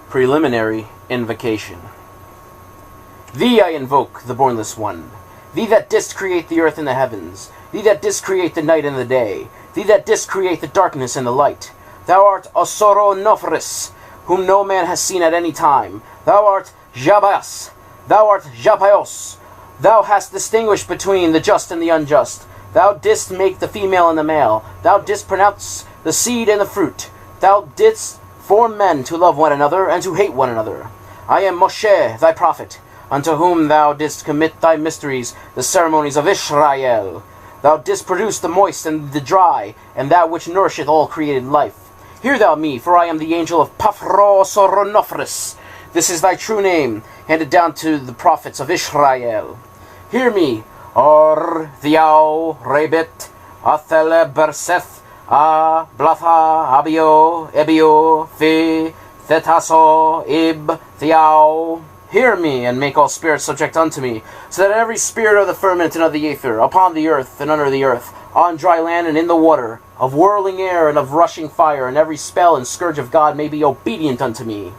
Preliminary Invocation. Thee I invoke, the Bornless One. Thee that didst create the earth and the heavens. Thee that didst create the night and the day. Thee that didst create the darkness and the light. Thou art Osoro-Nofris, whom no man has seen at any time. Thou art Jabas. Thou art Japaios. Thou hast distinguished between the just and the unjust. Thou didst make the female and the male. Thou didst pronounce the seed and the fruit. Thou didst form men to love one another and to hate one another. I am Moshe, thy prophet, unto whom thou didst commit thy mysteries, the ceremonies of Israel. Thou didst produce the moist and the dry, and that which nourisheth all created life. Hear thou me, for I am the angel of Paphros-Oronofris. This is thy true name, handed down to the prophets of Israel. Hear me, Or Thiao Rebet Athele Berseth A Blatha Abio Ebio Fe Thetaso Ib Thiao. Hear me, and make all spirits subject unto me, so that every spirit of the firmament and of the aether, upon the earth and under the earth, on dry land and in the water, of whirling air and of rushing fire, and every spell and scourge of God may be obedient unto me.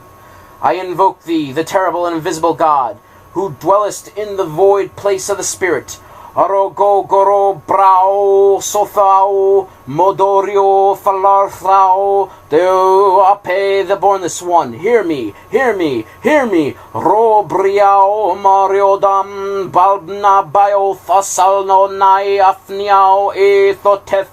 I invoke thee, the terrible and invisible God, who dwellest in the void place of the Spirit. Arogo goro brao sothao modorio falarthao deo ape, the Bornless One. Hear me, hear me, hear me. Robriao mariodam balbna bioth asalno nai afniao ethoteth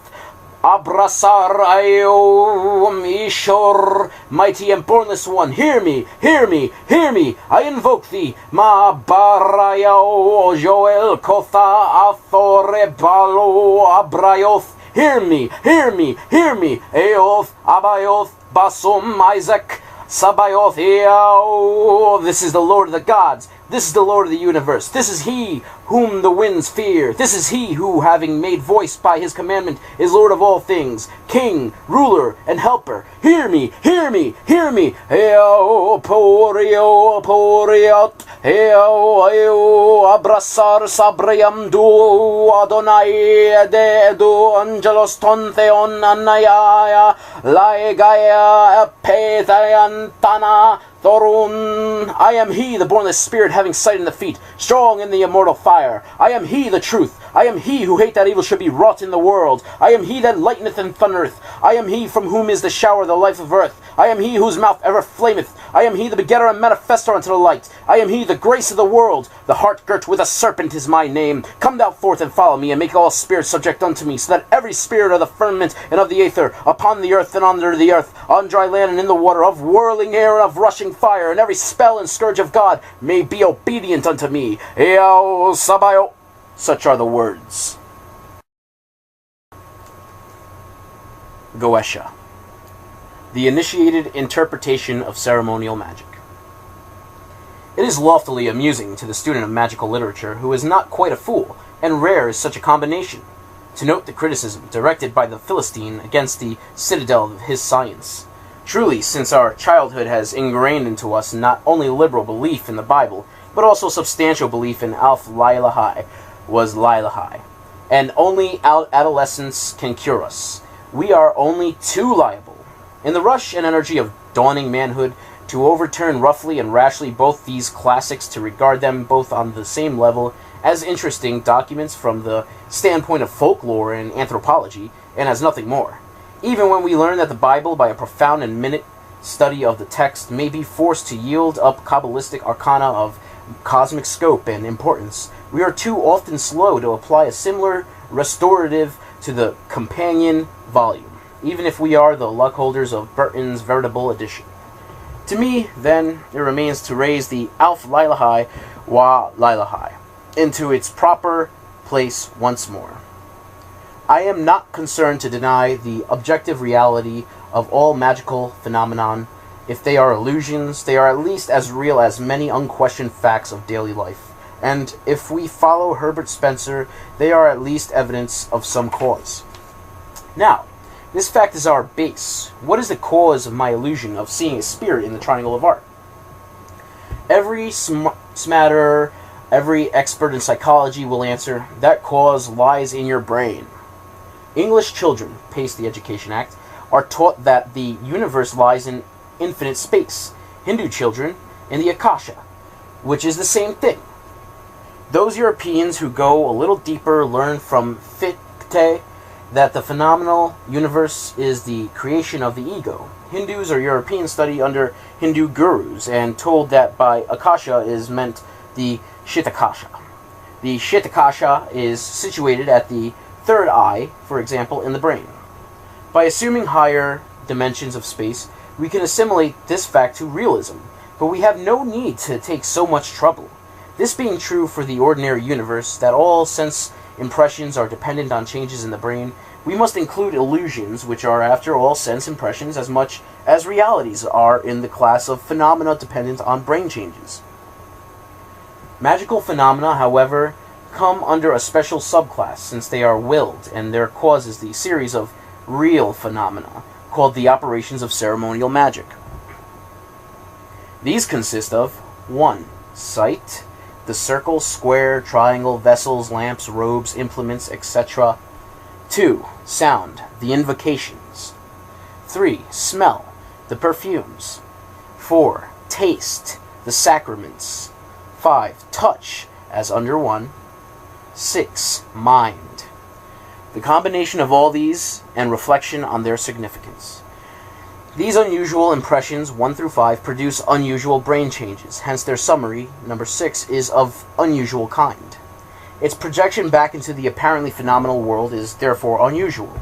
Abrasar Ayom Ishor, mighty and Bornless One, hear me, hear me, hear me. I invoke thee, Ma Barayao Joel Kotha Athore Balo Abrayoth. Hear me, hear me, hear me. Eoth Abayoth Basum Isaac Sabayoth Eao. This is the Lord of the gods. This is the Lord of the universe. This is he whom the winds fear. This is he who, having made voice by his commandment, is Lord of all things, King, ruler, and helper. Hear me, hear me, hear me. Eo porio poriot, eo eo abrasar sabriam du Adonai de edu angelos ton theon anayaya laegaya epethayantana Thorun. I am he, the Bornless Spirit, having sight in the feet, strong in the immortal fire. I am he, the truth. I am he who hate that evil should be wrought in the world. I am he that lighteneth and thundereth. I am he from whom is the shower, the life of earth. I am he whose mouth ever flameth. I am he, the begetter and manifestor unto the light. I am he, the grace of the world. The heart girt with a serpent is my name. Come thou forth and follow me, and make all spirits subject unto me, so that every spirit of the firmament and of the aether, upon the earth and under the earth, on dry land and in the water, of whirling air and of rushing fire, and every spell and scourge of God may be obedient unto me. Eo Sabayo. Such are the words. Goesha. The initiated interpretation of ceremonial magic. It is loftily amusing to the student of magical literature who is not quite a fool, and rare is such a combination, to note the criticism directed by the Philistine against the citadel of his science. Truly, since our childhood has ingrained into us not only liberal belief in the Bible, but also substantial belief in Alf Lailahai was Lailahai, and only adolescence can cure us. We are only too liable, in the rush and energy of dawning manhood, to overturn roughly and rashly both these classics, to regard them both on the same level as interesting documents from the standpoint of folklore and anthropology, and as nothing more. Even when we learn that the Bible, by a profound and minute study of the text, may be forced to yield up Kabbalistic arcana of cosmic scope and importance, we are too often slow to apply a similar restorative to the companion volume, even if we are the luck holders of Burton's veritable edition. To me, then, it remains to raise the Alf Lailahai wa Lailahai into its proper place once more. I am not concerned to deny the objective reality of all magical phenomenon. If they are illusions, they are at least as real as many unquestioned facts of daily life. And if we follow Herbert Spencer, they are at least evidence of some cause. Now, this fact is our base. What is the cause of my illusion of seeing a spirit in the triangle of art? Every smatterer, every expert in psychology will answer, that cause lies in your brain. English children, pace the Education Act, are taught that the universe lies in infinite space, Hindu children in the Akasha, which is the same thing. Those Europeans who go a little deeper learn from Fichte that the phenomenal universe is the creation of the ego. Hindus or Europeans study under Hindu gurus and told that by Akasha is meant the Chitakasha. The Chitakasha is situated at the third eye, for example, in the brain. By assuming higher dimensions of space, we can assimilate this fact to realism, but we have no need to take so much trouble. This being true for the ordinary universe, that all sense impressions are dependent on changes in the brain, we must include illusions, which are, after all, sense impressions as much as realities are in the class of phenomena dependent on brain changes. Magical phenomena, however, come under a special subclass, since they are willed, and their cause is the series of real phenomena, called the operations of ceremonial magic. These consist of 1. Sight, the circle, square, triangle, vessels, lamps, robes, implements, etc. 2. Sound, the invocations. 3. Smell, the perfumes. 4. Taste, the sacraments. 5. Touch, as under 1. 6. Mind. The combination of all these and reflection on their significance. These unusual impressions, 1 through 5, produce unusual brain changes, hence their summary, number 6, is of unusual kind. Its projection back into the apparently phenomenal world is therefore unusual.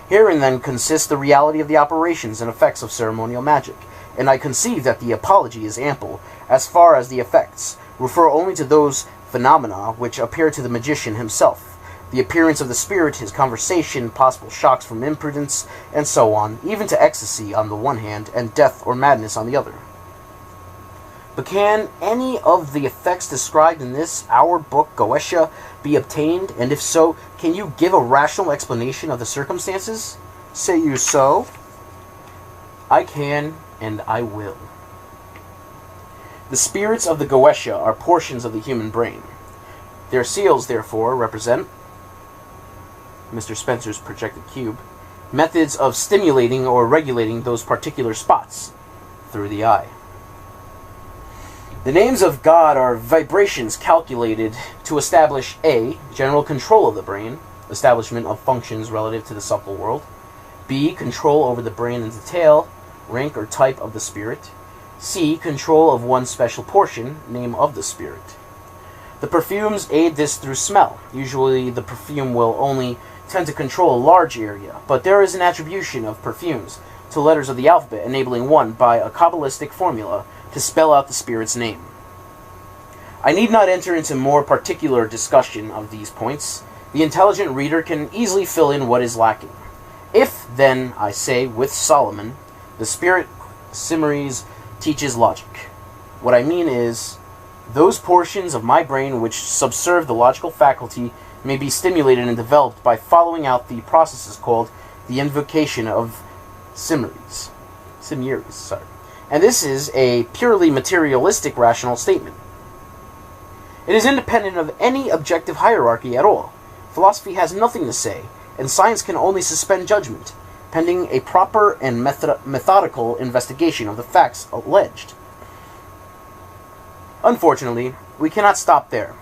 Herein then consists the reality of the operations and effects of ceremonial magic, and I conceive that the apology is ample, as far as the effects refer only to those phenomena which appear to the magician himself. The appearance of the spirit, his conversation, possible shocks from imprudence, and so on, even to ecstasy on the one hand, and death or madness on the other. But can any of the effects described in this, our book, Goetia, be obtained? And if so, can you give a rational explanation of the circumstances? Say you so? I can, and I will. The spirits of the Goetia are portions of the human brain. Their seals, therefore, represent Mr. Spencer's projected cube, methods of stimulating or regulating those particular spots through the eye. The names of God are vibrations calculated to establish A. General control of the brain, establishment of functions relative to the subtle world. B. Control over the brain and detail, rank or type of the spirit. C. Control of one special portion, name of the spirit. The perfumes aid this through smell. Usually the perfume will only tend to control a large area, but there is an attribution of perfumes to letters of the alphabet, enabling one, by a Kabbalistic formula, to spell out the spirit's name. I need not enter into more particular discussion of these points. The intelligent reader can easily fill in what is lacking. If, then, I say, with Solomon, the spirit Simmeries teaches logic. What I mean is, those portions of my brain which subserve the logical faculty may be stimulated and developed by following out the processes called the invocation of Simmeries. And this is a purely materialistic rational statement. It is independent of any objective hierarchy at all. Philosophy has nothing to say, and science can only suspend judgment, pending a proper and methodical investigation of the facts alleged. Unfortunately, we cannot stop there.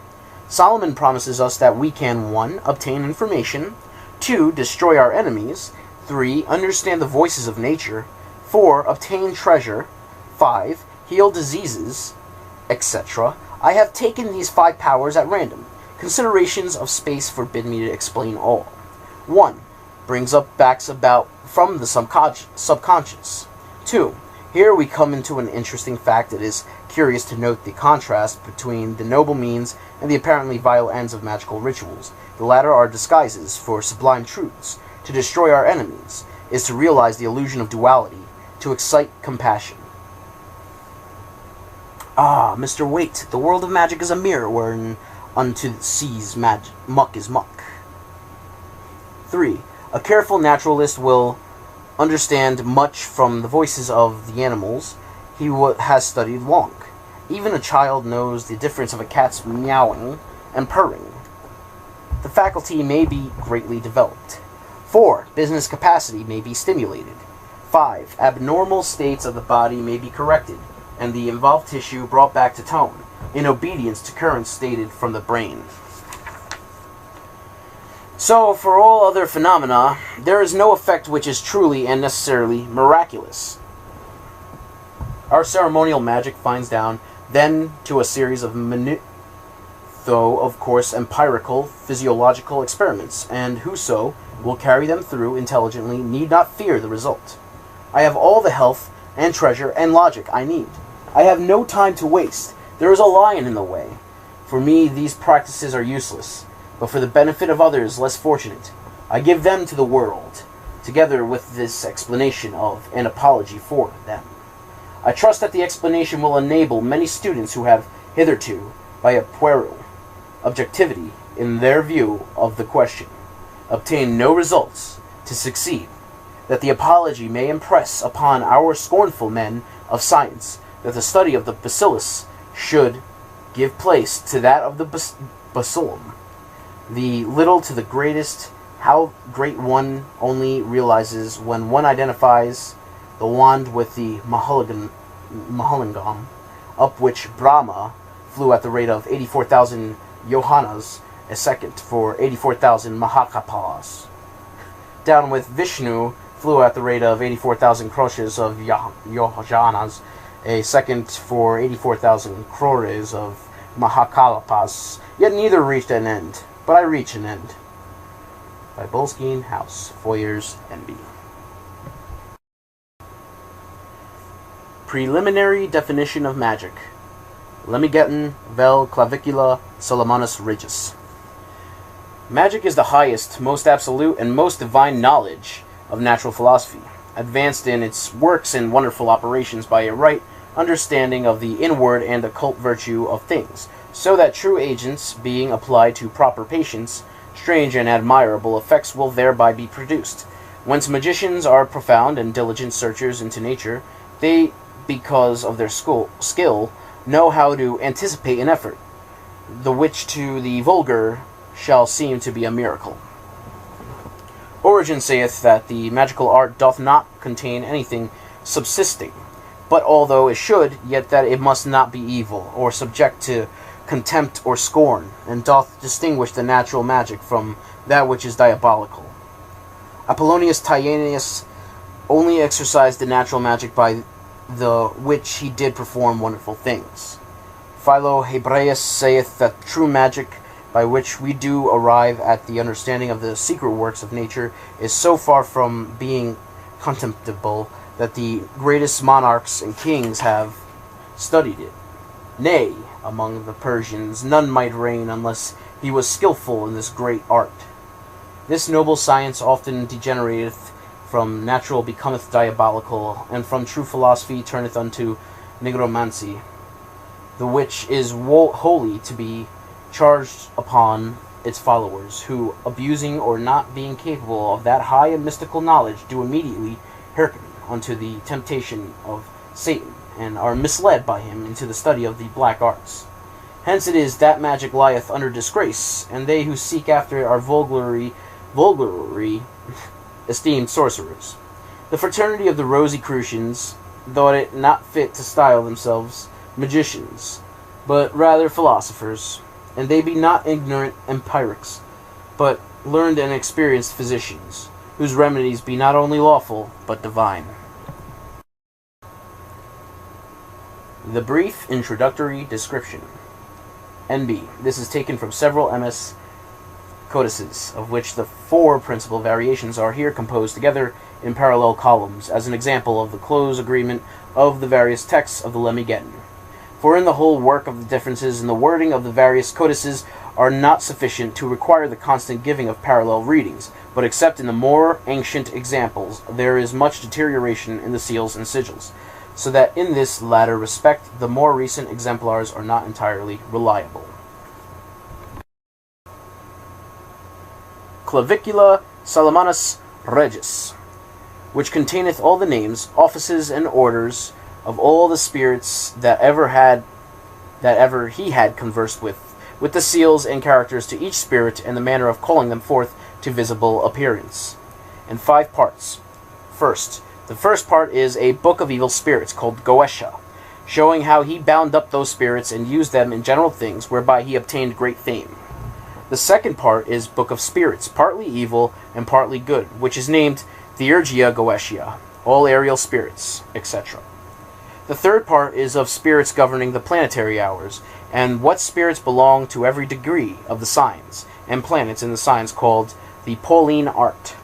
Solomon promises us that we can 1. Obtain information, 2. Destroy our enemies, 3. Understand the voices of nature, 4. Obtain treasure, 5. Heal diseases, etc. I have taken these 5 powers at random. Considerations of space forbid me to explain all. 1. Brings up facts about from the subconscious. 2. Here we come into an interesting fact. It is curious to note the contrast between the noble means and the apparently vile ends of magical rituals. The latter are disguises for sublime truths. To destroy our enemies is to realize the illusion of duality, to excite compassion. Ah, Mr. Waite, the world of magic is a mirror wherein unto the seas muck is muck. 3. A careful naturalist will understand much from the voices of the animals he has studied long. Even a child knows the difference of a cat's meowing and purring. The faculty may be greatly developed. 4. Business capacity may be stimulated. 5. Abnormal states of the body may be corrected. and the involved tissue brought back to tone, in obedience to currents stated from the brain. So, for all other phenomena, there is no effect which is truly and necessarily miraculous. Our ceremonial magic finds down, then, to a series of though, of course, empirical, physiological experiments, and whoso will carry them through intelligently need not fear the result. I have all the health and treasure and logic I need. I have no time to waste. There is a lion in the way. For me, these practices are useless, but for the benefit of others less fortunate, I give them to the world, together with this explanation of an apology for them. I trust that the explanation will enable many students who have hitherto, by a puerile objectivity in their view of the question, obtained no results, to succeed, that the apology may impress upon our scornful men of science that the study of the bacillus should give place to that of the bacillum. The little to the greatest, how great one only realizes when one identifies the wand with the Mahalingam, up which Brahma flew at the rate of 84,000 Yohanas a second for 84,000 Mahakapalas. Down with Vishnu flew at the rate of 84,000 crores of Yohanas a second for 84,000 crores of Mahakalapas. Yet neither reached an end, but I reach an end. By Boleskine House, Foyers, N.B. Preliminary definition of magic. Lemigeton vel clavicula Solomonus Regis. Magic is the highest, most absolute, and most divine knowledge of natural philosophy, advanced in its works and wonderful operations by a right understanding of the inward and occult virtue of things, so that true agents, being applied to proper patience, strange and admirable effects will thereby be produced. Whence magicians are profound and diligent searchers into nature, they, because of their skill, know how to anticipate an effort, the which to the vulgar shall seem to be a miracle. Origen saith that the magical art doth not contain anything subsisting, but although it should, yet that it must not be evil, or subject to contempt or scorn, and doth distinguish the natural magic from that which is diabolical. Apollonius Tyaneus only exercised the natural magic by the which he did perform wonderful things. Philo Hebreus saith that true magic, by which we do arrive at the understanding of the secret works of nature, is so far from being contemptible that the greatest monarchs and kings have studied it. Nay, among the Persians none might reign unless he was skillful in this great art. This noble science often degenerateth from natural becometh diabolical, and from true philosophy turneth unto nigromancy, the which is wholly to be charged upon its followers, who, abusing or not being capable of that high and mystical knowledge, do immediately hearken unto the temptation of Satan, and are misled by him into the study of the black arts. Hence it is that magic lieth under disgrace, and they who seek after it are vulgarly esteemed sorcerers. The fraternity of the Rosicrucians thought it not fit to style themselves magicians, but rather philosophers, and they be not ignorant empirics, but learned and experienced physicians, whose remedies be not only lawful, but divine. The brief introductory description. N.B. This is taken from several MS codices, of which the 4 principal variations are here composed together in parallel columns, as an example of the close agreement of the various texts of the Lemigeton. For in the whole work of the differences in the wording of the various codices are not sufficient to require the constant giving of parallel readings, but except in the more ancient examples there is much deterioration in the seals and sigils, so that in this latter respect the more recent exemplars are not entirely reliable. Clavicula Salomonus Regis, which containeth all the names, offices, and orders of all the spirits that ever he had conversed with the seals and characters to each spirit, and the manner of calling them forth to visible appearance, in 5 parts. First, the first part is a book of evil spirits called Goetia, showing how he bound up those spirits and used them in general things, whereby he obtained great fame. The second part is Book of Spirits, partly evil and partly good, which is named Theurgia Goetia, all aerial spirits, etc. The third part is of spirits governing the planetary hours, and what spirits belong to every degree of the signs and planets in the signs, called the Pauline art,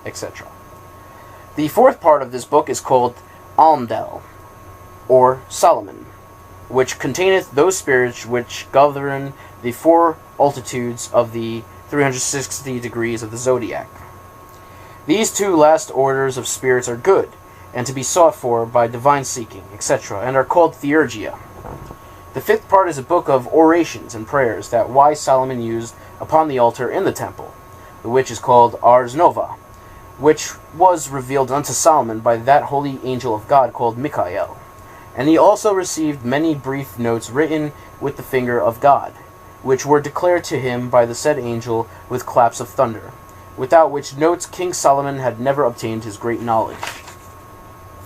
etc. The fourth part of this book is called Almdel, or Solomon, which containeth those spirits which govern the four altitudes of the 360 degrees of the zodiac. These two last orders of spirits are good, and to be sought for by divine seeking, etc., and are called Theurgia. The fifth part is a book of orations and prayers that wise Solomon used upon the altar in the temple, the which is called Ars Nova, which was revealed unto Solomon by that holy angel of God called Michael. And he also received many brief notes written with the finger of God, which were declared to him by the said angel with claps of thunder, without which notes King Solomon had never obtained his great knowledge.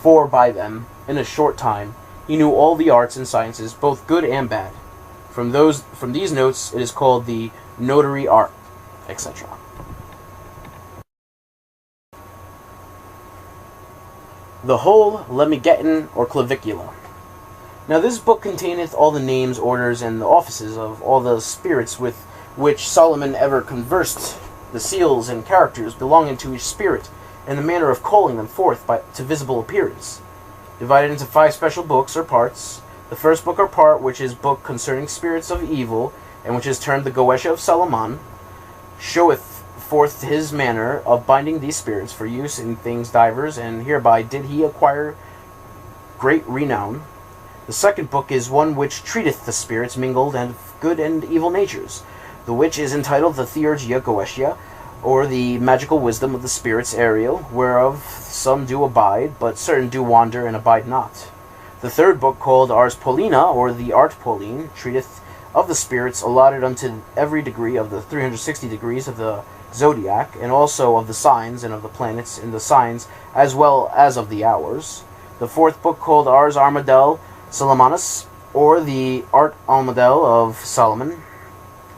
For by them, in a short time, he knew all the arts and sciences, both good and bad. From these notes it is called the notary art, etc. The whole Lemigeton or Clavicula. Now this book containeth all the names, orders, and the offices of all the spirits with which Solomon ever conversed, the seals and characters belonging to each spirit, and the manner of calling them forth to visible appearance, divided into 5 special books or parts. The first book or part, which is book concerning spirits of evil, and which is termed the Goetia of Solomon, showeth forth his manner of binding these spirits for use in things divers, and hereby did he acquire great renown. The second book is one which treateth the spirits mingled and good and evil natures, the which is entitled the Theurgia Goetia, or the magical wisdom of the spirits aerial, whereof some do abide, but certain do wander and abide not. The third book, called Ars Paulina, or the Art Pauline, treateth of the spirits allotted unto every degree of the 360 degrees of the zodiac, and also of the signs and of the planets in the signs, as well as of the hours. The fourth book, called Ars Armadel Solomonus, or the Art Almadel of Solomon,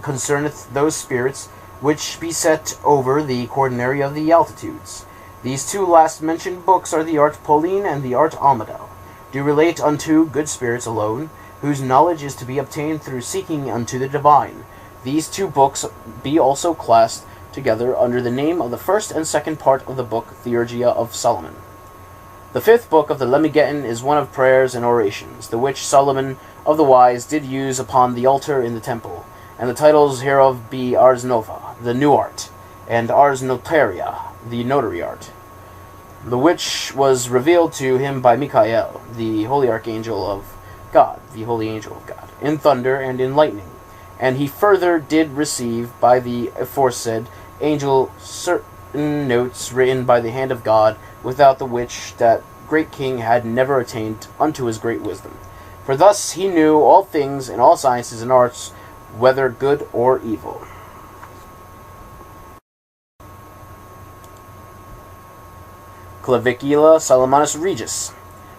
concerneth those spirits which be set over the quaternary of the altitudes. These two last mentioned books are the Art Pauline and the Art Almadel, do relate unto good spirits alone, whose knowledge is to be obtained through seeking unto the divine. These two books be also classed together under the name of the first and second part of the book Theurgia of Solomon. The fifth book of the Lemigeton is one of prayers and orations, the which Solomon of the Wise did use upon the altar in the temple, and the titles hereof be Ars Nova, the new art, and Ars Notaria, the notary art, the which was revealed to him by Michael, the holy archangel of God, the holy angel of God, in thunder and in lightning. And he further did receive by the aforesaid angel certain notes written by the hand of God, without the which that great king had never attained unto his great wisdom. For thus he knew all things in all sciences and arts, whether good or evil. Clavicula Salomonus Regis,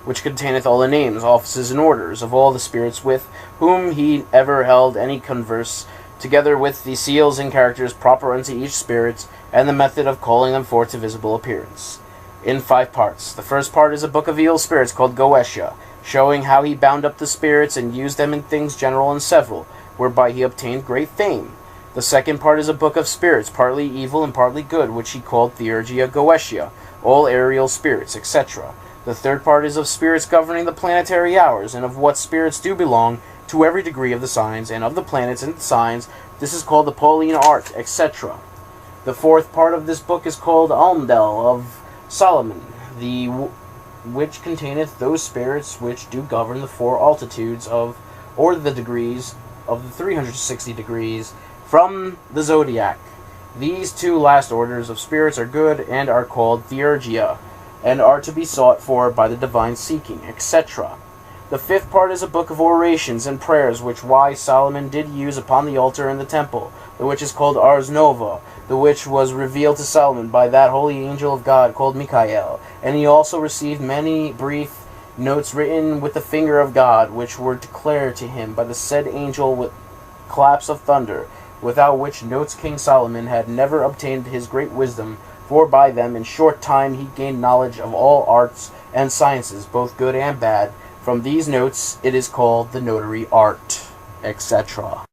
which containeth all the names, offices, and orders of all the spirits with whom he ever held any converse, together with the seals and characters proper unto each spirit, and the method of calling them forth to visible appearance, in 5 parts. The first part is a book of evil spirits called Goetia, showing how he bound up the spirits and used them in things general and several, whereby he obtained great fame. The second part is a book of spirits, partly evil and partly good, which he called Theurgia Goetia, all aerial spirits, etc. The third part is of spirits governing the planetary hours, and of what spirits do belong to every degree of the signs, and of the planets and the signs. This is called the Pauline art, etc. The fourth part of this book is called Almdel of Solomon, which containeth those spirits which do govern the 4 altitudes of, or the degrees of the 360 degrees from the zodiac. These 2 last orders of spirits are good, and are called Theurgia, and are to be sought for by the divine seeking, etc. The fifth part is a book of orations and prayers, which wise Solomon did use upon the altar in the temple, the which is called Ars Nova, the which was revealed to Solomon by that holy angel of God called Michael. And he also received many brief notes written with the finger of God, which were declared to him by the said angel with claps of thunder, without which notes King Solomon had never obtained his great wisdom, for by them in short time he gained knowledge of all arts and sciences, both good and bad. From these notes it is called the notary art, etc.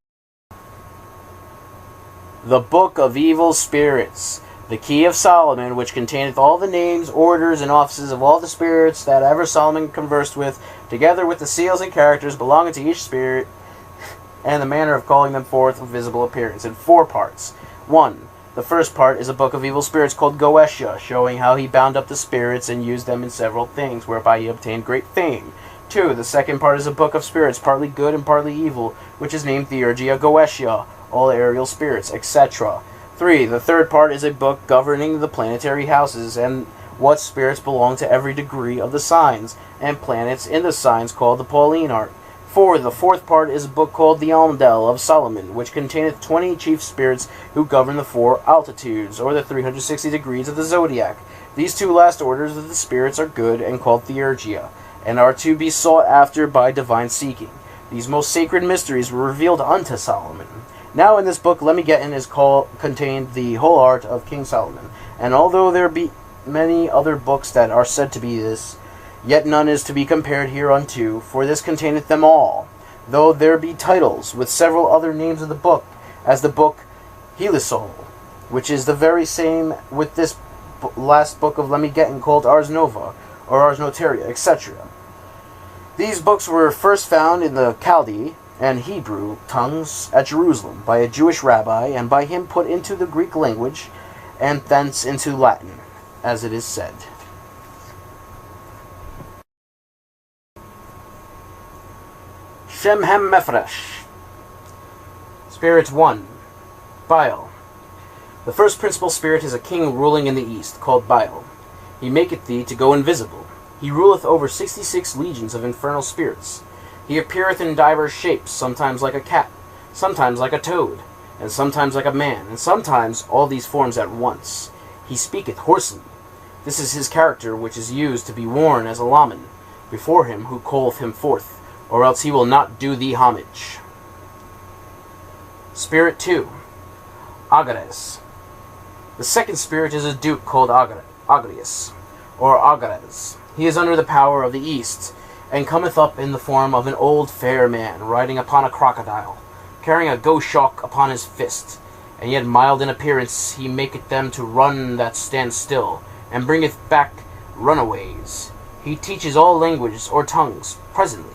The Book of Evil Spirits, the Key of Solomon, which containeth all the names, orders, and offices of all the spirits that ever Solomon conversed with, together with the seals and characters belonging to each spirit, and the manner of calling them forth of visible appearance, in 4 parts. 1. The first part is a book of evil spirits called Goetia, showing how he bound up the spirits and used them in several things, whereby he obtained great fame. 2. The second part is a book of spirits, partly good and partly evil, which is named Theurgia Goetia, all aerial spirits, etc. 3. The third part is a book governing the planetary houses, and what spirits belong to every degree of the signs, and planets in the signs, called the Pauline art. 4. The fourth part is a book called the Almdel of Solomon, which containeth 20 chief spirits who govern the 4 altitudes, or the 360 degrees of the zodiac. These 2 last orders of the spirits are good, and called Theurgia, and are to be sought after by divine seeking. These most sacred mysteries were revealed unto Solomon. Now in this book Lemegeddon is contained the whole art of King Solomon, and although there be many other books that are said to be this, yet none is to be compared hereunto, for this containeth them all, though there be titles with several other names of the book, as the book Helisol, which is the very same with this last book of Lemegeddon called Ars Nova, or Ars Notaria, etc. These books were first found in the Chaldee and Hebrew tongues at Jerusalem by a Jewish rabbi, and by him put into the Greek language, and thence into Latin, as it is said. Shemhem Mefresh. Spirit 1. Baal. The first principal spirit is a king ruling in the east, called Baal. He maketh thee to go invisible. He ruleth over 66 legions of infernal spirits. He appeareth in divers shapes, sometimes like a cat, sometimes like a toad, and sometimes like a man, and sometimes all these forms at once. He speaketh hoarsely. This is his character, which is used to be worn as a laman before him who calleth him forth, or else he will not do thee homage. Spirit 2. Agares. The second spirit is a duke called Agrius, or Agares. He is under the power of the east, and cometh up in the form of an old fair man, riding upon a crocodile, carrying a goshawk upon his fist, and yet mild in appearance. He maketh them to run that stand still, and bringeth back runaways. He teaches all languages or tongues presently.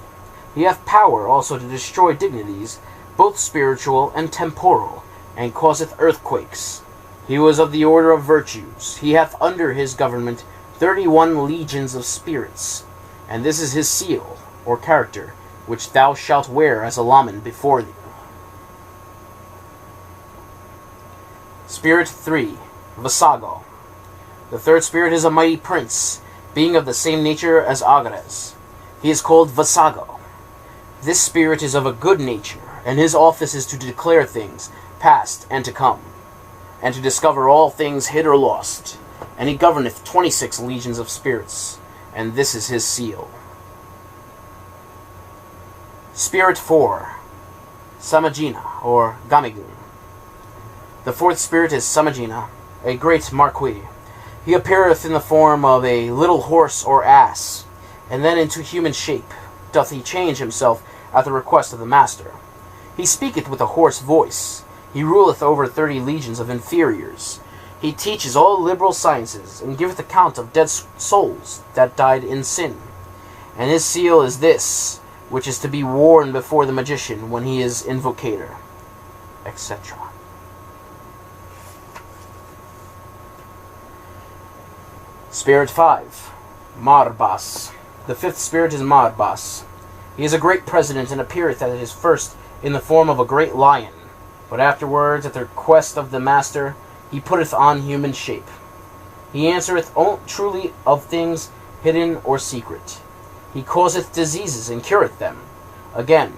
He hath power also to destroy dignities, both spiritual and temporal, and causeth earthquakes. He was of the order of virtues. He hath under his government 31 legions of spirits, and this is his seal, or character, which thou shalt wear as a laman before thee. Spirit 3. Vasago. The third spirit is a mighty prince, being of the same nature as Agares. He is called Vasago. This spirit is of a good nature, and his office is to declare things past and to come, and to discover all things hid or lost. And he governeth 26 legions of spirits, and this is his seal. Spirit 4. Samagina, or Gamigun. The fourth spirit is Samagina, a great marquis. He appeareth in the form of a little horse or ass, and then into human shape doth he change himself at the request of the master. He speaketh with a hoarse voice. He ruleth over 30 legions of inferiors. He teaches all liberal sciences, and giveth account of dead souls that died in sin. And his seal is this, which is to be worn before the magician when he is invocator, etc. Spirit 5. Marbas. The fifth spirit is Marbas. He is a great president, and appeareth at his first in the form of a great lion, but afterwards, at the request of the master, he putteth on human shape. He answereth truly of things hidden or secret. He causeth diseases and cureth them. Again,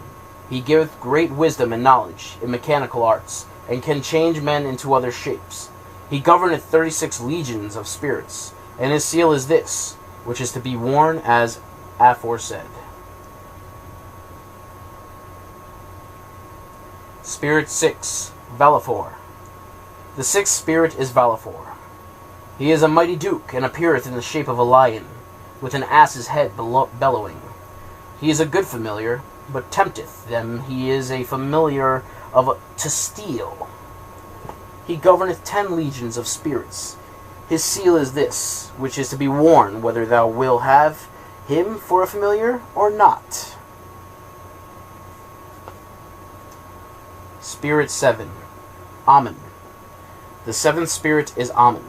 he giveth great wisdom and knowledge in mechanical arts, and can change men into other shapes. He governeth 36 legions of spirits, and his seal is this, which is to be worn as aforesaid. Spirit 6, Valifor. The sixth spirit is Valifor. He is a mighty duke, and appeareth in the shape of a lion, with an ass's head bellowing. He is a good familiar, but tempteth them. He is a familiar to steal. He governeth 10 legions of spirits. His seal is this, which is to be worn, whether thou wilt have him for a familiar or not. Spirit 7, Amun. The seventh spirit is Amun.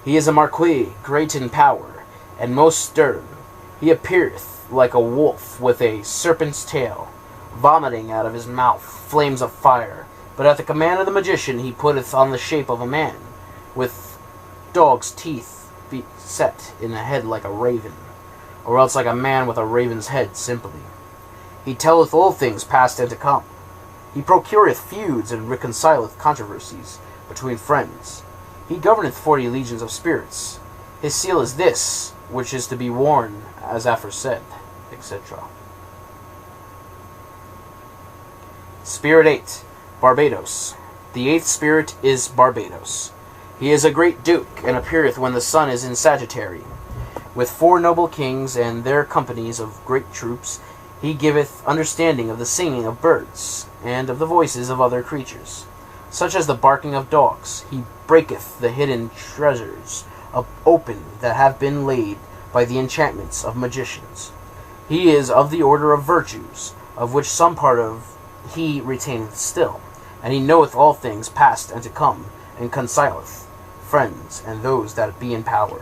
He is a marquis, great in power, and most stern. He appeareth like a wolf with a serpent's tail, vomiting out of his mouth flames of fire. But at the command of the magician he putteth on the shape of a man, with dog's teeth set in a head like a raven, or else like a man with a raven's head simply. He telleth all things past and to come. He procureth feuds and reconcileth controversies between friends. He governeth 40 legions of spirits. His seal is this, which is to be worn, as aforesaid, etc. Spirit 8, Barbados. The eighth spirit is Barbados. He is a great duke, and appeareth when the sun is in Sagittary. With 4 noble kings and their companies of great troops, he giveth understanding of the singing of birds, and of the voices of other creatures, such as the barking of dogs. He breaketh the hidden treasures open that have been laid by the enchantments of magicians. He is of the order of virtues, of which some part of he retaineth still, and he knoweth all things past and to come, and concealeth friends and those that be in power.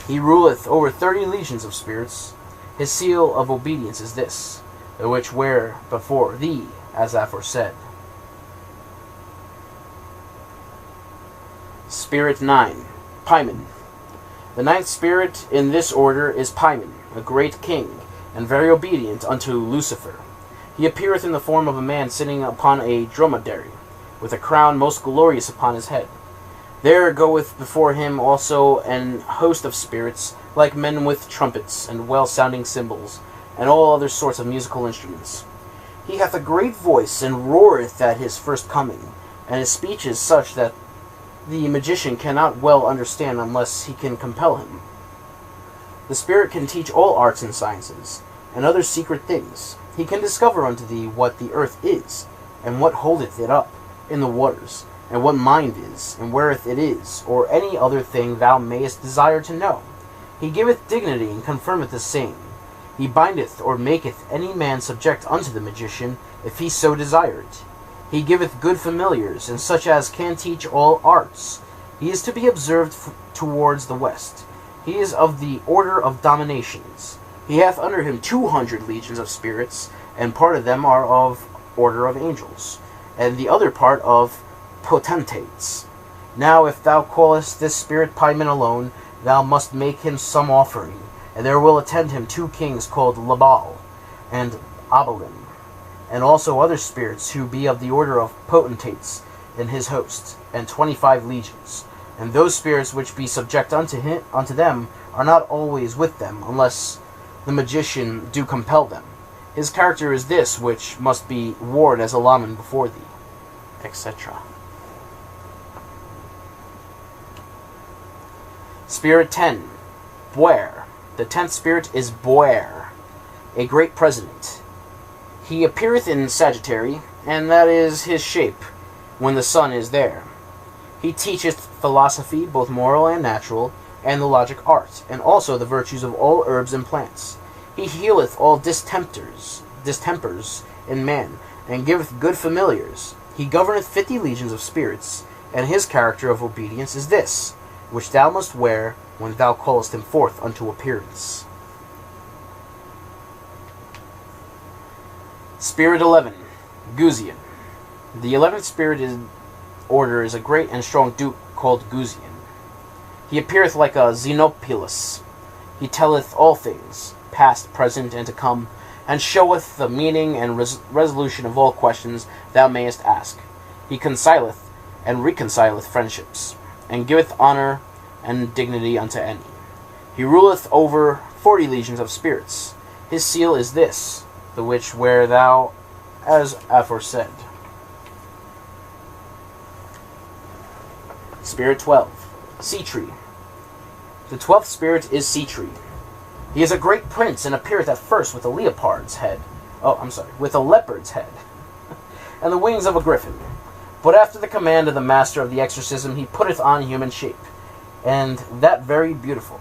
He ruleth over 30 legions of spirits. His seal of obedience is this, the which wear before thee, as aforesaid. Spirit 9, Paimon. The ninth spirit in this order is Paimon, a great king, and very obedient unto Lucifer. He appeareth in the form of a man sitting upon a dromedary, with a crown most glorious upon his head. There goeth before him also an host of spirits, like men with trumpets, and well-sounding cymbals, and all other sorts of musical instruments. He hath a great voice, and roareth at his first coming, and his speech is such that the magician cannot well understand unless he can compel him. The spirit can teach all arts and sciences, and other secret things. He can discover unto thee what the earth is, and what holdeth it up in the waters, and what mind is, and whereth it is, or any other thing thou mayest desire to know. He giveth dignity, and confirmeth the same. He bindeth or maketh any man subject unto the magician, if he so desire it. He giveth good familiars, and such as can teach all arts. He is to be observed towards the west. He is of the order of dominations. He hath under him 200 legions of spirits, and part of them are of order of angels, and the other part of potentates. Now if thou callest this spirit Paimon alone, thou must make him some offering, and there will attend him 2 kings called Labal and Abalim, and also other spirits who be of the order of potentates in his host, and 25 legions. And those spirits which be subject unto them are not always with them, unless the magician do compel them. His character is this, which must be worn as a lamen before thee, etc. Spirit 10, Boer. The 10th spirit is Boer, a great president. He appeareth in Sagittary, and that is his shape, when the sun is there. He teacheth philosophy, both moral and natural, and the logic art, and also the virtues of all herbs and plants. He healeth all distempers in man, and giveth good familiars. He governeth 50 legions of spirits, and his character of obedience is this, which thou must wear when thou callest him forth unto appearance. Spirit 11, Guzian. The 11th spirit order is a great and strong duke called Guzian. He appeareth like a Xenopilus. He telleth all things, past, present, and to come, and showeth the meaning and resolution of all questions thou mayest ask. He concealeth and reconcileth friendships, and giveth honor and dignity unto any. He ruleth over 40 legions of spirits. His seal is this, the which wear thou as aforesaid. Spirit 12. Sea Tree. The 12th spirit is Sea Tree. He is a great prince, and appeareth at first with a leopard's head. With a leopard's head, and the wings of a griffin. But after the command of the master of the exorcism, he putteth on human shape, and that very beautiful.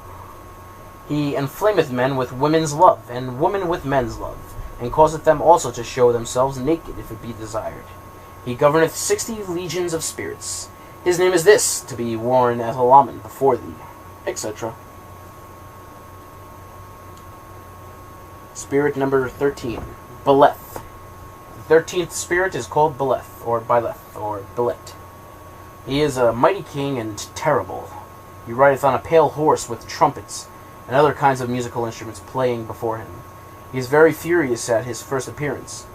He inflameth men with women's love, and women with men's love, and causeth them also to show themselves naked, if it be desired. He governeth 60 legions of spirits. His name is this, to be worn as a lamen before thee, etc. Spirit number 13, Beleth. The 13th spirit is called Beleth, or Byleth, or Belet. He is a mighty king and terrible. He rideth on a pale horse with trumpets and other kinds of musical instruments playing before him. He is very furious at his first appearance.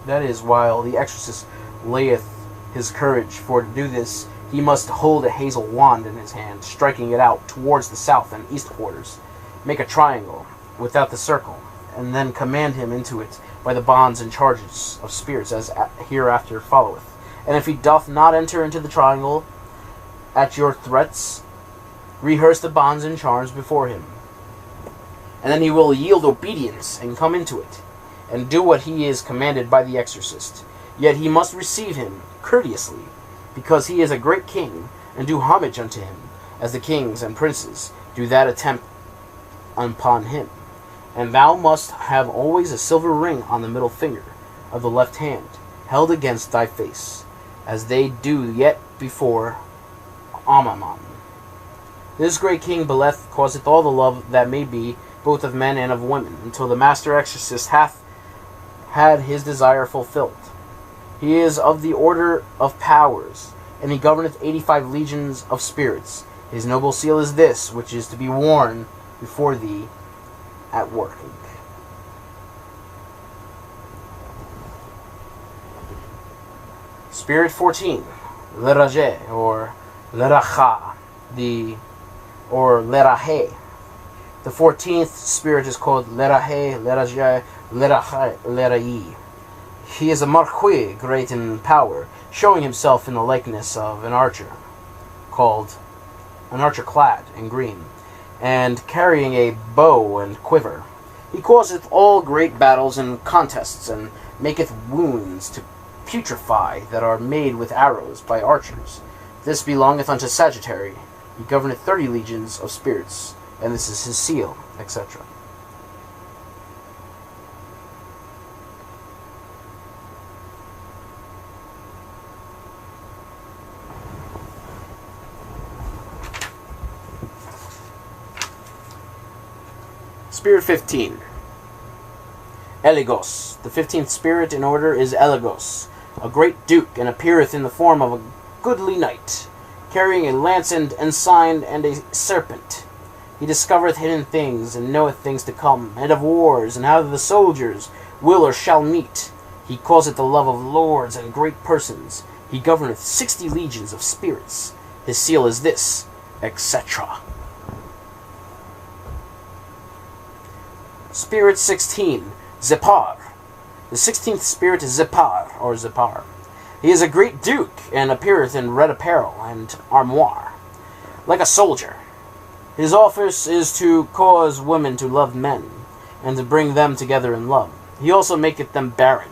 That is, while the exorcist layeth his courage, for to do this he must hold a hazel wand in his hand, striking it out towards the south and east quarters, make a triangle without the circle, and then command him into it by the bonds and charges of spirits, as hereafter followeth. And if he doth not enter into the triangle at your threats, rehearse the bonds and charms before him. And then he will yield obedience and come into it, and do what he is commanded by the exorcist. Yet he must receive him courteously, because he is a great king, and do homage unto him, as the kings and princes do that attempt upon him. And thou must have always a silver ring on the middle finger of the left hand, held against thy face, as they do yet before Amamam. This great king Beleth causeth all the love that may be, both of men and of women, until the master exorcist hath had his desire fulfilled. He is of the order of powers, and he governeth 85 legions of spirits. His noble seal is this, which is to be worn before thee at working. Spirit 14, Lerage, or Leracha, Lerahe. The 14th spirit is called Lerahe, Leraje, Lerai. He is a marquis, great in power, showing himself in the likeness of an archer, clad in green, and carrying a bow and quiver. He causeth all great battles and contests, and maketh wounds to putrefy that are made with arrows by archers. This belongeth unto Sagittary. He governeth 30 legions of spirits, and this is his seal, etc. Spirit 15. Eligos. The 15th spirit in order is Eligos, a great duke, and appeareth in the form of a goodly knight, carrying a lance and ensign and a serpent. He discovereth hidden things, and knoweth things to come, and of wars, and how the soldiers will or shall meet. He causeth the love of lords and great persons. He governeth 60 legions of spirits. His seal is this, etc. Spirit 16, Zepar. The 16th spirit is Zepar, or Zepar. He is a great duke, and appeareth in red apparel and armoire, like a soldier. His office is to cause women to love men, and to bring them together in love. He also maketh them barren.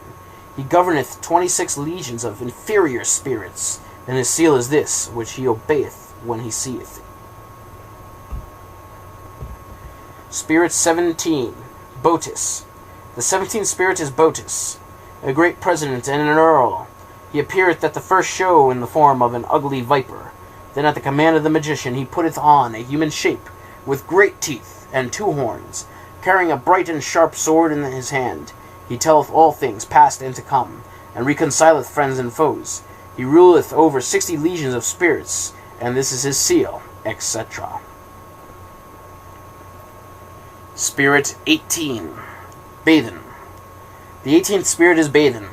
He governeth 26 legions of inferior spirits, and his seal is this, which he obeyeth when he seeth it. Spirit 17, Botis. The 17th spirit is Botis, a great president and an earl. He appeareth at the first show in the form of an ugly viper. Then at the command of the magician he putteth on a human shape, with great teeth and 2 horns, carrying a bright and sharp sword in his hand. He telleth all things past and to come, and reconcileth friends and foes. He ruleth over 60 legions of spirits, and this is his seal, etc. Spirit 18, Baden. The 18th spirit is Baden.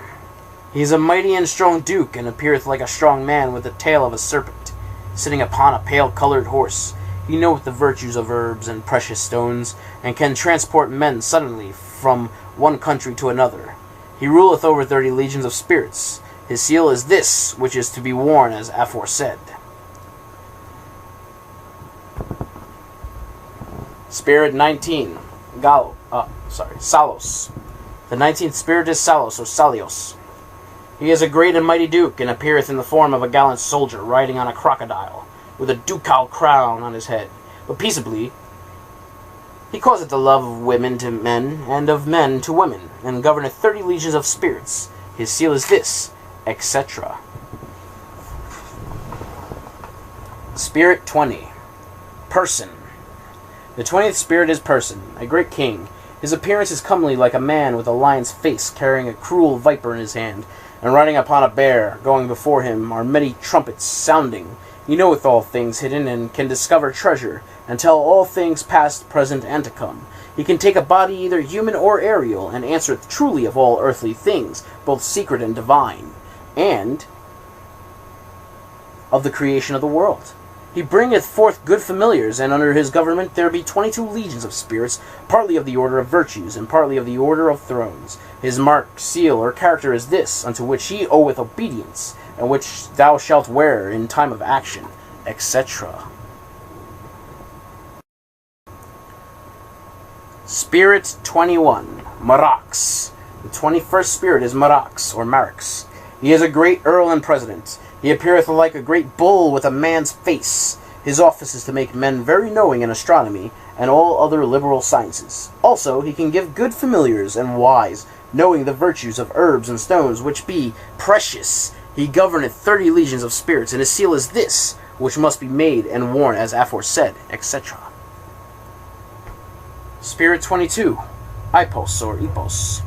He is a mighty and strong duke, and appeareth like a strong man with the tail of a serpent, sitting upon a pale-colored horse. He knoweth the virtues of herbs and precious stones, and can transport men suddenly from one country to another. He ruleth over 30 legions of spirits. His seal is this, which is to be worn as aforesaid. Spirit 19. Salos. The 19th spirit is Salos, or Salios. He is a great and mighty duke, and appeareth in the form of a gallant soldier riding on a crocodile, with a ducal crown on his head. But peaceably he causeth the love of women to men, and of men to women, and governeth 30 legions of spirits. His seal is this, etc. Spirit 20. Person. The 20th spirit is Person, a great king. His appearance is comely like a man with a lion's face, carrying a cruel viper in his hand, and riding upon a bear. Going before him are many trumpets sounding. He knoweth all things hidden, and can discover treasure, and tell all things past, present, and to come. He can take a body either human or aerial, and answereth truly of all earthly things, both secret and divine, and of the creation of the world. He bringeth forth good familiars, and under his government there be 22 legions of spirits, partly of the order of virtues, and partly of the order of thrones. His mark, seal, or character is this, unto which he oweth obedience, and which thou shalt wear in time of action, etc. Spirit 21. Marax. The 21st spirit is Marax, or Marix. He is a great earl and president. He appeareth like a great bull with a man's face. His office is to make men very knowing in astronomy and all other liberal sciences. Also, he can give good familiars and wise, knowing the virtues of herbs and stones, which be precious. He governeth 30 legions of spirits, and his seal is this, which must be made and worn as aforesaid, etc. Spirit 22. Ipos, or Epos.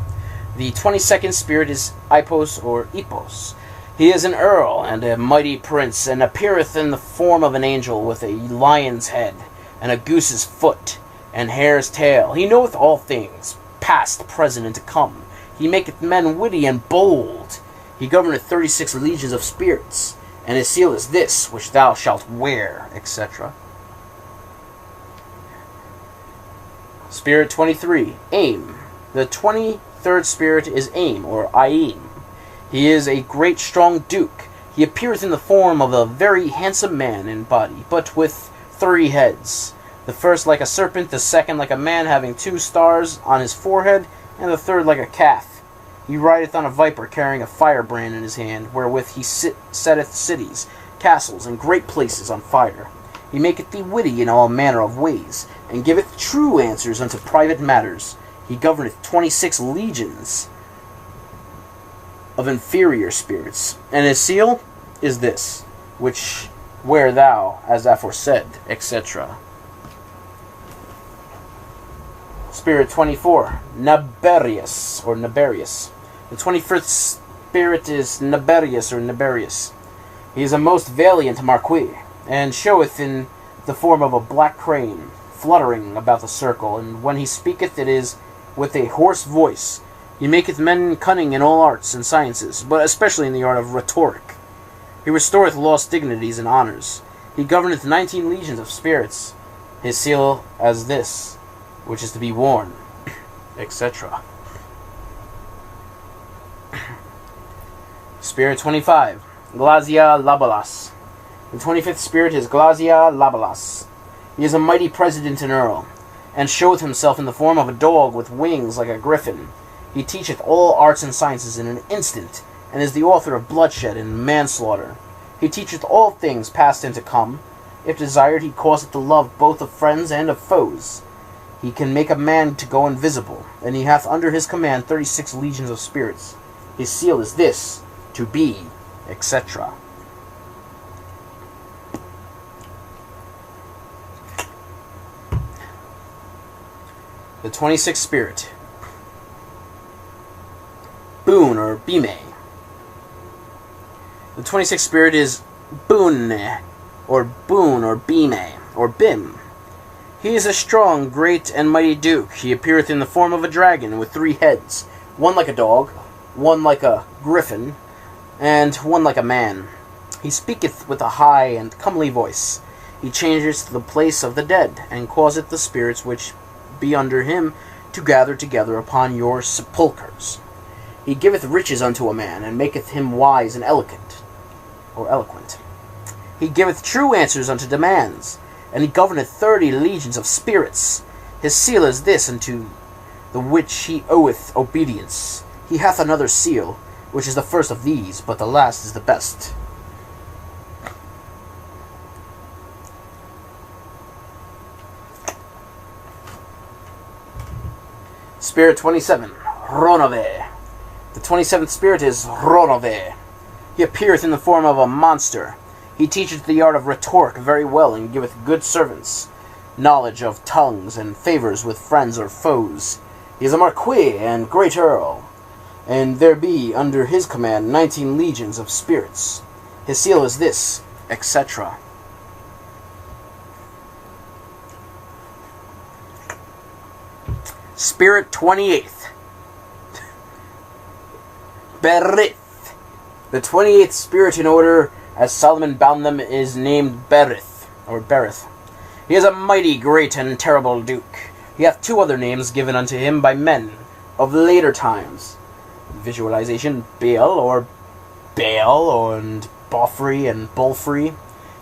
The 22nd spirit is Ipos, or Epos. He is an earl and a mighty prince, and appeareth in the form of an angel with a lion's head, and a goose's foot, and hare's tail. He knoweth all things, past, present, and to come. He maketh men witty and bold. He governeth 36 legions of spirits, and his seal is this, which thou shalt wear, etc. Spirit 23. Aim. The 23rd spirit is Aim, or Aim. He is a great strong duke. He appeareth in the form of a very handsome man in body, but with 3 heads. The first like a serpent, the second like a man having 2 stars on his forehead, and the third like a calf. He rideth on a viper, carrying a firebrand in his hand, wherewith he setteth cities, castles, and great places on fire. He maketh thee witty in all manner of ways, and giveth true answers unto private matters. He governeth 26 legions of inferior spirits, and his seal is this, which wear thou as aforesaid, etc. Spirit 24. Naberius, or Naberius. The 21st spirit is Naberius, or Naberius. He is a most valiant marquis, and showeth in the form of a black crane, fluttering about the circle, and when he speaketh it is with a hoarse voice. He maketh men cunning in all arts and sciences, but especially in the art of rhetoric. He restoreth lost dignities and honors. He governeth 19 legions of spirits. His seal as this, which is to be worn, etc. Spirit 25. Glazia Labalas. The 25th spirit is Glazia Labalas. He is a mighty president and earl, and showeth himself in the form of a dog with wings like a griffin. He teacheth all arts and sciences in an instant, and is the author of bloodshed and manslaughter. He teacheth all things past and to come. If desired, he causeth the love both of friends and of foes. He can make a man to go invisible, and he hath under his command 36 legions of spirits. His seal is this, to be, etc. The 26th spirit. Boon, or Bime. The 26th spirit is Boon, or Boon, or Bime, or Bim. He is a strong, great, and mighty duke. He appeareth in the form of a dragon with 3 heads, one like a dog, one like a griffin, and one like a man. He speaketh with a high and comely voice. He changes the place of the dead, and causeth the spirits which be under him to gather together upon your sepulchres. He giveth riches unto a man, and maketh him wise and eloquent. He giveth true answers unto demands, and he governeth 30 legions of spirits. His seal is this, unto the which he oweth obedience. He hath another seal, which is the first of these, but the last is the best. Spirit 27, Ronove. The 27th spirit is Ronove. He appeareth in the form of a monster. He teacheth the art of rhetoric very well, and giveth good servants knowledge of tongues, and favours with friends or foes. He is a marquis and great earl, and there be under his command 19 legions of spirits. His seal is this, etc. Spirit 28th, Berith. The 28th spirit in order, as Solomon bound them, is named Berith, or Berith. He is a mighty, great, and terrible duke. He hath 2 other names given unto him by men of later times. Visualization, Baal, and Bofri, and Bolfrey.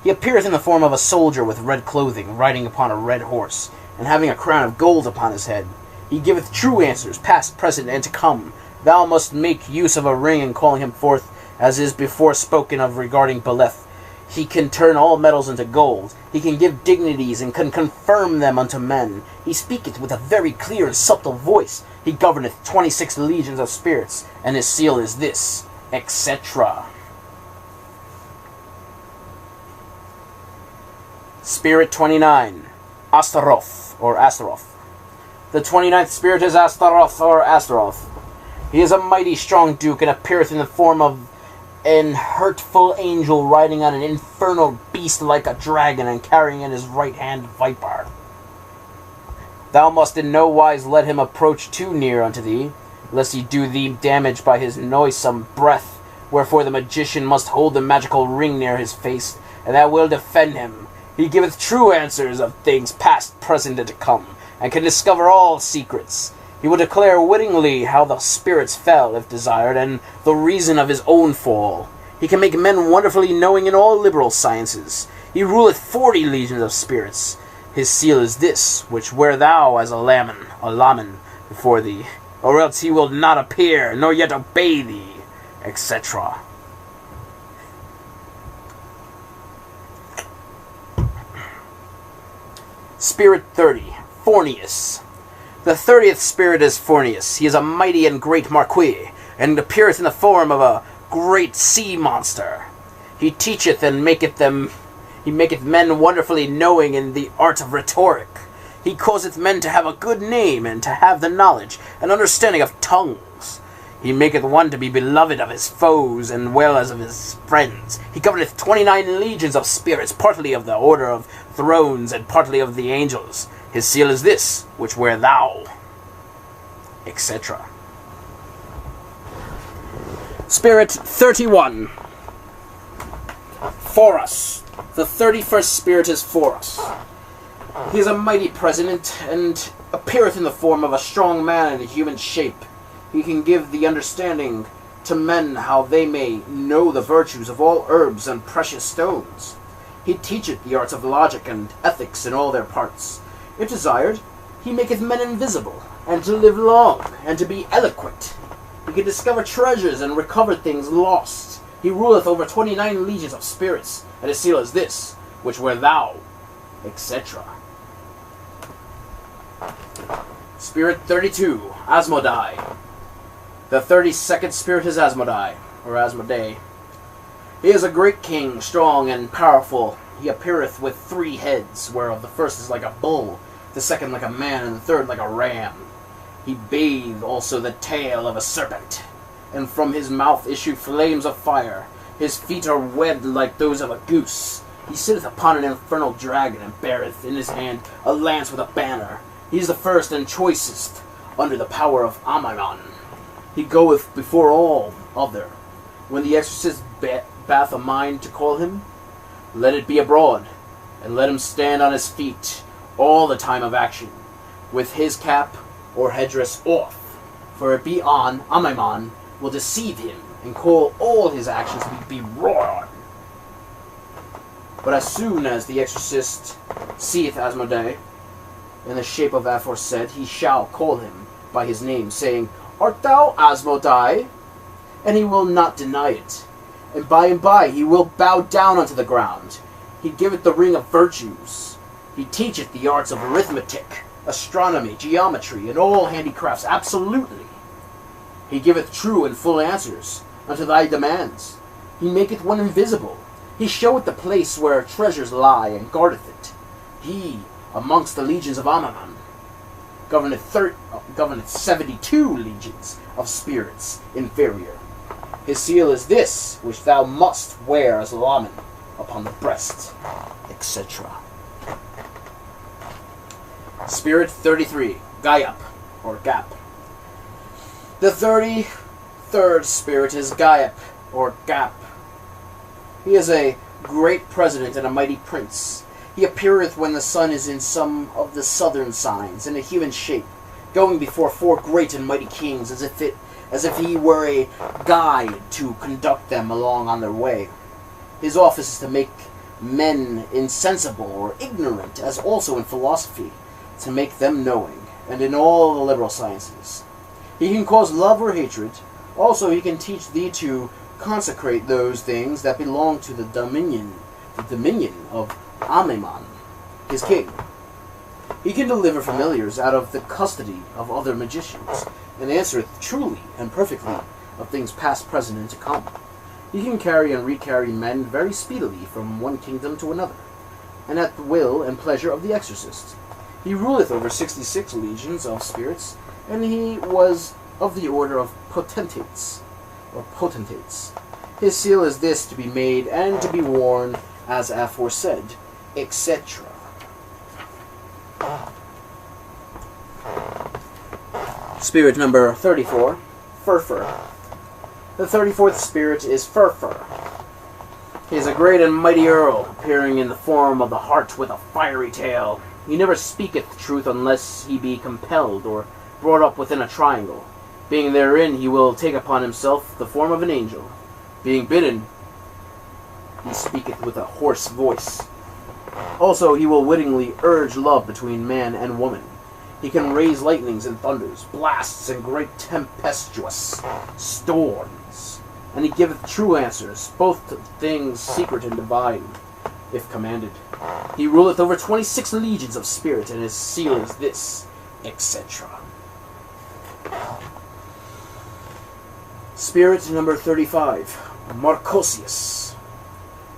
He appeareth in the form of a soldier with red clothing, riding upon a red horse, and having a crown of gold upon his head. He giveth true answers, past, present, and to come. Thou must make use of a ring in calling him forth, as is before spoken of regarding Beleth. He can turn all metals into gold. He can give dignities, and can confirm them unto men. He speaketh with a very clear and subtle voice. He governeth 26 legions of spirits, and his seal is this, etc. Spirit 29, Astaroth, or Astaroth. The 29th spirit is Astaroth, or Astaroth. He is a mighty strong duke, and appeareth in the form of an hurtful angel, riding on an infernal beast like a dragon, and carrying in his right hand viper. Thou must in no wise let him approach too near unto thee, lest he do thee damage by his noisome breath. Wherefore the magician must hold the magical ring near his face, and that will defend him. He giveth true answers of things past, present, and to come, and can discover all secrets. He will declare wittingly how the spirits fell, if desired, and the reason of his own fall. He can make men wonderfully knowing in all liberal sciences. He ruleth 40 legions of spirits. His seal is this, which wear thou as a laman before thee, or else he will not appear, nor yet obey thee, etc. Spirit 30, Fornius. The 30th spirit is Fornius. He is a mighty and great marquis, and appeareth in the form of a great sea monster. He teacheth and maketh men wonderfully knowing in the art of rhetoric. He causeth men to have a good name, and to have the knowledge and understanding of tongues. He maketh one to be beloved of his foes, and well as of his friends. He governeth 29 legions of spirits, partly of the order of thrones, and partly of the angels. His seal is this, which wear thou, etc. Spirit 31, Phorus. The 31st spirit is Phorus. He is a mighty president, and appeareth in the form of a strong man in a human shape. He can give the understanding to men how they may know the virtues of all herbs and precious stones. He teacheth the arts of logic and ethics in all their parts. If desired, he maketh men invisible, and to live long, and to be eloquent. He can discover treasures and recover things lost. He ruleth over 29 legions of spirits, and his seal is this, which wear thou, etc. Spirit 32, Asmodai. The 32nd spirit is Asmodai, or Asmodai. He is a great king, strong and powerful. He appeareth with 3 heads, whereof the first is like a bull, the second like a man, and the third like a ram. He bathed also the tail of a serpent, and from his mouth issue flames of fire. His feet are webbed like those of a goose. He sitteth upon an infernal dragon, and beareth in his hand a lance with a banner. He is the first and choicest, under the power of Amanon. He goeth before all other. When the exorcist bath a mind to call him, let it be abroad. and let him stand on his feet all the time of action, with his cap or headdress off, for it be on, Amemon will deceive him, and call all his actions to be wrong. But as soon as the exorcist seeth Asmodee, in the shape of aforesaid, he shall call him by his name, saying, Art thou Asmodee? And he will not deny it. And by he will bow down unto the ground. He giveth the ring of virtues. He teacheth the arts of arithmetic, astronomy, geometry, and all handicrafts absolutely. He giveth true and full answers unto thy demands. He maketh one invisible. He showeth the place where treasures lie, and guardeth it. He, amongst the legions of Amemon, governeth 72 legions of spirits inferior. His seal is this, which thou must wear as Laman upon the breast, etc. Spirit 33, Gayap, or Gap. The 33rd spirit is Gayap, or Gap. He is a great president and a mighty prince. He appeareth when the sun is in some of the southern signs, in a human shape, going before 4 great and mighty kings, as if he were a guide to conduct them along on their way. His office is to make men insensible or ignorant, as also in philosophy, to make them knowing, and in all the liberal sciences. He can cause love or hatred. Also he can teach thee to consecrate those things that belong to the dominion of Amemon, his king. He can deliver familiars out of the custody of other magicians, and answereth truly and perfectly of things past, present, and to come. He can carry and recarry men very speedily from one kingdom to another, and at the will and pleasure of the exorcist. He ruleth over 66 legions of spirits, and he was of the order of potentates, or potentates. His seal is this, to be made and to be worn as aforesaid, etc. Spirit number 34, Furfur. The 34th spirit is Furfur. He is a great and mighty earl, appearing in the form of the hart with a fiery tail. He never speaketh the truth unless he be compelled or brought up within a triangle. Being therein, he will take upon himself the form of an angel. Being bidden, he speaketh with a hoarse voice. Also, he will wittingly urge love between man and woman. He can raise lightnings and thunders, blasts and great tempestuous storms. And he giveth true answers, both to things secret and divine, if commanded. He ruleth over 26 legions of spirit, and his seal is this, etc. Spirit number 35, Marcosius.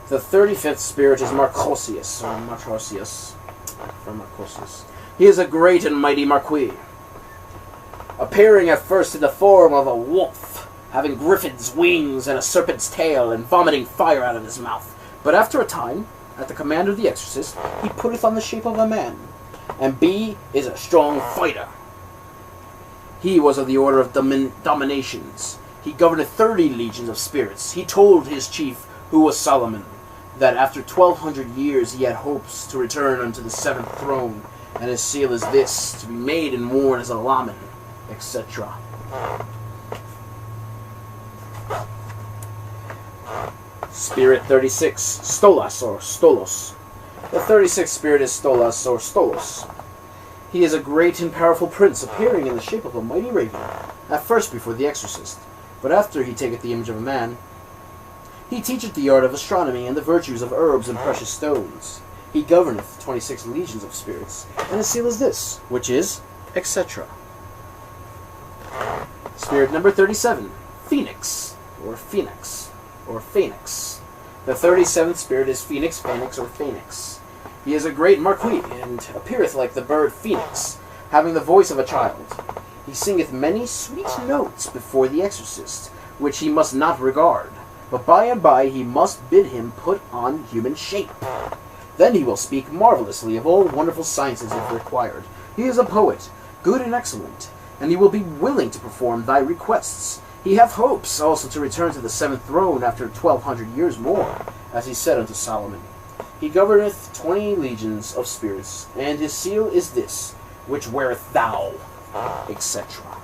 The 35th spirit is Marcosius, or Marcosius, from Marcosius. He is a great and mighty marquis, appearing at first in the form of a wolf, having griffin's wings and a serpent's tail, and vomiting fire out of his mouth. But after a time, at the command of the exorcist, he putteth on the shape of a man, and B is a strong fighter. He was of the order of dominations. He governed 30 legions of spirits. He told his chief, who was Solomon, that after 1200 years he had hopes to return unto the 7th throne, and his seal is this, to be made and worn as a Laman, etc. Spirit 36, Stolas, or Stolos. The 36th spirit is Stolas, or Stolos. He is a great and powerful prince, appearing in the shape of a mighty raven, at first before the exorcist, but after he taketh the image of a man. He teacheth the art of astronomy and the virtues of herbs and precious stones. He governeth 26 legions of spirits, and his seal is this, which is, etc. Spirit number 37, Phoenix, or Phoenix, or Phoenix. The 37th spirit is Phoenix, Phoenix, or Phoenix. He is a great marquis, and appeareth like the bird Phoenix, having the voice of a child. He singeth many sweet notes before the exorcist, which he must not regard, but by and by he must bid him put on human shape. Then he will speak marvelously of all wonderful sciences if required. He is a poet, good and excellent, and he will be willing to perform thy requests. He hath hopes also to return to the 7th throne after 1200 years more, as he said unto Solomon. He governeth 20 legions of spirits, and his seal is this, which weareth thou, etc.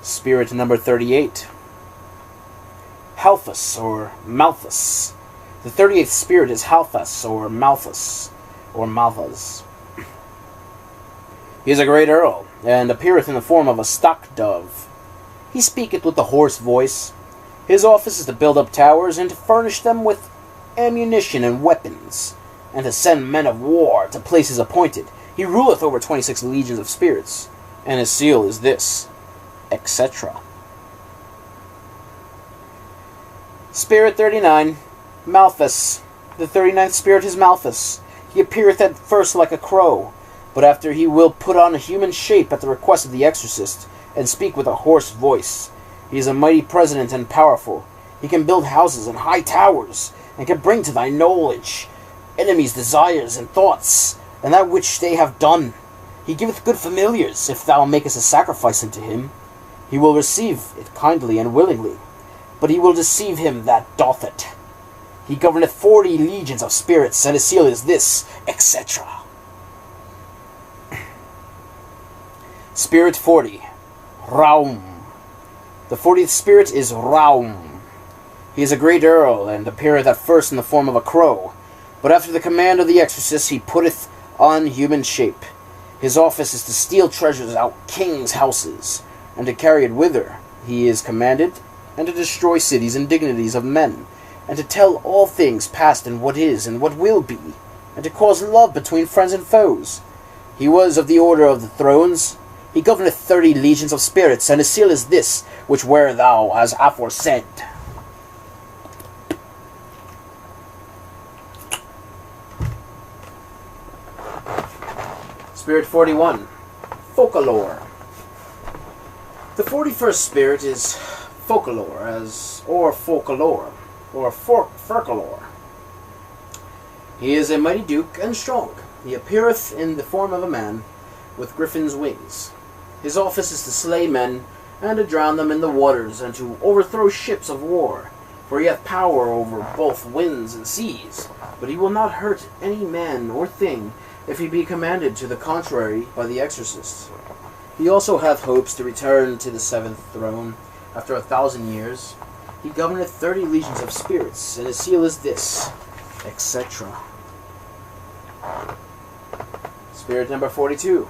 Spirit number 38. Halphus, or Malthus. The 38th spirit is Halphus, or Malthus, or Malthus. He is a great earl, and appeareth in the form of a stock-dove. He speaketh with a hoarse voice. His office is to build up towers, and to furnish them with ammunition and weapons, and to send men of war to places appointed. He ruleth over 26 legions of spirits, and his seal is this, etc. Spirit 39, Malthus. The 39th spirit is Malthus. He appeareth at first like a crow, but after he will put on a human shape at the request of the exorcist, and speak with a hoarse voice. He is a mighty president and powerful. He can build houses and high towers, and can bring to thy knowledge enemies' desires and thoughts, and that which they have done. He giveth good familiars, if thou makest a sacrifice unto him. He will receive it kindly and willingly, but he will deceive him that doth it. He governeth 40 legions of spirits, and his seal is this, etc. Spirit 40, Raum. The 40th spirit is Raum. He is a great earl, and appeareth at first in the form of a crow, but after the command of the exorcist he putteth on human shape. His office is to steal treasures out kings' houses, and to carry it whither he is commanded, and to destroy cities and dignities of men, and to tell all things past and what is and what will be, and to cause love between friends and foes. He was of the order of the thrones. He governeth 30 legions of spirits, and his seal is this, which wear thou as aforesaid. Spirit 41, Folklore. The 41st spirit is Folklore, or Folklore. He is a mighty duke and strong. He appeareth in the form of a man, with griffin's wings. His office is to slay men, and to drown them in the waters, and to overthrow ships of war. For he hath power over both winds and seas, but he will not hurt any man or thing, if he be commanded to the contrary by the exorcist. He also hath hopes to return to the 7th throne, after 1,000 years. He governeth 30 legions of spirits, and his seal is this, etc. Spirit number 42,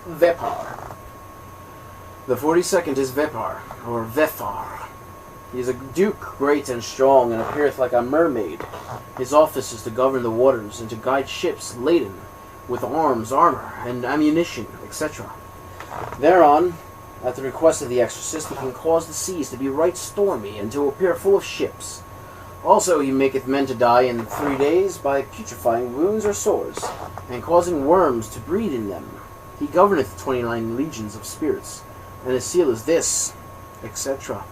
Vepar. The 42nd is Vepar, or Vefar. He is a duke great and strong, and appeareth like a mermaid. His office is to govern the waters, and to guide ships laden with arms, armor, and ammunition, etc. Thereon, at the request of the exorcist, he can cause the seas to be right stormy, and to appear full of ships. Also he maketh men to die in 3 days by putrefying wounds or sores, and causing worms to breed in them. He governeth 29 legions of spirits, and his seal is this, etc.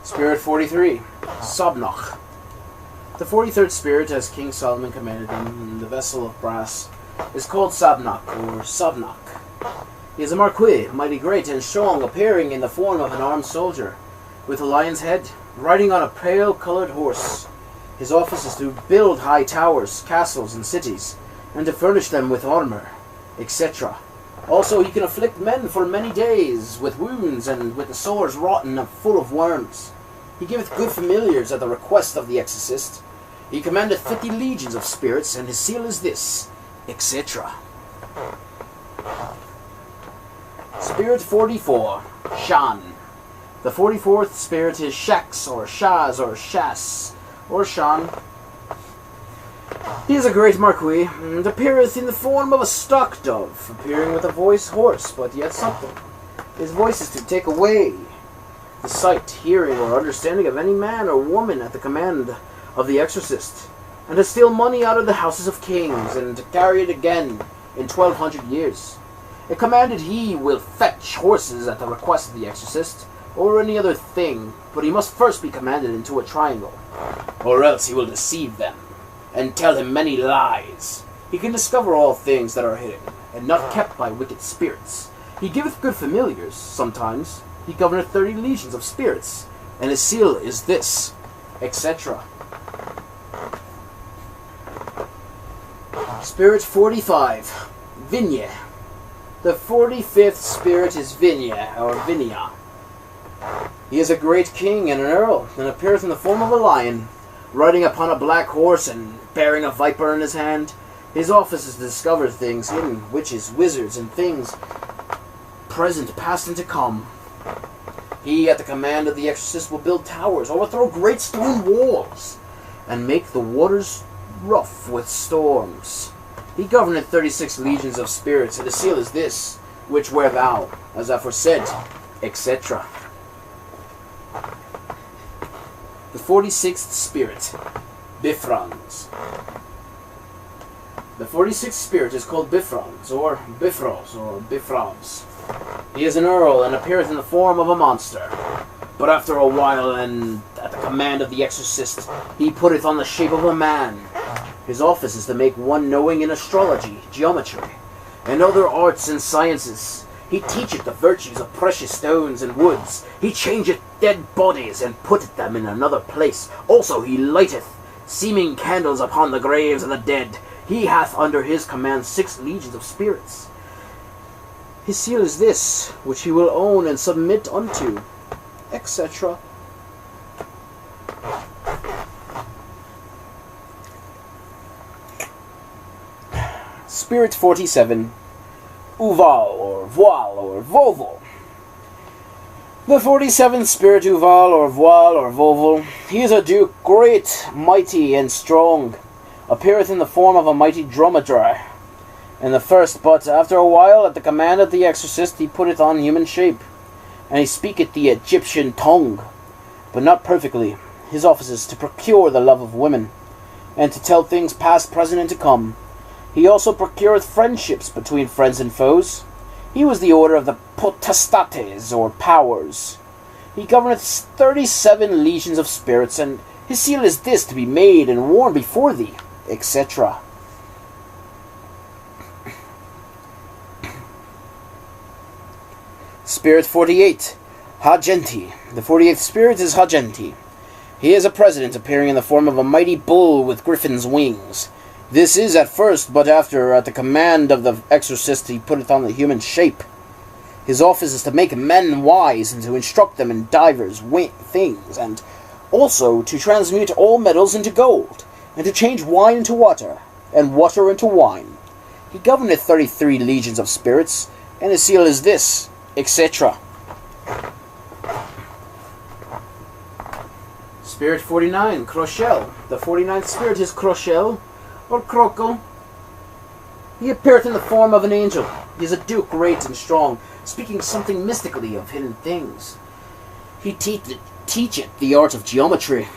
Spirit 43, Sobnach. The 43rd spirit, as King Solomon commanded him in the vessel of brass, is called Sabnach, or Sobnach. He is a marquis, mighty great and strong, appearing in the form of an armed soldier, with a lion's head, riding on a pale-colored horse. His office is to build high towers, castles, and cities, and to furnish them with armor, etc. Also he can afflict men for many days with wounds, and with the sores rotten and full of worms. He giveth good familiars at the request of the exorcist. He commandeth 50 legions of spirits, and his seal is this, etc. Spirit 44, Shan. The 44th spirit is Shax, or Shaz, or Shas, or Shan. He is a great marquis, and appeareth in the form of a stock-dove, appearing with a voice hoarse, but yet something. His voice is to take away the sight, hearing, or understanding of any man or woman at the command of the exorcist, and to steal money out of the houses of kings, and to carry it again in 1200 years. It commanded he will fetch horses at the request of the exorcist, or any other thing, but he must first be commanded into a triangle, or else he will deceive them, and tell him many lies. He can discover all things that are hidden, and not kept by wicked spirits. He giveth good familiars, sometimes, He governeth 30 legions of spirits, and his seal is this, etc. Spirit 45, Vinya. The 45th spirit is Vinya, or Vinya. He is a great king and an earl, and appears in the form of a lion, riding upon a black horse and bearing a viper in his hand. His office is to discover things hidden, witches, wizards, and things present, past, and to come. He, at the command of the exorcist, will build towers, overthrow great stone walls, and make the waters rough with storms. He governeth 36 legions of spirits, and his seal is this, which wear thou, as aforesaid, etc. The 46th spirit, Bifrons. The 46th spirit is called Bifrons, or Bifros, or Bifrons. He is an earl, and appeareth in the form of a monster. But after a while, and at the command of the exorcist, he putteth on the shape of a man. His office is to make one knowing in astrology, geometry, and other arts and sciences. He teacheth the virtues of precious stones and woods. He changeth dead bodies, and putteth them in another place. Also he lighteth seeming candles upon the graves of the dead. He hath under his command 6 legions of spirits. His seal is this, which he will own and submit unto, etc. Spirit 47, Uval, or Voile, or Voval. The 47th spirit, Uval, or Voile, or Voval, he is a duke, great, mighty, and strong, appeareth in the form of a mighty dromedary. And the first, but after a while, at the command of the exorcist, he putteth on human shape, and he speaketh the Egyptian tongue, but not perfectly. His office is to procure the love of women, and to tell things past, present, and to come. He also procureth friendships between friends and foes. He was the order of the potestates, or powers. He governeth 37 legions of spirits, and his seal is this, to be made and worn before thee, etc. Spirit 48, Hagenti. The 48th spirit is Hagenti. He is a president, appearing in the form of a mighty bull with griffin's wings. This is at first, but after, at the command of the exorcist, he putteth on the human shape. His office is to make men wise, and to instruct them in divers things, and also to transmute all metals into gold, and to change wine into water, and water into wine. He governeth 33 legions of spirits, and his seal is this, etc. Spirit 49, Crochel. The 49th spirit is Crochel, or Croco. He appeareth in the form of an angel. He is a duke, great and strong, speaking something mystically of hidden things. He teacheth the art of geometry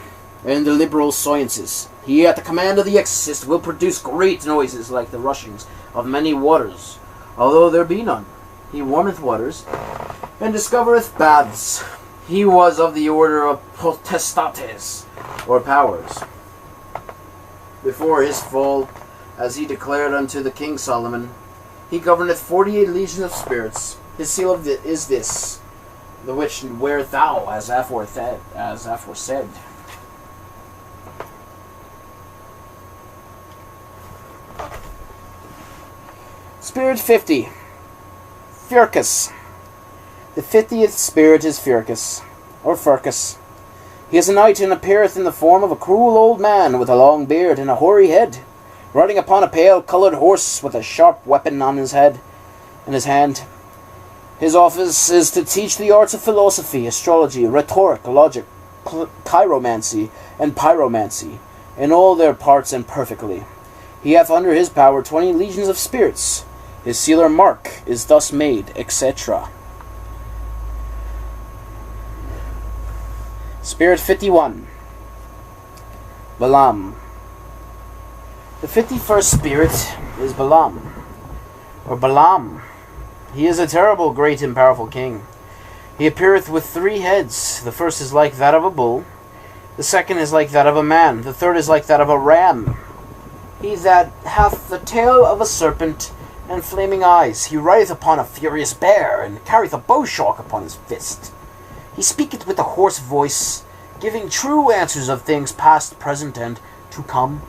and the liberal sciences. He, at the command of the exorcist, will produce great noises like the rushings of many waters, although there be none. He warmeth waters, and discovereth baths. He was of the order of potestates, or powers. Before his fall, as he declared unto the King Solomon, he governeth 48 legions of spirits. His seal is this, the which wear thou, as aforesaid. Spirit 50, Furcus. The 50th spirit is Furcus, or Furcus. He is a knight, and appeareth in the form of a cruel old man with a long beard and a hoary head, riding upon a pale-coloured horse with a sharp weapon on his head, in his hand. His office is to teach the arts of philosophy, astrology, rhetoric, logic, chiromancy, and pyromancy, in all their parts and perfectly. He hath under his power 20 legions of spirits. His seal or mark is thus made, etc. Spirit 51, Balaam. The 51st spirit is Balaam, or Balaam. He is a terrible, great, and powerful king. He appeareth with 3 heads. The first is like that of a bull, the second is like that of a man, the third is like that of a ram. He that hath the tail of a serpent, and flaming eyes. He rideth upon a furious bear, and carrieth a bowshot upon his fist. He speaketh with a hoarse voice, giving true answers of things past, present, and to come.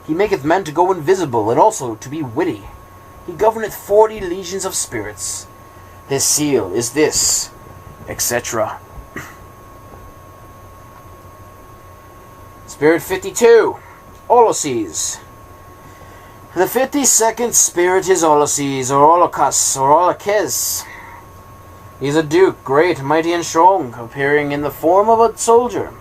He maketh men to go invisible, and also to be witty. He governeth 40 legions of spirits. His seal is this, etc. Spirit 52, Oloces. The 52nd spirit is Oloces, or Olocus, or Olokes. He is a duke, great, mighty, and strong, appearing in the form of a soldier.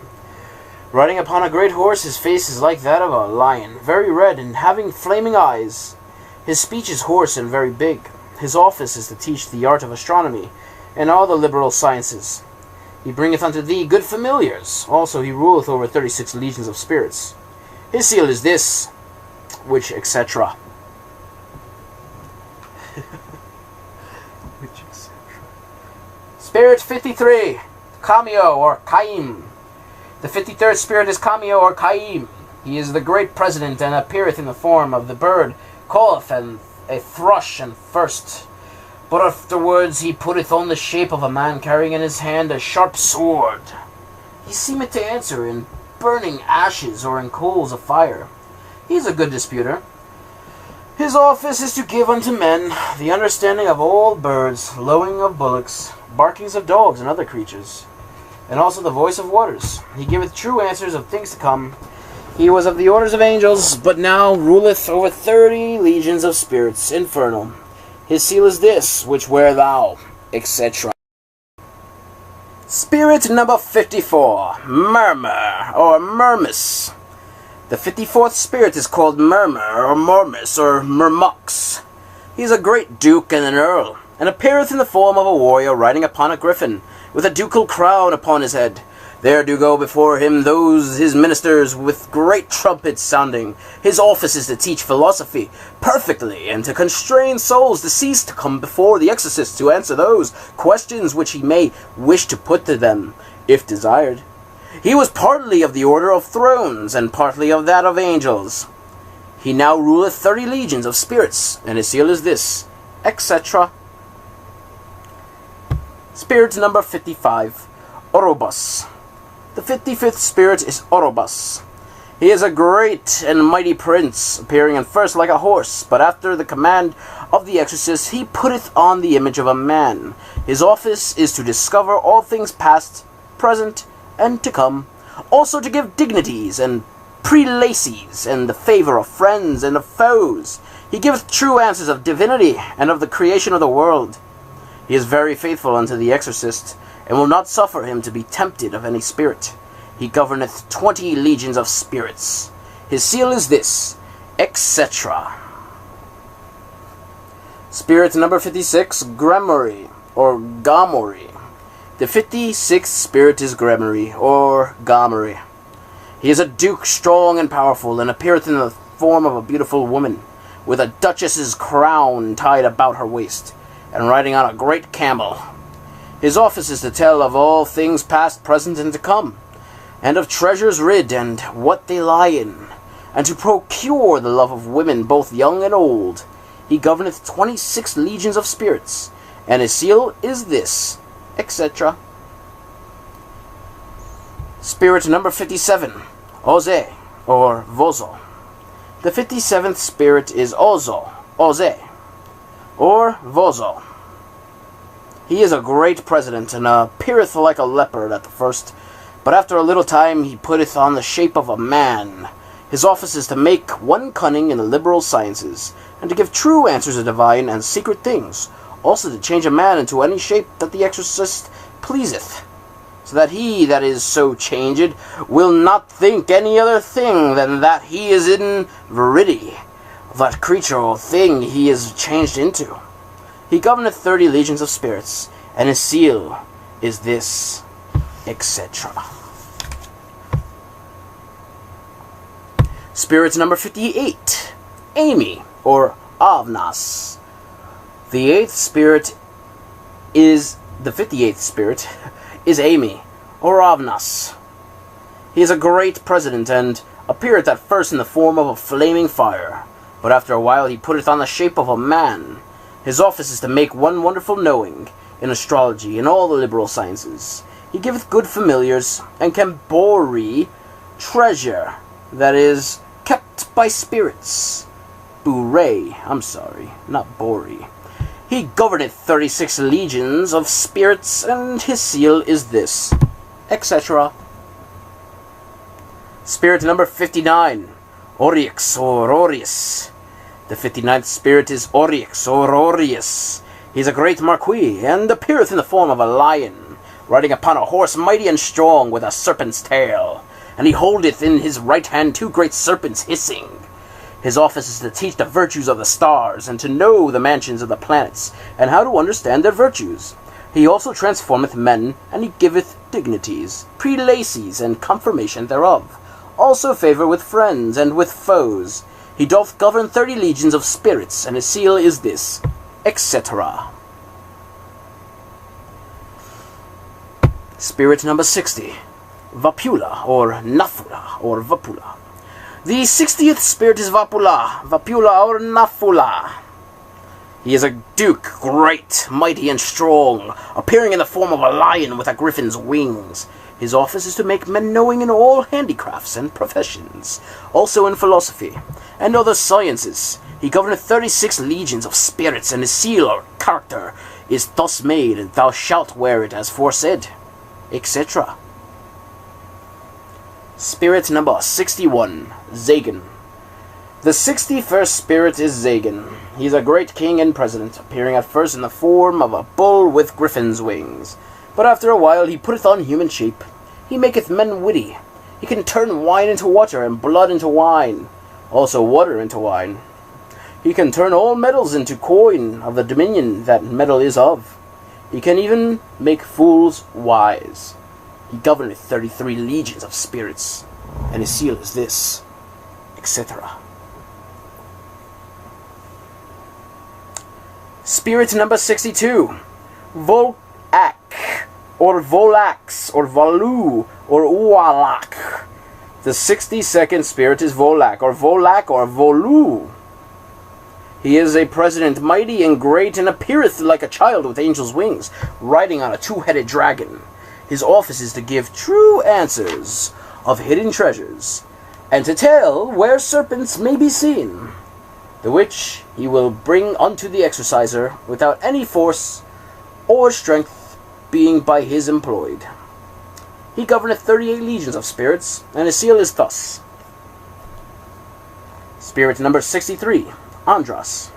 Riding upon a great horse, his face is like that of a lion, very red, and having flaming eyes. His speech is hoarse and very big. His office is to teach the art of astronomy, and all the liberal sciences. He bringeth unto thee good familiars. Also he ruleth over 36 legions of spirits. His seal is this, which etc. Which etc. Spirit 53, Kamio or Kaim. The 53rd spirit is Kamio or Kaim. He is the great president, and appeareth in the form of the bird, calleth and a thrush and first. But afterwards he putteth on the shape of a man, carrying in his hand a sharp sword. He seemeth to answer in burning ashes or in coals of fire. He is a good disputer. His office is to give unto men the understanding of all birds, lowing of bullocks, barkings of dogs and other creatures, and also the voice of waters. He giveth true answers of things to come. He was of the orders of angels, but now ruleth over 30 legions of spirits, infernal. His seal is this, which wear thou, etc. Spirit number 54, Murmur, or Murmus. The 54th spirit is called Murmur, or Murmus, or Murmux. He is a great duke and an earl, and appeareth in the form of a warrior riding upon a griffin, with a ducal crown upon his head. There do go before him those his ministers with great trumpets sounding. His office is to teach philosophy perfectly, and to constrain souls to cease to come before the exorcist to answer those questions which he may wish to put to them, if desired. He was partly of the order of thrones, and partly of that of angels. He now ruleth 30 legions of spirits, and his seal is this, etc. Spirit number 55, Orobus. The 55th spirit is Orobus. He is a great and mighty prince, appearing at first like a horse, but after the command of the exorcist he putteth on the image of a man. His office is to discover all things past, present, and to come, also to give dignities and prelacies, and the favor of friends and of foes. He giveth true answers of divinity, and of the creation of the world. He is very faithful unto the exorcist, and will not suffer him to be tempted of any spirit. He governeth 20 legions of spirits. His seal is this, etc. Spirit number 56, Gremory, or Gomory. The 56th spirit is Gremory, or Gomory. He is a duke strong and powerful, and appeareth in the form of a beautiful woman, with a duchess's crown tied about her waist, and riding on a great camel. His office is to tell of all things past, present, and to come, and of treasures rid, and what they lie in, and to procure the love of women, both young and old. He governeth 26 legions of spirits, and his seal is this, etc. Spirit number 57, Oze, or Vozo. The 57th spirit is Ozo, Oze, or Vozo. He is a great president, and appeareth like a leopard at the first, but after a little time he putteth on the shape of a man. His office is to make one cunning in the liberal sciences, and to give true answers of divine and secret things, also to change a man into any shape that the exorcist pleaseth, so that he that is so changed will not think any other thing than that he is in verity, that creature or thing he is changed into. He governeth 30 legions of spirits, and his seal is this, etc. Spirit number 58, Amy, or Avnas. The 58th spirit is Amy, or Avnas. He is a great president, and appeareth at first in the form of a flaming fire, but after a while he putteth on the shape of a man. His office is to make one wonderful knowing in astrology and all the liberal sciences. He giveth good familiars, and can bury treasure that is kept by spirits. Buray, I'm sorry, not Bori. He governeth 36 legions of spirits, and his seal is this, etc. Spirit number 59, Oryx or Orius. The 59th spirit is Oryx or Orius. He is a great marquis, and appeareth in the form of a lion, riding upon a horse mighty and strong, with a serpent's tail. And he holdeth in his right hand 2 great serpents hissing. His office is to teach the virtues of the stars, and to know the mansions of the planets, and how to understand their virtues. He also transformeth men, and he giveth dignities, prelacies, and confirmation thereof. Also favour with friends and with foes. He doth govern 30 legions of spirits, and his seal is this, etc. Spirit number 60, Vapula, or Nafula, or Vapula. The 60th spirit is Vapula, Vapula, or Nafula. He is a duke, great, mighty, and strong, appearing in the form of a lion with a griffin's wings. His office is to make men knowing in all handicrafts and professions, also in philosophy and other sciences. He governeth 36 legions of spirits, and his seal or character is thus made, and thou shalt wear it as foresaid, etc. Spirit number 61, Zagan. The 61st spirit is Zagan. He is a great king and president, appearing at first in the form of a bull with griffin's wings. But after a while he putteth on human shape. He maketh men witty. He can turn wine into water, and blood into wine, also water into wine. He can turn all metals into coin of the dominion that metal is of. He can even make fools wise. He governeth 33 legions of spirits, and his seal is this, etc. Spirit number 62, Volak, or Volax, or Valu, or Ualak. The 62nd spirit is Volak, or Volu. He is a president mighty and great, and appeareth like a child with angel's wings, riding on a 2-headed dragon. His office is to give true answers of hidden treasures, and to tell where serpents may be seen, the which he will bring unto the exerciser without any force or strength being by his employed. He governeth 38 legions of spirits, and his seal is thus. Spirit number 63, Andros.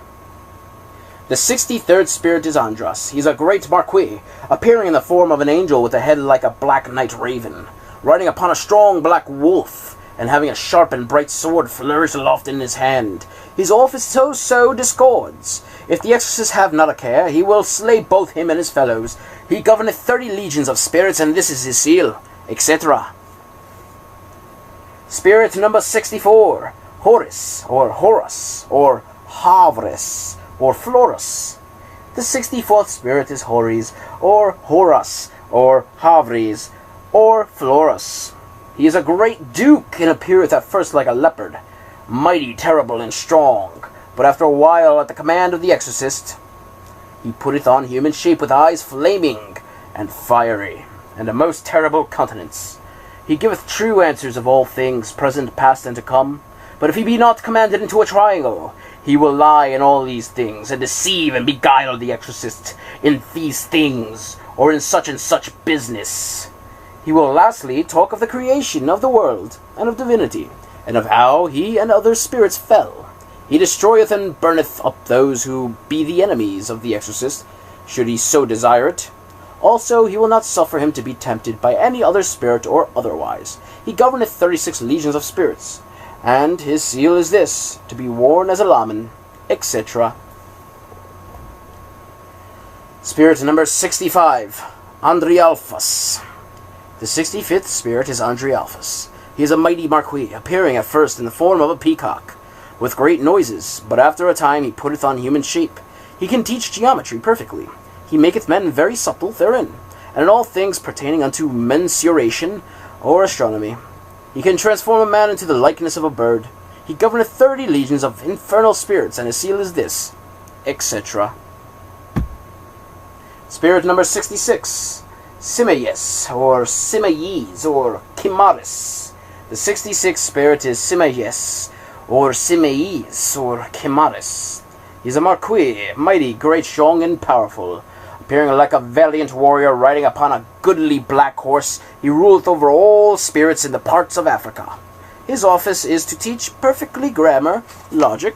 The 63rd spirit is Andros. He is a great marquis, appearing in the form of an angel with a head like a black night raven, riding upon a strong black wolf, and having a sharp and bright sword flourished aloft in his hand. His office so discords. If the exorcist have not a care, he will slay both him and his fellows. He governeth 30 legions of spirits, and this is his seal, etc. Spirit number 64, Horus, or Horus, or Havres, or Florus. The 64th spirit is Horus, or Horus, or Havres, or Florus. He is a great duke, and appeareth at first like a leopard, mighty, terrible, and strong. But after a while, at the command of the exorcist, he putteth on human shape with eyes flaming and fiery, and a most terrible countenance. He giveth true answers of all things, present, past, and to come. But if he be not commanded into a triangle, he will lie in all these things, and deceive and beguile the exorcist in these things, or in such and such business. He will lastly talk of the creation of the world, and of divinity, and of how he and other spirits fell. He destroyeth and burneth up those who be the enemies of the exorcist, should he so desire it. Also he will not suffer him to be tempted by any other spirit or otherwise. He governeth 36 legions of spirits, and his seal is this, to be worn as a lamen, etc. Spirit number 65, Andrialphus. The 65th spirit is Andrialphus. He is a mighty marquis, appearing at first in the form of a peacock, with great noises, but after a time he putteth on human shape. He can teach geometry perfectly. He maketh men very supple therein, and in all things pertaining unto mensuration or astronomy. He can transform a man into the likeness of a bird. He governeth 30 legions of infernal spirits, and his seal is this, etc. Spirit number 66, Simayes, or Simayes, or Chimaris. The 66th spirit is Simayes, or Simayes, or Chimaris. He is a marquis, mighty, great, strong, and powerful. Appearing like a valiant warrior riding upon a goodly black horse, he ruleth over all spirits in the parts of Africa. His office is to teach perfectly grammar, logic,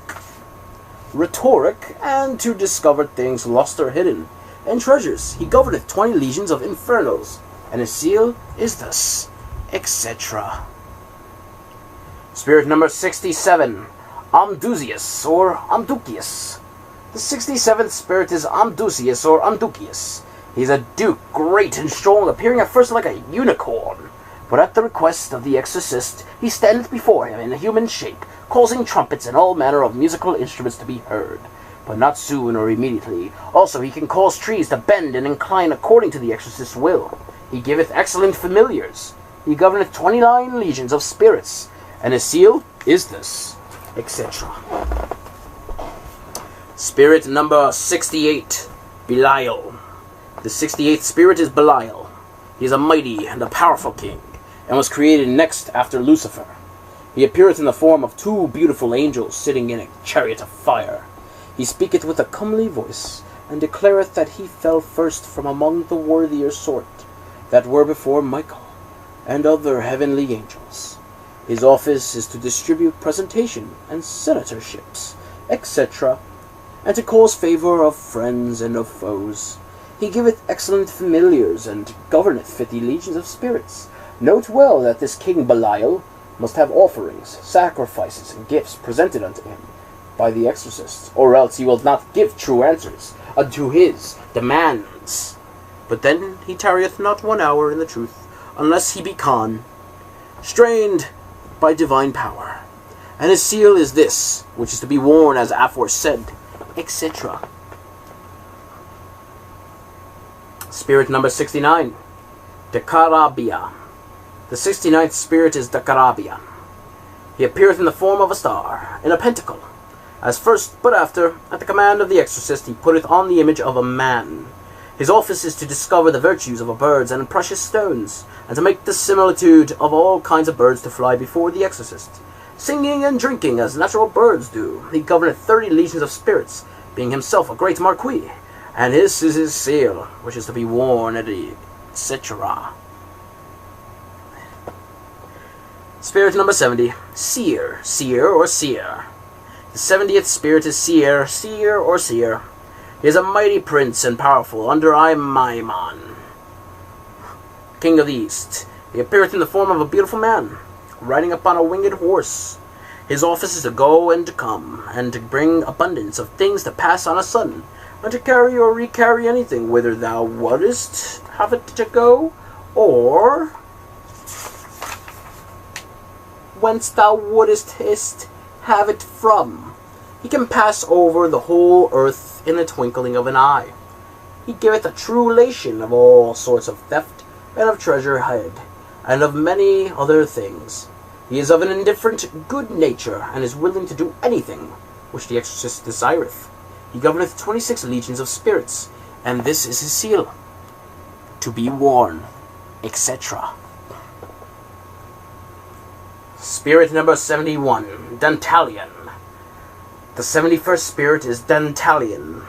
rhetoric, and to discover things lost or hidden, and treasures. He governeth 20 legions of infernals, and his seal is thus, etc. Spirit number 67, Amdusius, or Amducius. The 67th spirit is Amdusius, or Amducius. He is a duke, great and strong, appearing at first like a unicorn. But at the request of the exorcist, he standeth before him in a human shape, causing trumpets and all manner of musical instruments to be heard, but not soon or immediately. Also he can cause trees to bend and incline according to the exorcist's will. He giveth excellent familiars. He governeth 29 legions of spirits, and his seal is this, etc. Spirit number 68, Belial. The 68th spirit is Belial. He is a mighty and a powerful king, and was created next after Lucifer. He appeareth in the form of 2 beautiful angels sitting in a chariot of fire. He speaketh with a comely voice, and declareth that he fell first from among the worthier sort that were before Michael and other heavenly angels. His office is to distribute presentation and senatorships, etc., and to cause favor of friends and of foes. He giveth excellent familiars, and governeth 50 legions of spirits. Note well that this King Belial must have offerings, sacrifices, and gifts presented unto him by the exorcist, or else he will not give true answers unto his demands. But then he tarrieth not 1 hour in the truth, unless he be constrained by divine power. And his seal is this, which is to be worn as aforesaid, etc. Spirit number 69, Dekarabia. The 69th spirit is Dekarabia. He appeareth in the form of a star, in a pentacle. As first, but after, at the command of the exorcist, he putteth on the image of a man. His office is to discover the virtues of birds and precious stones, and to make the similitude of all kinds of birds to fly before the exorcist, singing and drinking as natural birds do. He governeth 30 legions of spirits, being himself a great marquis, and this is his seal, which is to be worn at etc. Spirit number 70, Seer, Seer or Seer. The 70th spirit is Seer, Seer or Seer. He is a mighty prince and powerful under Imaiman, king of the east. He appeareth in the form of a beautiful man, riding upon a winged horse. His office is to go and to come, and to bring abundance of things to pass on a sudden, and to carry or recarry anything whither thou wouldest have it to go, or whence thou wouldest have it from. He can pass over the whole earth in the twinkling of an eye. He giveth a true relation of all sorts of theft, and of treasure hid, and of many other things. He is of an indifferent good nature, and is willing to do anything which the exorcist desireth. He governeth 26 legions of spirits, and this is his seal, to be worn, etc. Spirit number 71, Dantalion. The 71st spirit is Dantalion.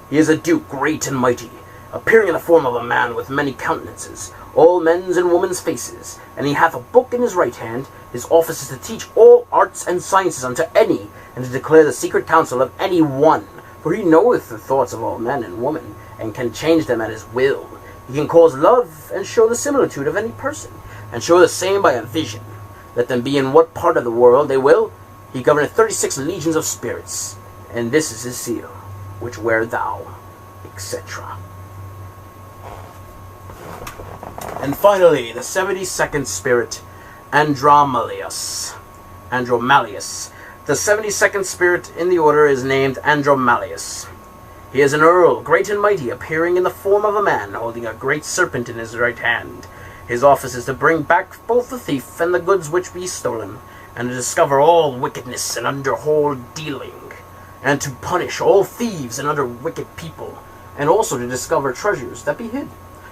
He is a duke, great and mighty, appearing in the form of a man with many countenances, all men's and women's faces, and he hath a book in his right hand. His office is to teach all arts and sciences unto any, and to declare the secret counsel of any one, for he knoweth the thoughts of all men and women, and can change them at his will. He can cause love, and show the similitude of any person, and show the same by a vision. Let them be in what part of the world they will. He governeth 36 legions of spirits, and this is his seal, which wear thou, etc. And finally, the 72nd spirit, Andromalius. Andromalius. The 72nd spirit in the order is named Andromalius. He is an earl, great and mighty, appearing in the form of a man, holding a great serpent in his right hand. His office is to bring back both the thief and the goods which be stolen, and to discover all wickedness and underhold dealing, and to punish all thieves and other wicked people, and also to discover treasures that be hid.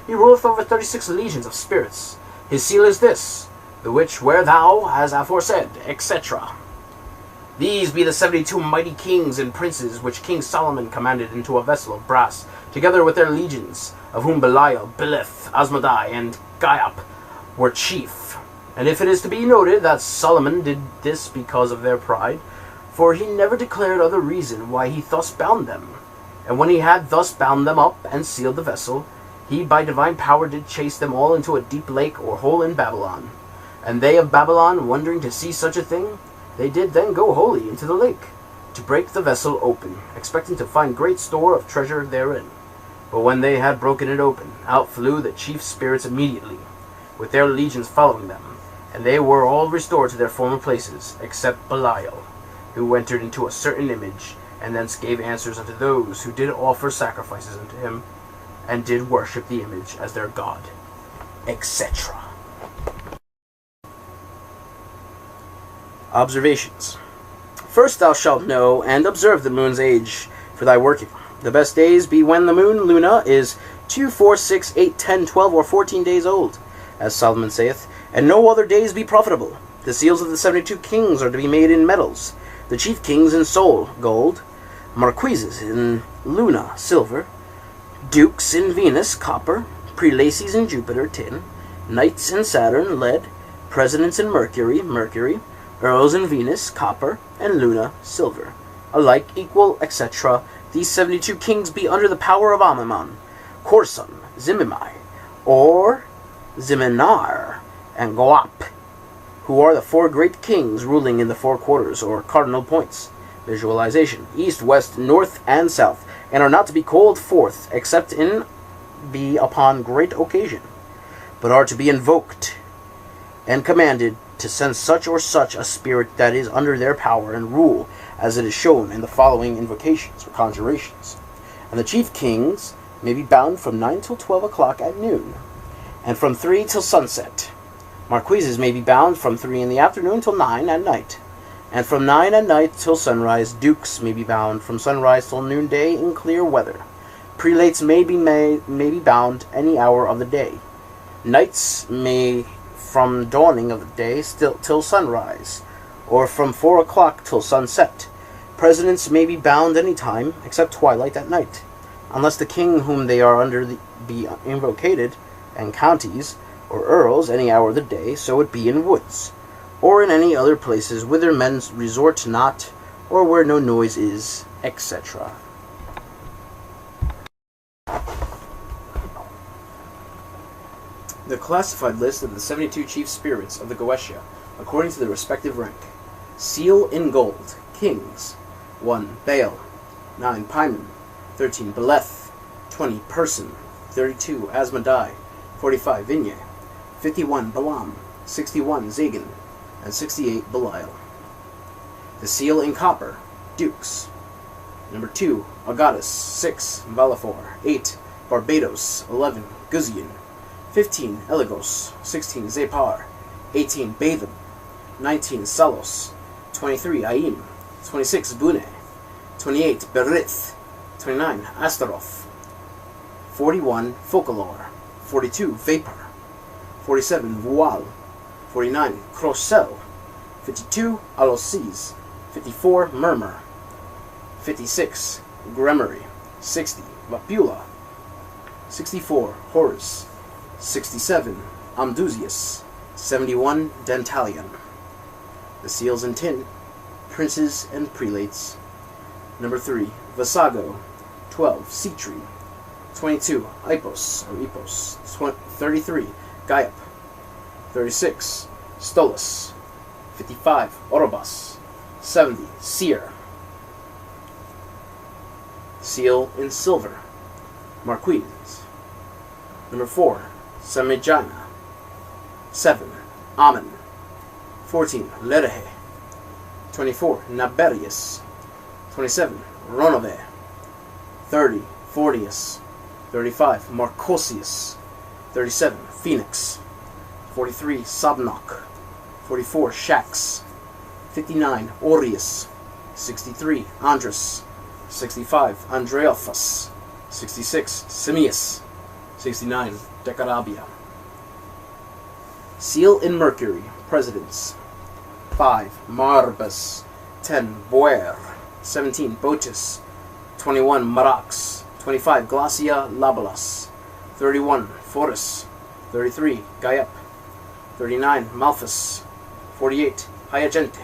He ruleth over 36 legions of spirits. His seal is this, the which where thou, as aforesaid, etc. These be the 72 mighty kings and princes which King Solomon commanded into a vessel of brass, together with their legions, of whom Belial, Belith, Asmodai, and Gaiap were chief. And if it is to be noted that Solomon did this because of their pride, for he never declared other reason why he thus bound them. And when he had thus bound them up and sealed the vessel, he by divine power did chase them all into a deep lake or hole in Babylon. And they of Babylon, wondering to see such a thing, they did then go wholly into the lake, to break the vessel open, expecting to find great store of treasure therein. But when they had broken it open, out flew the chief spirits immediately, with their legions following them, and they were all restored to their former places, except Belial, who entered into a certain image, and thence gave answers unto those who did offer sacrifices unto him, and did worship the image as their god, etc. Observations. First thou shalt know and observe the moon's age for thy working. The best days be when the moon, Luna, is 2, 4, 6, 8, 10, 12, or 14 days old, as Solomon saith, and no other days be profitable. The seals of the 72 kings are to be made in metals, the chief kings in Sol, gold, marquises in Luna, silver, dukes in Venus, copper, prelacies in Jupiter, tin, knights in Saturn, lead, presidents in Mercury, mercury, earls in Venus, copper, and Luna, silver, alike equal, etc. These 72 kings be under the power of Amimon, Korsun, Zimimai, or Ziminar, and Goap, who are the 4 great kings ruling in the 4 quarters, or cardinal points, visualization, east, west, north, and south, and are not to be called forth, except in be upon great occasion, but are to be invoked and commanded to send such or such a spirit that is under their power and rule, as it is shown in the following invocations or conjurations. And the chief kings may be bound from 9 till 12 o'clock at noon, and from 3 till sunset. Marquises may be bound from 3 in the afternoon till 9 at night, and from 9 at night till sunrise. Dukes may be bound from sunrise till noonday in clear weather. Prelates may be bound any hour of the day. Knights may from dawning of the day till sunrise, or from 4 o'clock till sunset. Presidents may be bound any time, except twilight at night, unless the king whom they are under be invocated, and counties, or earls, any hour of the day, so it be in woods, or in any other places whither men resort not, or where no noise is, etc. The classified list of the 72 chief spirits of the Goetia, according to their respective rank. Seal in gold. Kings. 1. Baal. 9. Pimon. 13. Beleth. 20. Person. 32. Asmodai. 45. Vinyah. 51. Balaam. 61. Zagan. And 68. Belial. The seal in copper. Dukes. Number 2. Agatus. 6. Valafor. 8. Barbados. 11. Guzian. 15. Eligos. 16. Zepar. 18. Batham. 19. Salos. 23. Aim. 26. Bune. 28. Berith. 29. Astaroth. 41. Focalor. 42. Vapor. 47. Vual. 49. Crocel. 52. Alosis. 54. Murmur. 56. Gremory. 60. Vapula. 64. Horus. 67. Amdusius. 71. Dentalion. The seals in tin. Princes and prelates. Number 3. Vasago. 12. Citri. 22. Ipos, or Epos. 33. Gaiap. 36. Stolas. 55. Orobas. 70. Seer. Seal in silver. Marquis. Number 4. Samijana. 7. Amen. 14. Lerehe. 24. Naberius. 27. Ronove. 30. Fordius. 35. Marcosius. 37. Phoenix. 43. Sabnok. 44. Shax. 59. Orius. 63. Andrus. 65. Andreophus. 66. Simius. 69. Decarabia. Seal in Mercury. Presidents. 5. Marbus. 10. Boer. 17. Botus. 21. Marax. 25. Glacia labalas. 31. Forus. 33. Gaiep. 39. Malthus. 48. Hyacinthe.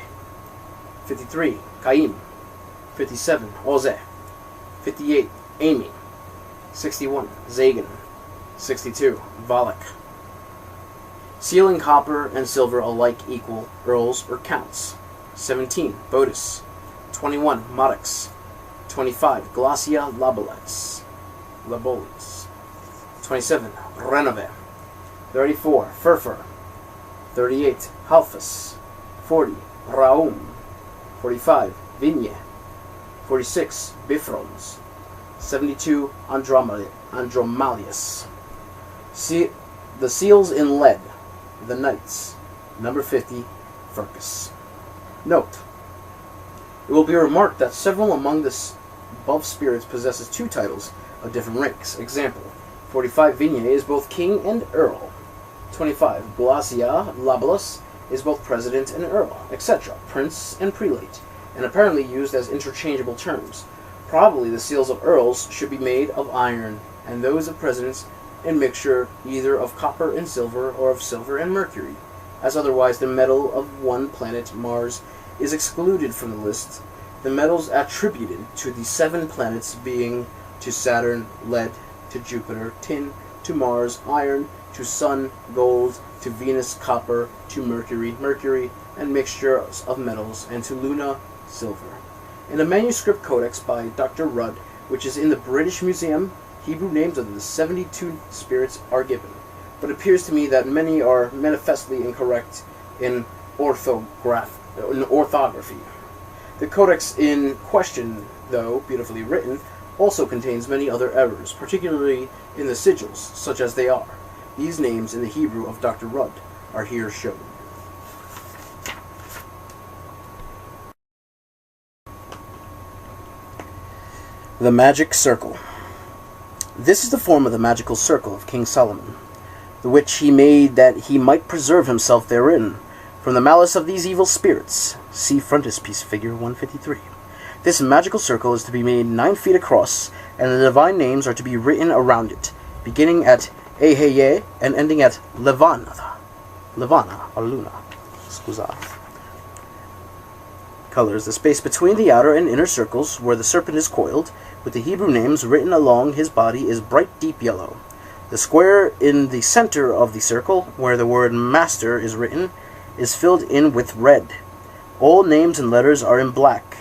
53. Caim. 57. Oze. 58. Amy. 61. Zagan. 62. Valak. Seal in copper and silver alike equal earls or counts. 17. Botus. 21. Marix. 25. Glacia labolis. 27. Renove. 34. Furfur. 38. Halfus. 40. Raum. 45. Vigne. 46. Bifrons. 72. Andromalius. The seals in lead. The Knights. Number 50. Furcus. Note: it will be remarked that several among the above spirits possesses two titles of different ranks. Example: 45. Vigne is both king and earl. 25. Glacia labalis is both president and earl, etc., prince and prelate, and apparently used as interchangeable terms. Probably the seals of earls should be made of iron, and those of presidents in mixture either of copper and silver or of silver and mercury, as otherwise the metal of one planet, Mars, is excluded from the list. The metals attributed to the 7 planets being to Saturn lead, to Jupiter tin, to Mars iron, to Sun gold, to Venus copper, to Mercury, and mixtures of metals, and to Luna silver. In a manuscript codex by Dr. Rudd, which is in the British Museum, Hebrew names of the 72 spirits are given, but it appears to me that many are manifestly incorrect in orthography. The codex in question, though beautifully written, also contains many other errors, particularly in the sigils, such as they are. These names in the Hebrew of Dr. Rudd are here shown. The Magic Circle. This is the form of the magical circle of King Solomon, the which he made that he might preserve himself therein from the malice of these evil spirits. See frontispiece figure 153. This magical circle is to be made 9 feet across, and the divine names are to be written around it, beginning at Eheye and ending at Levana, or Luna. Scusa. Colors. The space between the outer and inner circles, where the serpent is coiled, with the Hebrew names written along his body, is bright deep yellow. The square in the center of the circle, where the word Master is written, is filled in with red. All names and letters are in black.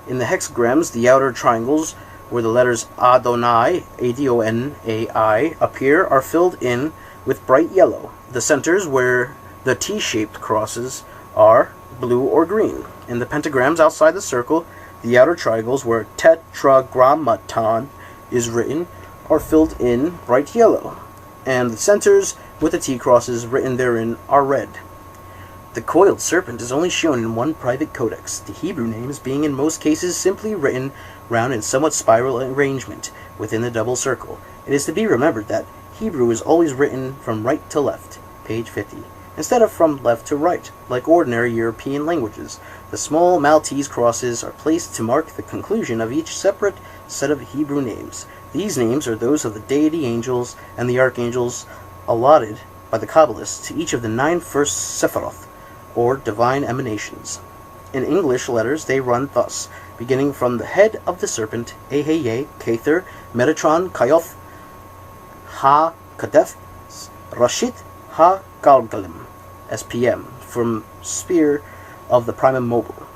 In the hexagrams, the outer triangles, where the letters Adonai, Adonai, appear, are filled in with bright yellow. The centers, where the T-shaped crosses, are blue or green. In the pentagrams outside the circle, the outer triangles, where Tetragrammaton is written, are filled in bright yellow, and the centers with the T-crosses written therein are red. The coiled serpent is only shown in one private codex, the Hebrew names being in most cases simply written round in somewhat spiral arrangement within the double circle. It is to be remembered that Hebrew is always written from right to left, page 50, instead of from left to right, like ordinary European languages. The small Maltese crosses are placed to mark the conclusion of each separate set of Hebrew names. These names are those of the deity angels and the archangels allotted by the Kabbalists to each of the 9 first Sephiroth, or divine emanations. In English letters they run thus, beginning from the head of the serpent, Eheye, Kether, Metatron, Kayoth, Ha-Kadef, Rashit, Ha-Galgalim, SPM, from sphere of the primum mobile.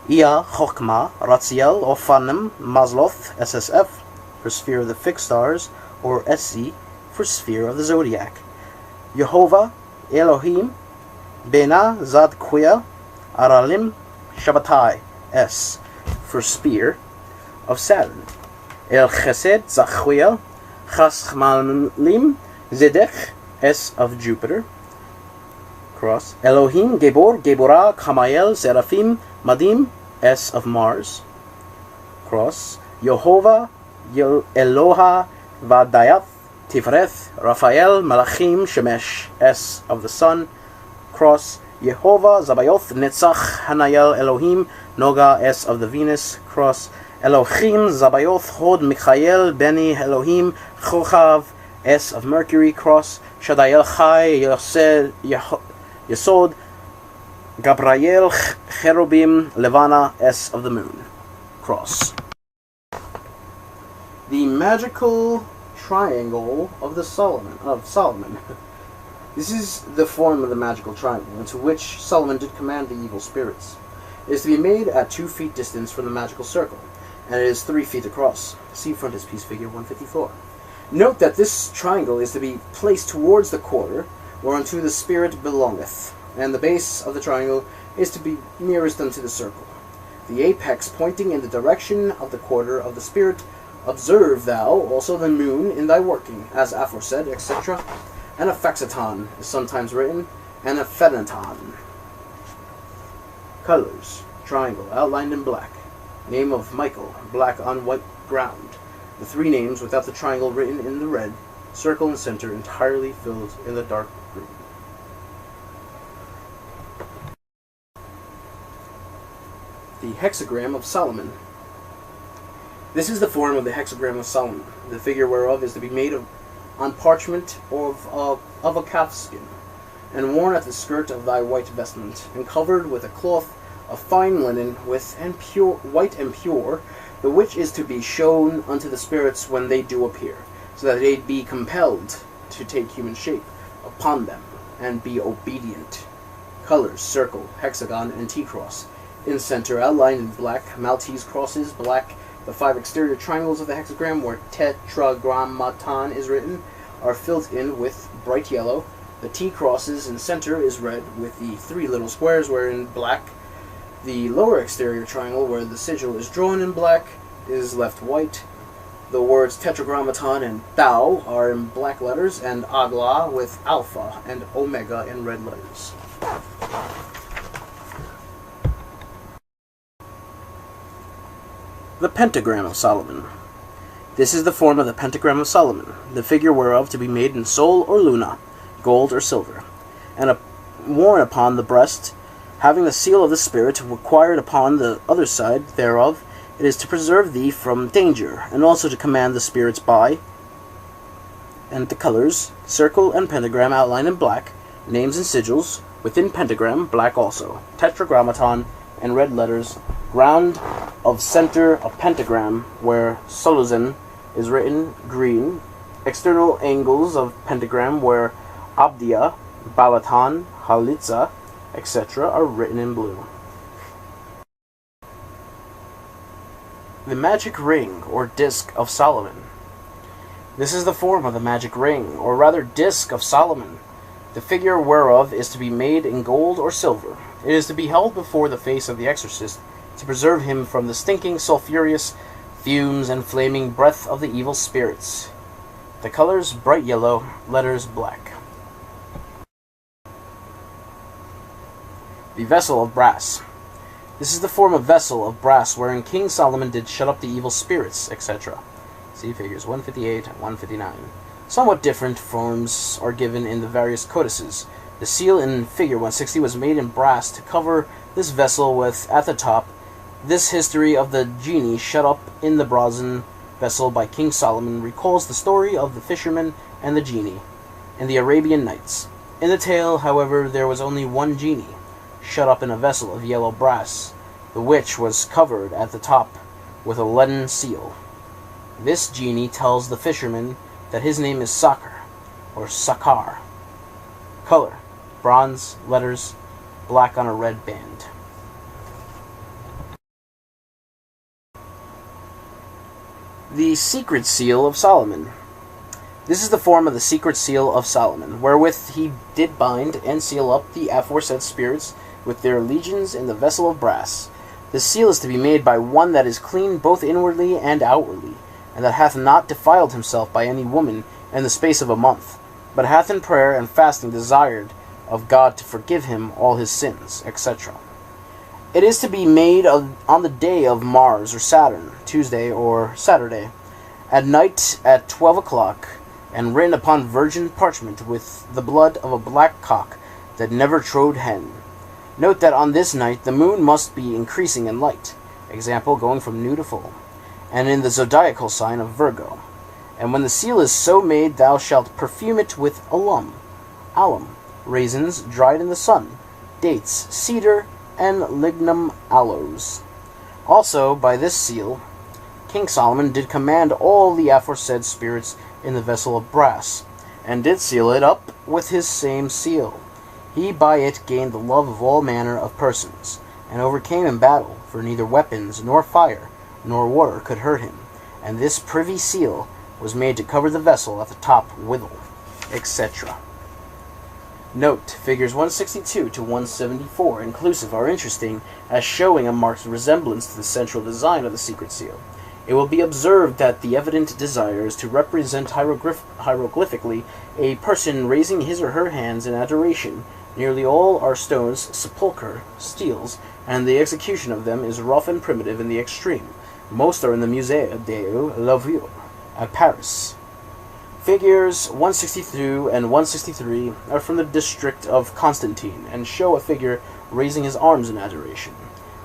Ia, Chokmah, Ratziel, Ophanim, Mazloth, SSF, for sphere of the fixed stars, or SC, for sphere of the zodiac. Yehovah, Elohim, Bena, Zadkuya, Aralim, Shabbatai, S, for spear of Saturn. El Chesed, Zachuya, Chasmalim, Zedek, S of Jupiter, cross. Elohim, Gebor, Geborah, Kamael, Seraphim, Madim, S of Mars, cross. Yehovah, Eloha, Vadayath, Tifereth, Raphael, Malachim, Shemesh, S of the sun, cross, Yehovah, Zabayoth, Netzach, Hanayel, Elohim, Noga, S of the Venus, cross, Elohim, Zabayoth, Hod, Michael, Beni, Elohim, Chochav, S of Mercury, cross, Shadael, Chai, Yesod, Gabriel, Cherubim, Levana, S of the moon, cross. The magical triangle of Solomon. This is the form of the magical triangle, into which Solomon did command the evil spirits. It is to be made at 2 feet distance from the magical circle, and it is 3 feet across. See frontispiece figure 154. Note that this triangle is to be placed towards the quarter, whereunto the spirit belongeth, and the base of the triangle is to be nearest unto the circle, the apex pointing in the direction of the quarter of the spirit. Observe thou also the moon in thy working, as aforesaid, etc. And a fexaton is sometimes written, and a phenaton. Colors: triangle, outlined in black. Name of Michael, black on white ground. The 3 names without the triangle written in the red. Circle and center entirely filled in the dark green. The hexagram of Solomon. This is the form of the hexagram of Solomon, the figure whereof is to be made on parchment of a calf's skin, and worn at the skirt of thy white vestment, and covered with a cloth of fine linen, with and pure, white and pure, the which is to be shown unto the spirits when they do appear, so that they be compelled to take human shape upon them, and be obedient. Colors: circle, hexagon, and T-cross. In center, outlined in black, Maltese crosses, black. The 5 exterior triangles of the hexagram, where tetragrammaton is written, are filled in with bright yellow. The T-crosses in center is red, with the 3 little squares wherein black. The lower exterior triangle, where the sigil is drawn in black, is left white. The words tetragrammaton and thou are in black letters, and agla with alpha and omega in red letters. The pentagram of Solomon. This is the form of the pentagram of Solomon, the figure whereof to be made in sol or luna, gold or silver, and worn upon the breast, having the seal of the Spirit required upon the other side thereof. It is to preserve thee from danger, and also to command the spirits by. And the colors: circle and pentagram outlined in black, names and sigils, within pentagram, black also, tetragrammaton, and red letters, ground of center of pentagram, where Soluzan is written, green. External angles of pentagram, where Abdia, Balaton, Halitza, etc. are written in blue. The magic ring, or disc of Solomon. This is the form of the magic ring, or rather disc of Solomon, the figure whereof is to be made in gold or silver. It is to be held before the face of the exorcist, to preserve him from the stinking, sulphurous fumes and flaming breath of the evil spirits. The colors: bright yellow, letters black. The vessel of brass. This is the form of vessel of brass wherein King Solomon did shut up the evil spirits, etc. See figures 158 and 159. Somewhat different forms are given in the various codices. The seal in figure 160 was made in brass to cover this vessel with, at the top, this history of the genie shut up in the brazen vessel by King Solomon recalls the story of the fisherman and the genie in the Arabian Nights. In the tale, however, there was only one genie, shut up in a vessel of yellow brass, the which was covered at the top with a leaden seal. This genie tells the fisherman that his name is Sakar, or Sakar. Color: bronze, letters black on a red band. The secret seal of Solomon. This is the form of the secret seal of Solomon, wherewith he did bind and seal up the aforesaid spirits with their legions in the vessel of brass. The seal is to be made by one that is clean both inwardly and outwardly, and that hath not defiled himself by any woman in the space of a month, but hath in prayer and fasting desired of God to forgive him all his sins, etc. It is to be made on the day of Mars or Saturn, Tuesday or Saturday, at night at 12 o'clock, and written upon virgin parchment with the blood of a black cock that never trode hen. Note that on this night the moon must be increasing in light, example, going from new to full, and in the zodiacal sign of Virgo. And when the seal is so made, thou shalt perfume it with alum, raisins dried in the sun, dates, cedar, and lignum aloes. Also, by this seal, King Solomon did command all the aforesaid spirits in the vessel of brass, and did seal it up with his same seal. He by it gained the love of all manner of persons, and overcame in battle, for neither weapons, nor fire, nor water could hurt him. And this privy seal was made to cover the vessel at the top withal, etc. Note, figures 162 to 174 inclusive are interesting as showing a marked resemblance to the central design of the secret seal. It will be observed that the evident desire is to represent hieroglyphically a person raising his or her hands in adoration. Nearly all are stones, sepulchre, steels, and the execution of them is rough and primitive in the extreme. Most are in the Musée de Louvre at Paris. Figures 162 and 163 are from the district of Constantine, and show a figure raising his arms in adoration.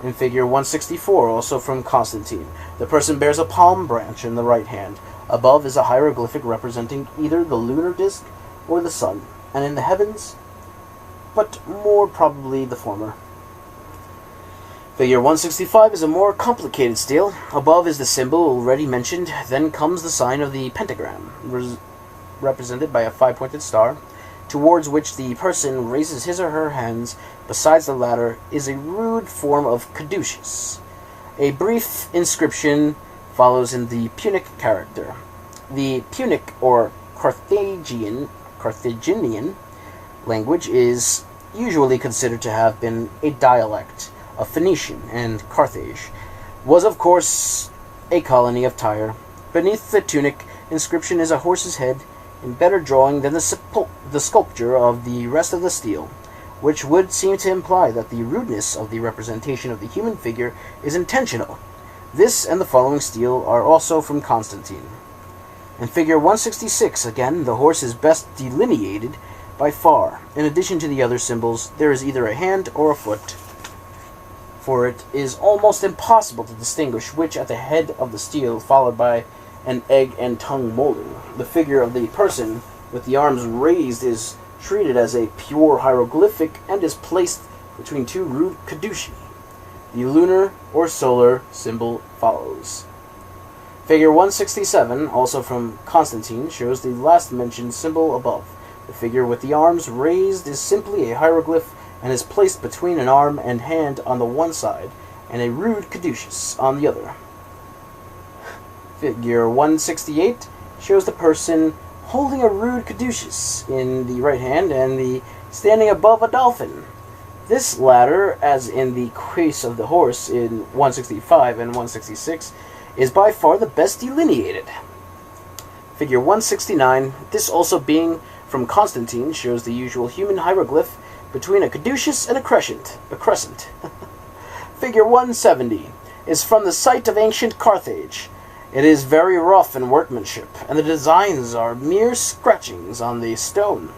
In figure 164, also from Constantine, the person bears a palm branch in the right hand. Above is a hieroglyphic representing either the lunar disk or the sun, and in the heavens, but more probably the former. Figure 165 is a more complicated stele. Above is the symbol already mentioned, then comes the sign of the pentagram, represented by a 5-pointed star, towards which the person raises his or her hands. Besides the latter is a rude form of caduceus. A brief inscription follows in the Punic character. The Punic or Carthaginian language is usually considered to have been a dialect of Phoenician, and Carthage was of course a colony of Tyre. Beneath the tunic inscription is a horse's head, in better drawing than the sculpture of the rest of the stele, which would seem to imply that the rudeness of the representation of the human figure is intentional. This and the following stele are also from Constantine. In figure 166, again, the horse is best delineated by far. In addition to the other symbols, there is either a hand or a foot, for it is almost impossible to distinguish which at the head of the stele, followed by an egg and tongue molding. The figure of the person with the arms raised is treated as a pure hieroglyphic and is placed between two rude caducei. The lunar or solar symbol follows. Figure 167, also from Constantine, shows the last mentioned symbol above. The figure with the arms raised is simply a hieroglyph and is placed between an arm and hand on the one side and a rude caduceus on the other. Figure 168 shows the person holding a rude caduceus in the right hand and standing above a dolphin. This latter, as in the case of the horse in 165 and 166, is by far the best delineated. Figure 169, this also being from Constantine, shows the usual human hieroglyph between a caduceus and a crescent. Figure 170 is from the site of ancient Carthage. It is very rough in workmanship, and the designs are mere scratchings on the stone.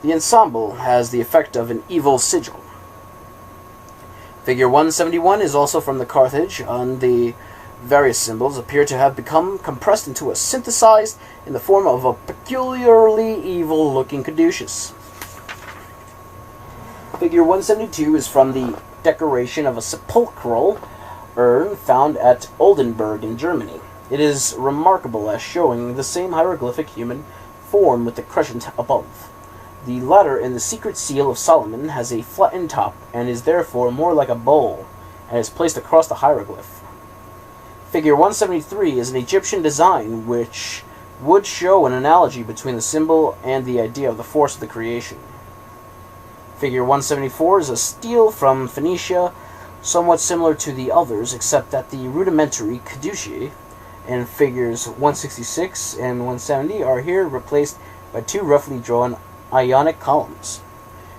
The ensemble has the effect of an evil sigil. Figure 171 is also from the Carthage, and the various symbols appear to have become compressed into a synthesized in the form of a peculiarly evil-looking caduceus. Figure 172 is from the decoration of a sepulchral urn found at Oldenburg in Germany. It is remarkable as showing the same hieroglyphic human form with the crescent above. The latter in the secret seal of Solomon has a flattened top and is therefore more like a bowl, and is placed across the hieroglyph. Figure 173 is an Egyptian design which would show an analogy between the symbol and the idea of the force of the creation. Figure 174 is a stele from Phoenicia, somewhat similar to the others, except that the rudimentary caduceus in figures 166 and 170 are here replaced by two roughly drawn Ionic columns.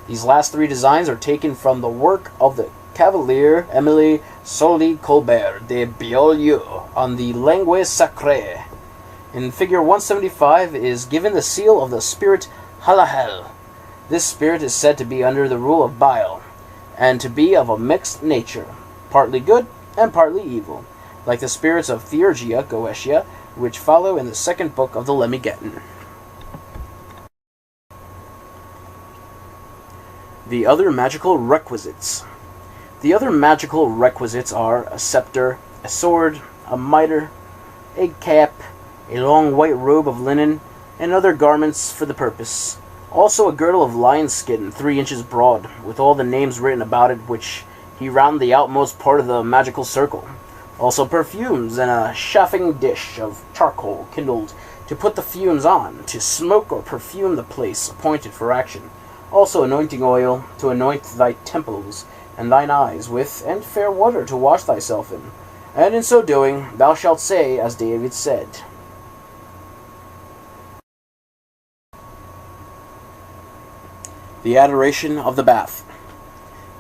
These last three designs are taken from the work of the Cavalier Émile Solly Colbert de Beaulieu on the Langue Sacrée. In figure 175 is given the seal of the spirit Halahel. This spirit is said to be under the rule of Baal, and to be of a mixed nature, partly good and partly evil, like the spirits of Theurgia, Goetia, which follow in the second book of the Lemegeddon. The other magical requisites. The other magical requisites are a scepter, a sword, a mitre, a cap, a long white robe of linen, and other garments for the purpose. Also a girdle of lion skin, 3 inches broad, with all the names written about it, which he round the outmost part of the magical circle. Also perfumes, and a chafing dish of charcoal kindled to put the fumes on, to smoke or perfume the place appointed for action. Also anointing oil, to anoint thy temples and thine eyes with, and fair water to wash thyself in. And in so doing, thou shalt say, as David said. The adoration of the bath.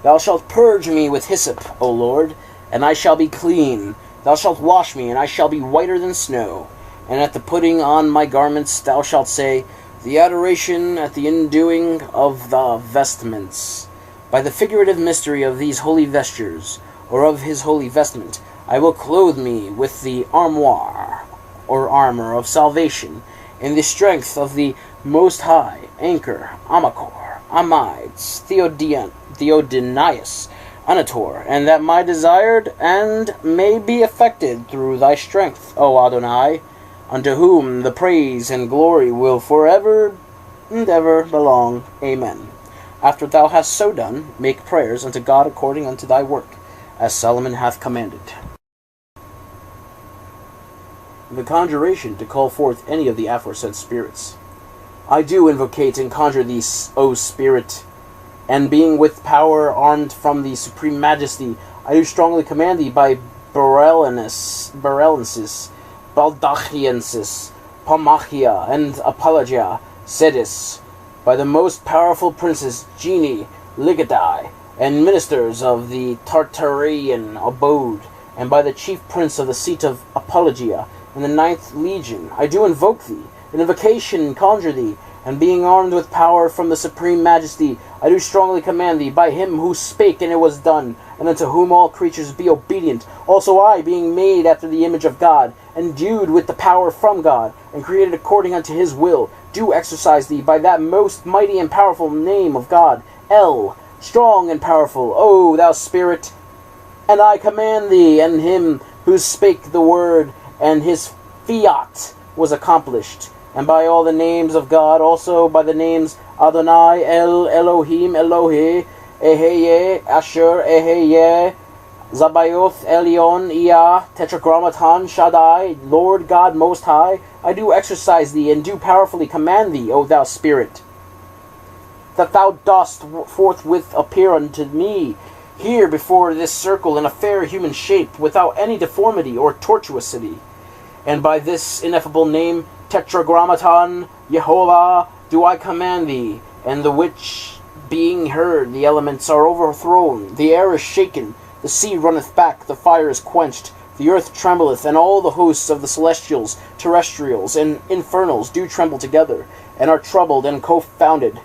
Thou shalt purge me with hyssop, O Lord, and I shall be clean. Thou shalt wash me, and I shall be whiter than snow. And at the putting on my garments thou shalt say, the adoration at the indoing of the vestments. By the figurative mystery of these holy vestures, or of his holy vestment, I will clothe me with the armoire, or armor of salvation, in the strength of the Most High, Anchor, Amacor, Amides, Theodinius, Anator, and that my desired and may be effected through thy strength, O Adonai, unto whom the praise and glory will forever and ever belong. Amen. After thou hast so done, make prayers unto God according unto thy work, as Solomon hath commanded. The conjuration to call forth any of the aforesaid spirits. I do invocate and conjure thee, O Spirit, and being with power armed from the supreme majesty, I do strongly command thee by Berelensis, Baldachiensis, Palmachia, and Apologia, Sedis, by the most powerful princes, genii, Ligadai, and ministers of the Tartarian abode, and by the chief prince of the seat of Apologia, in the 9th legion, I do invoke thee, an invocation conjure thee, and being armed with power from the supreme majesty, I do strongly command thee, by him who spake and it was done, and unto whom all creatures be obedient. Also I, being made after the image of God, endued with the power from God, and created according unto his will, do exercise thee by that most mighty and powerful name of God, El, strong and powerful, O thou Spirit. And I command thee, and him who spake the word, and his fiat was accomplished, and by all the names of God, also by the names Adonai, El, Elohim, Elohe, Eheye, Asher, Eheye, Zabayoth, Elion, Iyah, Tetragrammaton, Shaddai, Lord God Most High, I do exercise thee, and do powerfully command thee, O thou Spirit, that thou dost forthwith appear unto me here before this circle in a fair human shape, without any deformity or tortuosity. And by this ineffable name, Tetragrammaton, Yehovah, do I command thee, and the which, being heard, the elements are overthrown, the air is shaken, the sea runneth back, the fire is quenched, the earth trembleth, and all the hosts of the celestials, terrestrials, and infernals do tremble together, and are troubled and confounded.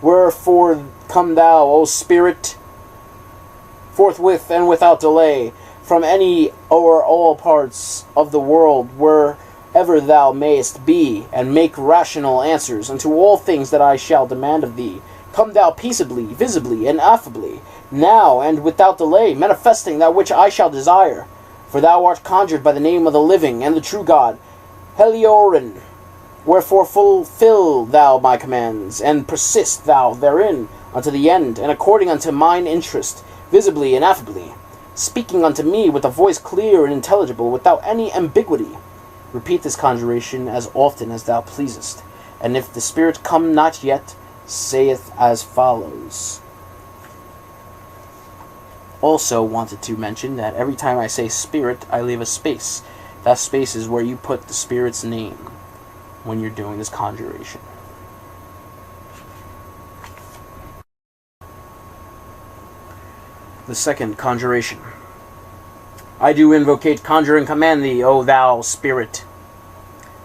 Wherefore come thou, O Spirit, forthwith and without delay, from any or all parts of the world, wherever thou mayest be, and make rational answers unto all things that I shall demand of thee. Come thou peaceably, visibly, and affably, now and without delay, manifesting that which I shall desire. For thou art conjured by the name of the living and the true God, Heliorin. Wherefore fulfill thou my commands, and persist thou therein unto the end, and according unto mine interest, visibly and affably, speaking unto me with a voice clear and intelligible, without any ambiguity. Repeat this conjuration as often as thou pleasest, and if the Spirit come not yet, saith as follows. Also wanted to mention that every time I say Spirit, I leave a space. That space is where you put the Spirit's name when you're doing this conjuration. The second conjuration. I do invocate, conjure, and command thee, O thou Spirit.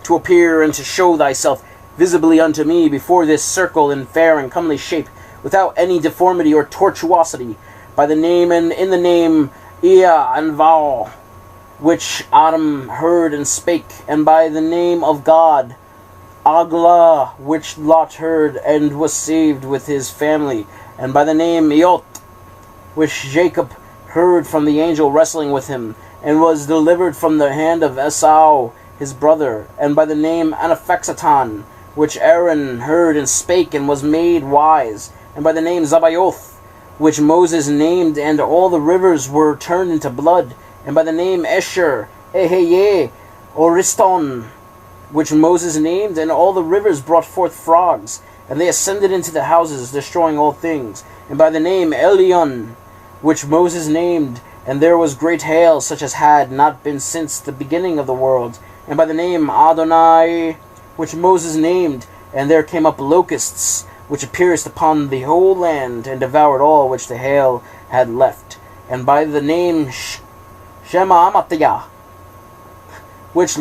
to appear and to show thyself visibly unto me before this circle in fair and comely shape, without any deformity or tortuosity, by the name and in the name Ea and Vau, which Adam heard and spake, and by the name of God, Agla, which Lot heard and was saved with his family, and by the name Eot, which Jacob heard from the angel wrestling with him, and was delivered from the hand of Esau his brother, and by the name Anaphexaton, which Aaron heard and spake and was made wise, and by the name Zabaoth, which Moses named, and all the rivers were turned into blood, and by the name Esher, Eheye, Oriston, which Moses named, and all the rivers brought forth frogs, and they ascended into the houses, destroying all things, and by the name Elion, which Moses named, and there was great hail, such as had not been since the beginning of the world, and by the name Adonai, which Moses named, and there came up locusts, which appeared upon the whole land, and devoured all which the hail had left, and by the name Shema Amatiyah, which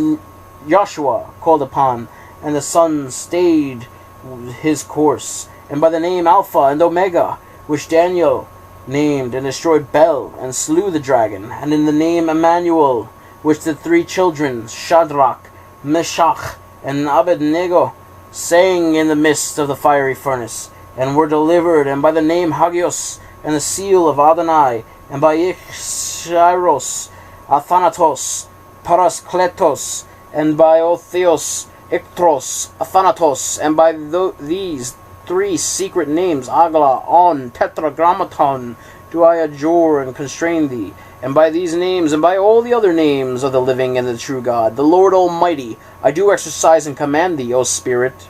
Joshua called upon, and the sun stayed his course, and by the name Alpha and Omega, which Daniel named, and destroyed Bel, and slew the dragon, and in the name Emmanuel, which the three children, Shadrach, Meshach, and Abednego, sang in the midst of the fiery furnace, and were delivered, and by the name Hagios, and the seal of Adonai, and by Ichshiros, Athanatos, Paraskletos, and by Otheos, Iktros, Athanatos, and by these three secret names, Agla, On, Tetragrammaton, do I adjure and constrain thee, and by these names, and by all the other names of the living and the true God, the Lord Almighty, I do exercise and command thee, O Spirit,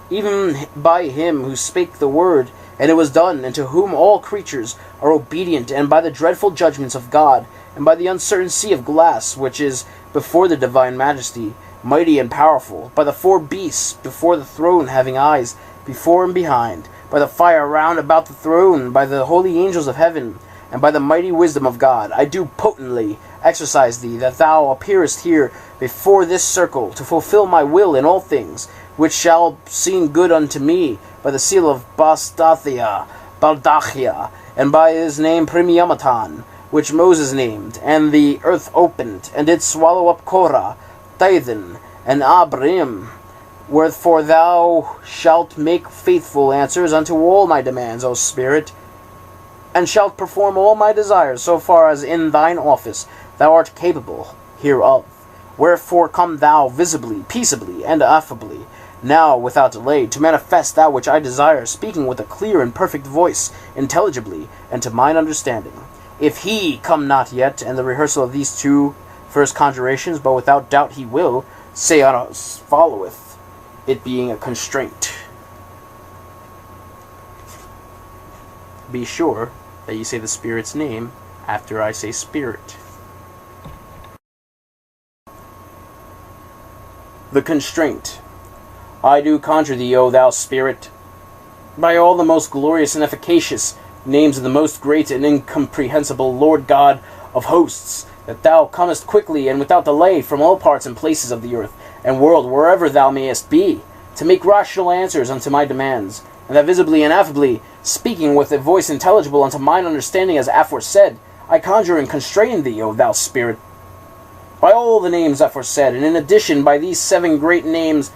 even by him who spake the word, and it was done, and to whom all creatures are obedient, and by the dreadful judgments of God, and by the uncertain sea of glass, which is before the divine majesty, mighty and powerful, by the four beasts before the throne having eyes, before and behind, by the fire round about the throne, by the holy angels of heaven, and by the mighty wisdom of God, I do potently exercise thee, that thou appearest here before this circle, to fulfill my will in all things, which shall seem good unto me, by the seal of Baldachia, and by his name Premiamatan, which Moses named, and the earth opened, and did swallow up Korah, Dathan, and Abiram. Wherefore thou shalt make faithful answers unto all my demands, O Spirit, and shalt perform all my desires, so far as in thine office thou art capable hereof. Wherefore come thou visibly, peaceably, and affably, now without delay, to manifest that which I desire, speaking with a clear and perfect voice, intelligibly, and to mine understanding. If he come not yet, and the rehearsal of these two first conjurations, but without doubt he will, Seanos followeth, it being a constraint. Be sure that you say the Spirit's name after I say Spirit. The constraint. I do conjure thee, O thou Spirit, by all the most glorious and efficacious names of the most great and incomprehensible Lord God of hosts, that thou comest quickly and without delay from all parts and places of the earth and world, wherever thou mayest be, to make rational answers unto my demands, and that visibly and affably, speaking with a voice intelligible unto mine understanding as aforesaid, I conjure and constrain thee, O thou Spirit, by all the names aforesaid, and in addition by these 7 great names,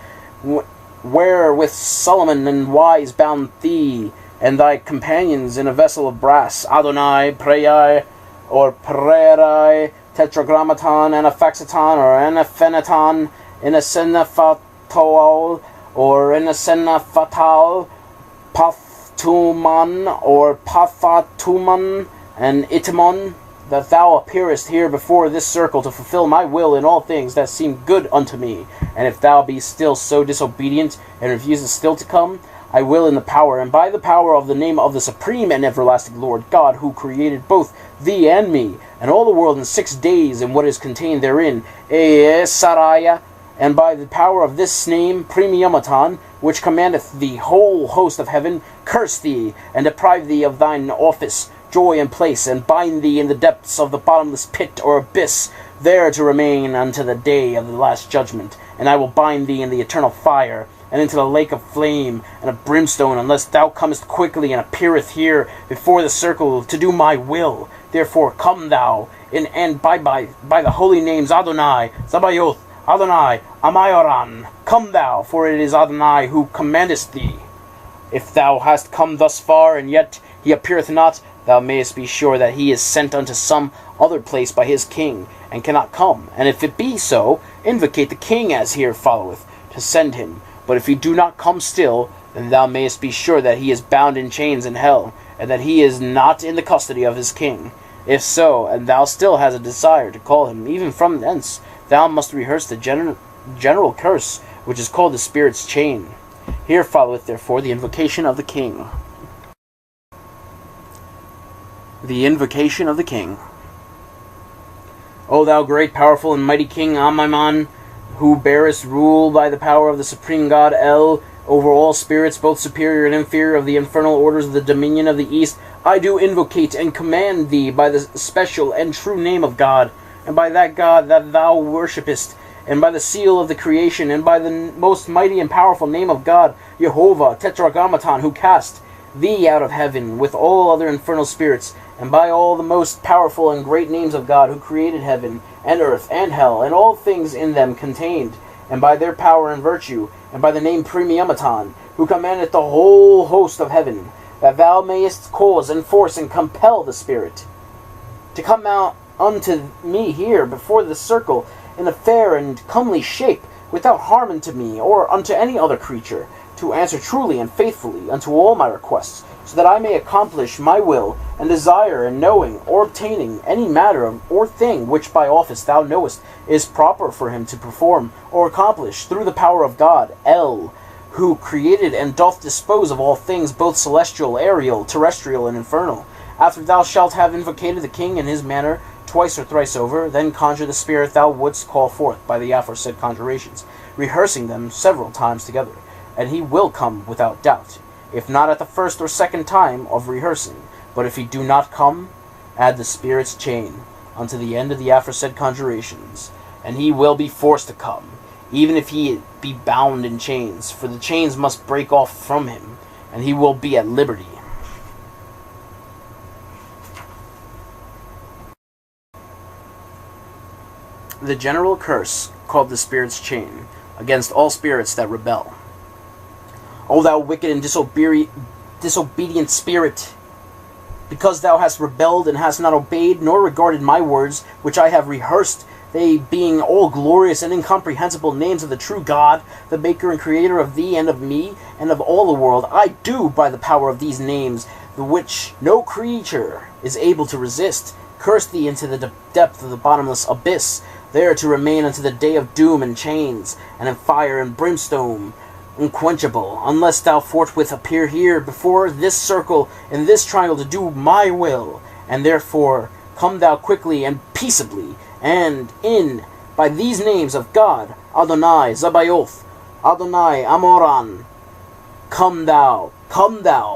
wherewith Solomon and wise bound thee and thy companions in a vessel of brass, Adonai, Prei, or Prerai, Tetragrammaton, Anaphexaton, or Anaphenaton, Inasenaphatol, or Inasenaphatal, Pathtuman, or Pathatuman, and Itimon, that thou appearest here before this circle to fulfill my will in all things that seem good unto me. And if thou be still so disobedient, and refusest still to come, I will in the power, and by the power of the name of the supreme and everlasting Lord God, who created both thee and me, and all the world in 6 days, and what is contained therein, Saraya, and by the power of this name, Premiamatan, which commandeth the whole host of heaven, curse thee, and deprive thee of thine office, joy, and place, and bind thee in the depths of the bottomless pit or abyss, there to remain unto the day of the last judgment. And I will bind thee in the eternal fire, and into the lake of flame and of brimstone, unless thou comest quickly and appeareth here before the circle to do my will. Therefore come thou, and by the holy names Adonai, Zabayoth, Adonai, Amayoran, come thou, for it is Adonai who commandeth thee. If thou hast come thus far, and yet he appeareth not, thou mayest be sure that he is sent unto some other place by his king, and cannot come. And if it be so, invocate the king as here followeth, to send him. But if he do not come still, then thou mayest be sure that he is bound in chains in hell, and that he is not in the custody of his king. If so, and thou still hast a desire to call him even from thence, thou must rehearse the general curse, which is called the spirit's chain. Here followeth therefore the invocation of the king. The invocation of the king. O thou great, powerful, and mighty King Amimon, who bearest rule by the power of the supreme God El, over all spirits, both superior and inferior, of the infernal orders of the dominion of the East, I do invocate and command thee by the special and true name of God, and by that God that thou worshippest, and by the seal of the creation, and by the most mighty and powerful name of God, Jehovah, Tetragrammaton, who cast thee out of heaven with all other infernal spirits, and by all the most powerful and great names of God, who created heaven, and earth, and hell, and all things in them contained, and by their power and virtue, and by the name Premiumaton, who commandeth the whole host of heaven, that thou mayest cause and force and compel the spirit to come out unto me here before the circle in a fair and comely shape, without harm unto me or unto any other creature, to answer truly and faithfully unto all my requests, so that I may accomplish my will and desire in knowing or obtaining any matter or thing which by office thou knowest is proper for him to perform or accomplish through the power of God, El, who created and doth dispose of all things, both celestial, aerial, terrestrial, and infernal. After thou shalt have invocated the king in his manner twice or thrice over, then conjure the spirit thou wouldst call forth by the aforesaid conjurations, rehearsing them several times together, and he will come without doubt, if not at the first or second time of rehearsing. But if he do not come, add the spirit's chain unto the end of the aforesaid conjurations, and he will be forced to come, even if he be bound in chains, for the chains must break off from him, and he will be at liberty. The general curse, called the spirit's chain, against all spirits that rebel. O thou wicked and disobedient spirit, because thou hast rebelled and hast not obeyed nor regarded my words, which I have rehearsed, they being all glorious and incomprehensible names of the true God, the maker and creator of thee and of me and of all the world, I do, by the power of these names, the which no creature is able to resist, curse thee into the depth of the bottomless abyss, there to remain unto the day of doom in chains, and in fire and brimstone, unquenchable, unless thou forthwith appear here before this circle in this triangle to do my will. And therefore come thou quickly and peaceably, and in by these names of God, Adonai, Zabayoth, Adonai, Amoran, come thou,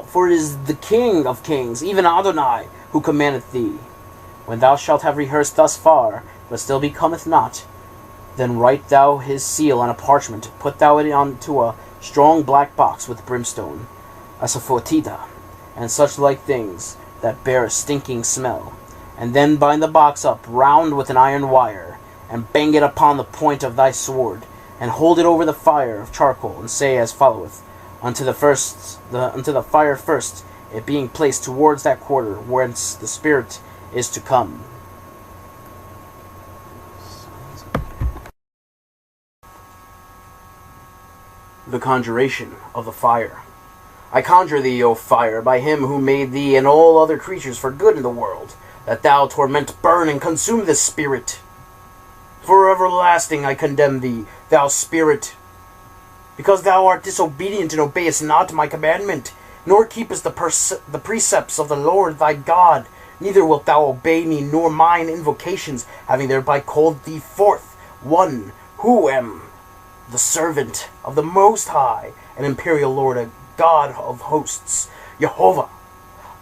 for it is the King of kings, even Adonai, who commandeth thee. When thou shalt have rehearsed thus far, but still he cometh not, then write thou his seal on a parchment, put thou it unto a strong black box with brimstone, asafoetida, and such like things that bear a stinking smell, and then bind the box up round with an iron wire, and bang it upon the point of thy sword, and hold it over the fire of charcoal, and say as followeth, unto the fire first, it being placed towards that quarter whence the spirit is to come. The conjuration of the fire. I conjure thee, O fire, by him who made thee and all other creatures for good in the world, that thou torment, burn, and consume this spirit. For everlasting I condemn thee, thou spirit, because thou art disobedient and obeyest not my commandment, nor keepest the precepts of the Lord thy God, neither wilt thou obey me nor mine invocations, having thereby called thee forth, one who am the servant of the Most High and Imperial Lord, a God of hosts, Jehovah,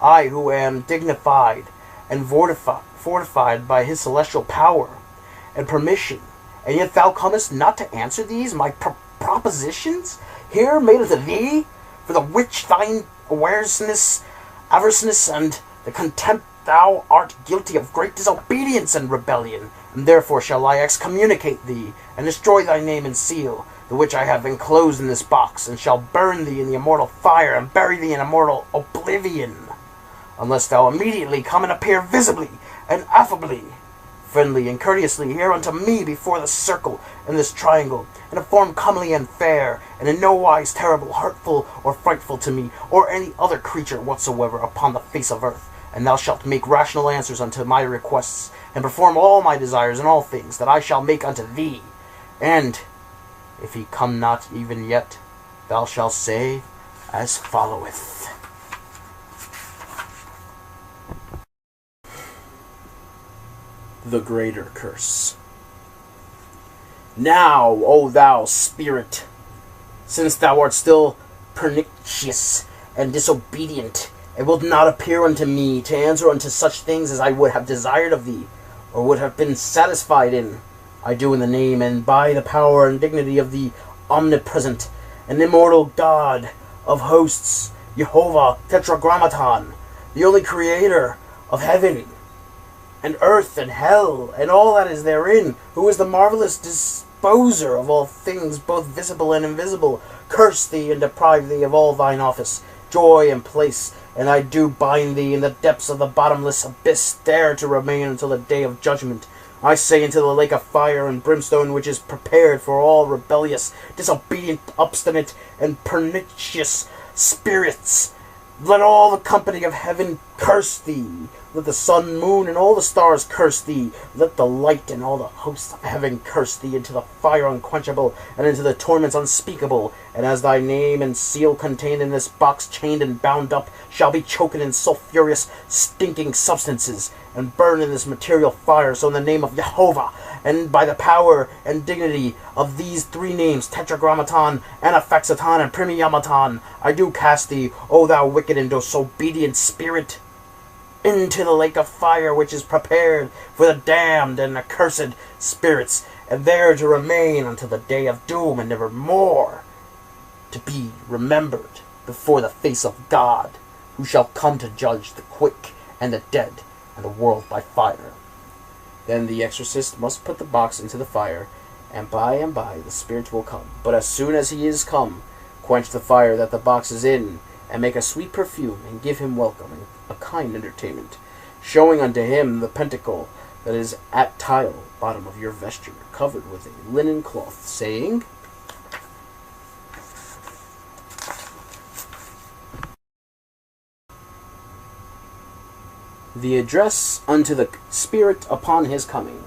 I who am dignified and fortified by his celestial power, and permission, and yet thou comest not to answer these my propositions, here made unto thee, for the which thine averseness, and the contempt thou art guilty of great disobedience and rebellion, and therefore shall I excommunicate thee, and destroy thy name and seal, the which I have enclosed in this box, and shall burn thee in the immortal fire, and bury thee in immortal oblivion, unless thou immediately come and appear visibly and affably, friendly and courteously here unto me before the circle and this triangle, in a form comely and fair, and in no wise terrible, hurtful, or frightful to me, or any other creature whatsoever upon the face of earth. And thou shalt make rational answers unto my requests, and perform all my desires in all things that I shall make unto thee. And if he come not even yet, thou shalt say as followeth. The Greater Curse. Now, O thou spirit, since thou art still pernicious and disobedient, and wilt not appear unto me to answer unto such things as I would have desired of thee, or would have been satisfied in, I do in the name and by the power and dignity of the omnipresent and immortal God of hosts, Jehovah Tetragrammaton, the only creator of heaven and earth and hell and all that is therein, who is the marvelous disposer of all things, both visible and invisible, curse thee and deprive thee of all thine office, joy and place, and I do bind thee in the depths of the bottomless abyss, there to remain until the day of judgment. I say into the lake of fire and brimstone, which is prepared for all rebellious, disobedient, obstinate, and pernicious spirits. Let all the company of heaven curse thee. Let the sun, moon, and all the stars curse thee. Let the light and all the hosts of heaven curse thee into the fire unquenchable, and into the torments unspeakable. And as thy name and seal contained in this box, chained and bound up, shall be choken in sulphurous, stinking substances, and burned in this material fire, so in the name of Jehovah, and by the power and dignity of these three names, Tetragrammaton, Anaphaxaton, and Primiyamaton, I do cast thee, O thou wicked and disobedient spirit, into the lake of fire which is prepared for the damned and accursed spirits, and there to remain until the day of doom, and never more to be remembered before the face of God, who shall come to judge the quick and the dead, and the world by fire. Then the exorcist must put the box into the fire, and by the spirit will come. But as soon as he is come, quench the fire that the box is in, and make a sweet perfume, and give him welcome, and a kind entertainment, showing unto him the pentacle that is at tile bottom of your vesture, covered with a linen cloth, saying, The address unto the Spirit upon his coming.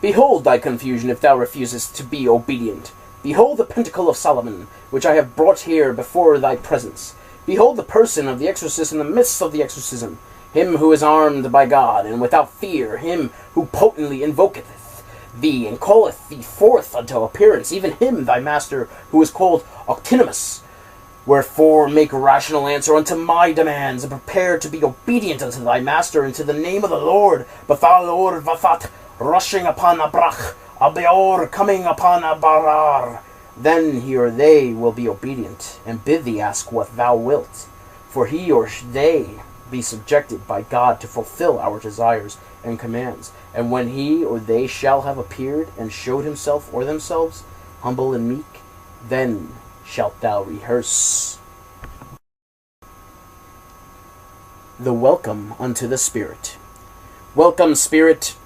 Behold thy confusion if thou refusest to be obedient. Behold the pentacle of Solomon, which I have brought here before thy presence. Behold the person of the exorcist in the midst of the exorcism, him who is armed by God, and without fear, him who potently invoketh thee, and calleth thee forth unto appearance, even him thy master, who is called Octinimus. Wherefore make rational answer unto my demands, and prepare to be obedient unto thy master, and to the name of the Lord. Bathalor Vathat, rushing upon Abrach, Abeor coming upon Abarar. Then he or they will be obedient, and bid thee ask what thou wilt. For he or they be subjected by God to fulfill our desires and commands. And when he or they shall have appeared, and showed himself or themselves, humble and meek, then shalt thou rehearse the welcome unto the Spirit. Welcome, Spirit,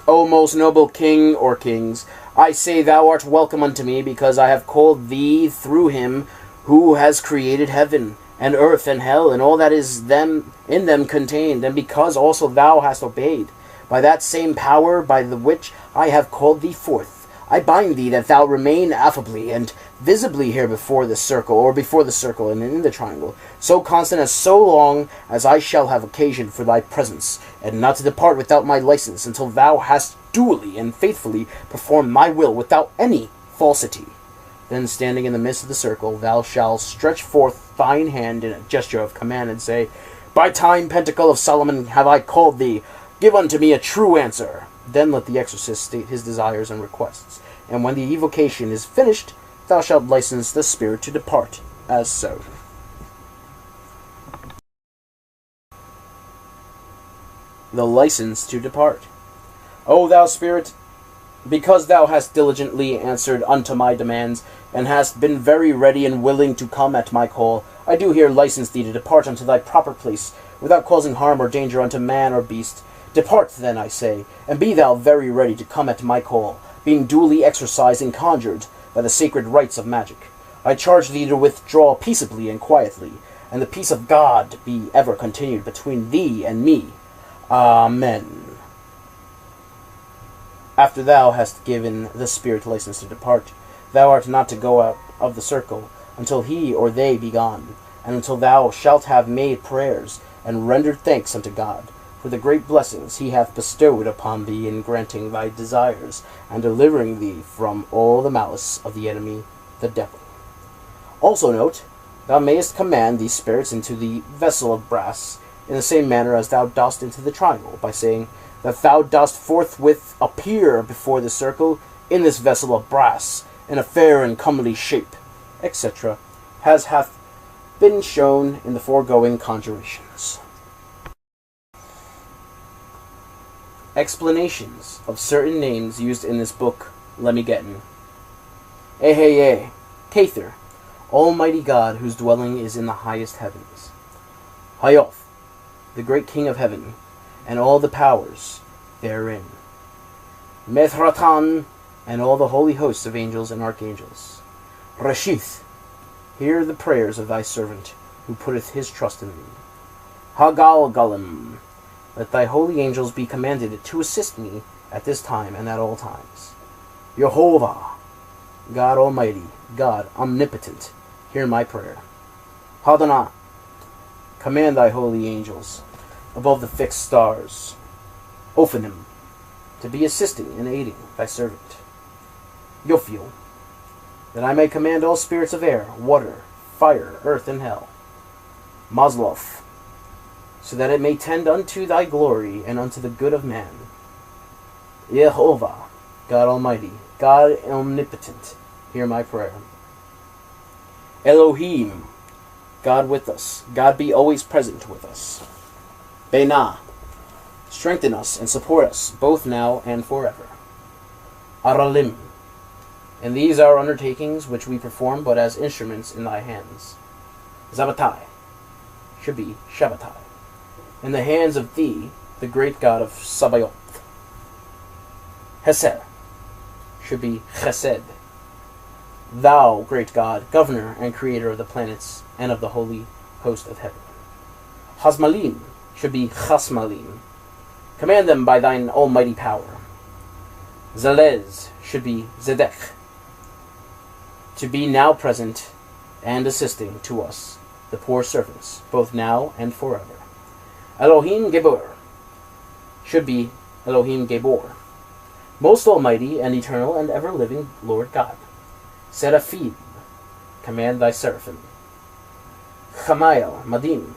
O most noble King or kings. I say thou art welcome unto me, because I have called thee through him who has created heaven and earth and hell, and all that is in them contained, and because also thou hast obeyed. By that same power by the which I have called thee forth, I bind thee that thou remain affably and visibly here before the circle, or before the circle and in the triangle, so constant as so long as I shall have occasion for thy presence, and not to depart without my license, until thou hast duly and faithfully performed my will without any falsity. Then, standing in the midst of the circle, thou shalt stretch forth thine hand in a gesture of command, and say, By time, pentacle of Solomon, have I called thee. Give unto me a true answer. Then let the exorcist state his desires and requests, and when the evocation is finished, thou shalt license the spirit to depart, as so. The license to depart. O thou spirit, because thou hast diligently answered unto my demands, and hast been very ready and willing to come at my call, I do here license thee to depart unto thy proper place, without causing harm or danger unto man or beast. Depart then, I say, and be thou very ready to come at my call, being duly exercised and conjured by the sacred rites of magic. I charge thee to withdraw peaceably and quietly, and the peace of God be ever continued between thee and me. Amen. After thou hast given the spirit license to depart, thou art not to go out of the circle until he or they be gone, and until thou shalt have made prayers and rendered thanks unto God for the great blessings he hath bestowed upon thee in granting thy desires and delivering thee from all the malice of the enemy, the devil. Also note, thou mayest command these spirits into the vessel of brass in the same manner as thou dost into the triangle, by saying that thou dost forthwith appear before the circle in this vessel of brass, in a fair and comely shape, etc., as hath been shown in the foregoing conjurations. Explanations of certain names used in this book, Lemmigeddon. Eheye, Cather, Almighty God, whose dwelling is in the highest heavens. Hayoth, the great King of heaven, and all the powers therein. Methratan, and all the holy hosts of angels and archangels. Reshith, hear the prayers of thy servant, who putteth his trust in thee. Hagalgalim, let thy holy angels be commanded to assist me at this time and at all times. Jehovah, God Almighty, God Omnipotent, hear my prayer. Hadonah, command thy holy angels above the fixed stars. Ophanim, to be assisting and aiding thy servant. Yophiel, that I may command all spirits of air, water, fire, earth, and hell. Masloth, so that it may tend unto thy glory and unto the good of man. Jehovah, God Almighty, God Omnipotent, hear my prayer. Elohim, God with us, God be always present with us. Benah, strengthen us and support us, both now and forever. Aralim, and these are undertakings which we perform but as instruments in thy hands. Zabbatai, should be Shabbatai, in the hands of thee, the great God of Sabaoth. Hesed, should be Chesed, thou, great God, governor and creator of the planets and of the holy host of heaven. Hasmalim, should be Chasmalim, command them by thine almighty power. Zelez, should be Zedek, to be now present and assisting to us, the poor servants, both now and forever. Elohim Gebor, should be Elohim Gebor, most almighty and eternal and ever-living Lord God. Seraphim, command thy seraphim. Chamael Madim,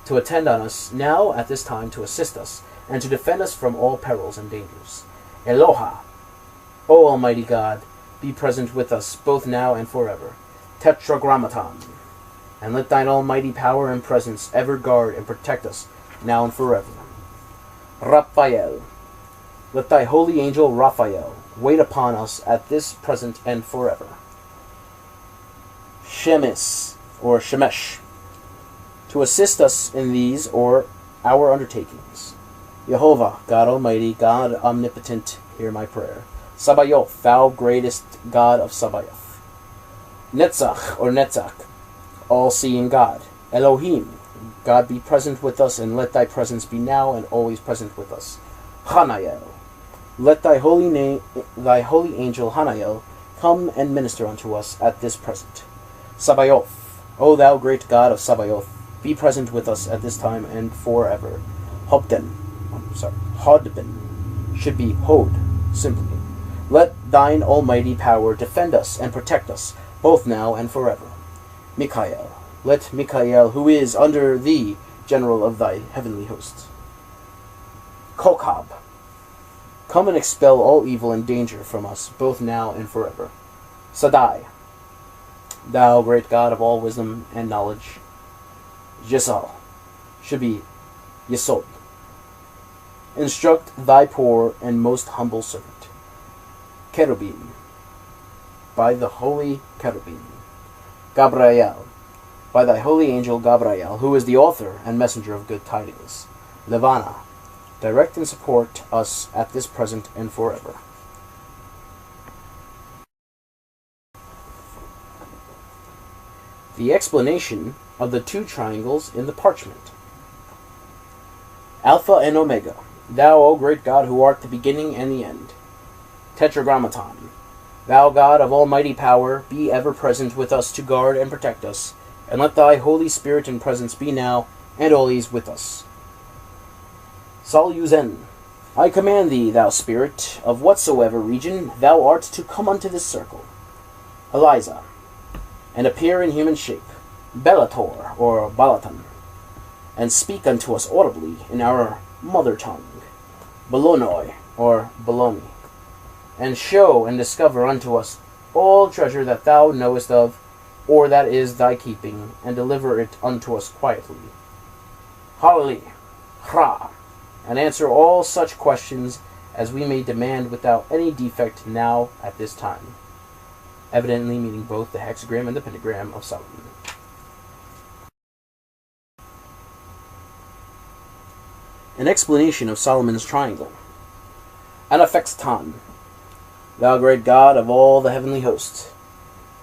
to attend on us now at this time, to assist us, and to defend us from all perils and dangers. Eloha, O Almighty God, be present with us both now and forever. Tetragrammaton, and let thine almighty power and presence ever guard and protect us now and forever. Raphael, let thy holy angel Raphael wait upon us at this present and forever. Shemesh, or Shemesh, to assist us in these or our undertakings. Jehovah, God Almighty, God Omnipotent, hear my prayer. Sabaoth, thou greatest God of Sabaoth. Netzach, or Netzach, all-seeing God. Elohim, God be present with us, and let thy presence be now and always present with us. Hanael, let thy holy angel Hanael come and minister unto us at this present. Sabaoth, O thou great God of Sabaoth, be present with us at this time and forever. Hodben, should be Hod, simply. Let thine almighty power defend us and protect us, both now and forever. Mikael, let Mikael, who is under thee, general of thy heavenly hosts. Kokab, Come and expel all evil and danger from us, both now and forever. Sadai, thou great God of all wisdom and knowledge. Yesal, should be Yesod. Instruct thy poor and most humble servant. Cherubim, by the holy Cherubim. Gabriel, by thy holy angel Gabriel, who is the author and messenger of good tidings. Levana, direct and support us at this present and forever. The explanation of the two triangles in the parchment. Alpha and Omega, thou, O great God, who art the beginning and the end. Tetragrammaton, thou God of almighty power, be ever present with us to guard and protect us, and let thy Holy Spirit and presence be now and always with us. Saluzen, I command thee, thou Spirit, of whatsoever region thou art, to come unto this circle. Eliza, and appear in human shape, Bellator, or Balatan, and speak unto us audibly in our mother tongue, Bolonoi, or Bologna, and show and discover unto us all treasure that thou knowest of, or that is thy keeping, and deliver it unto us quietly. Hallelujah, Hra, and answer all such questions as we may demand without any defect now at this time. Evidently meaning both the hexagram and the pentagram of Solomon. An explanation of Solomon's triangle. Anaphexton, thou great God of all the heavenly hosts.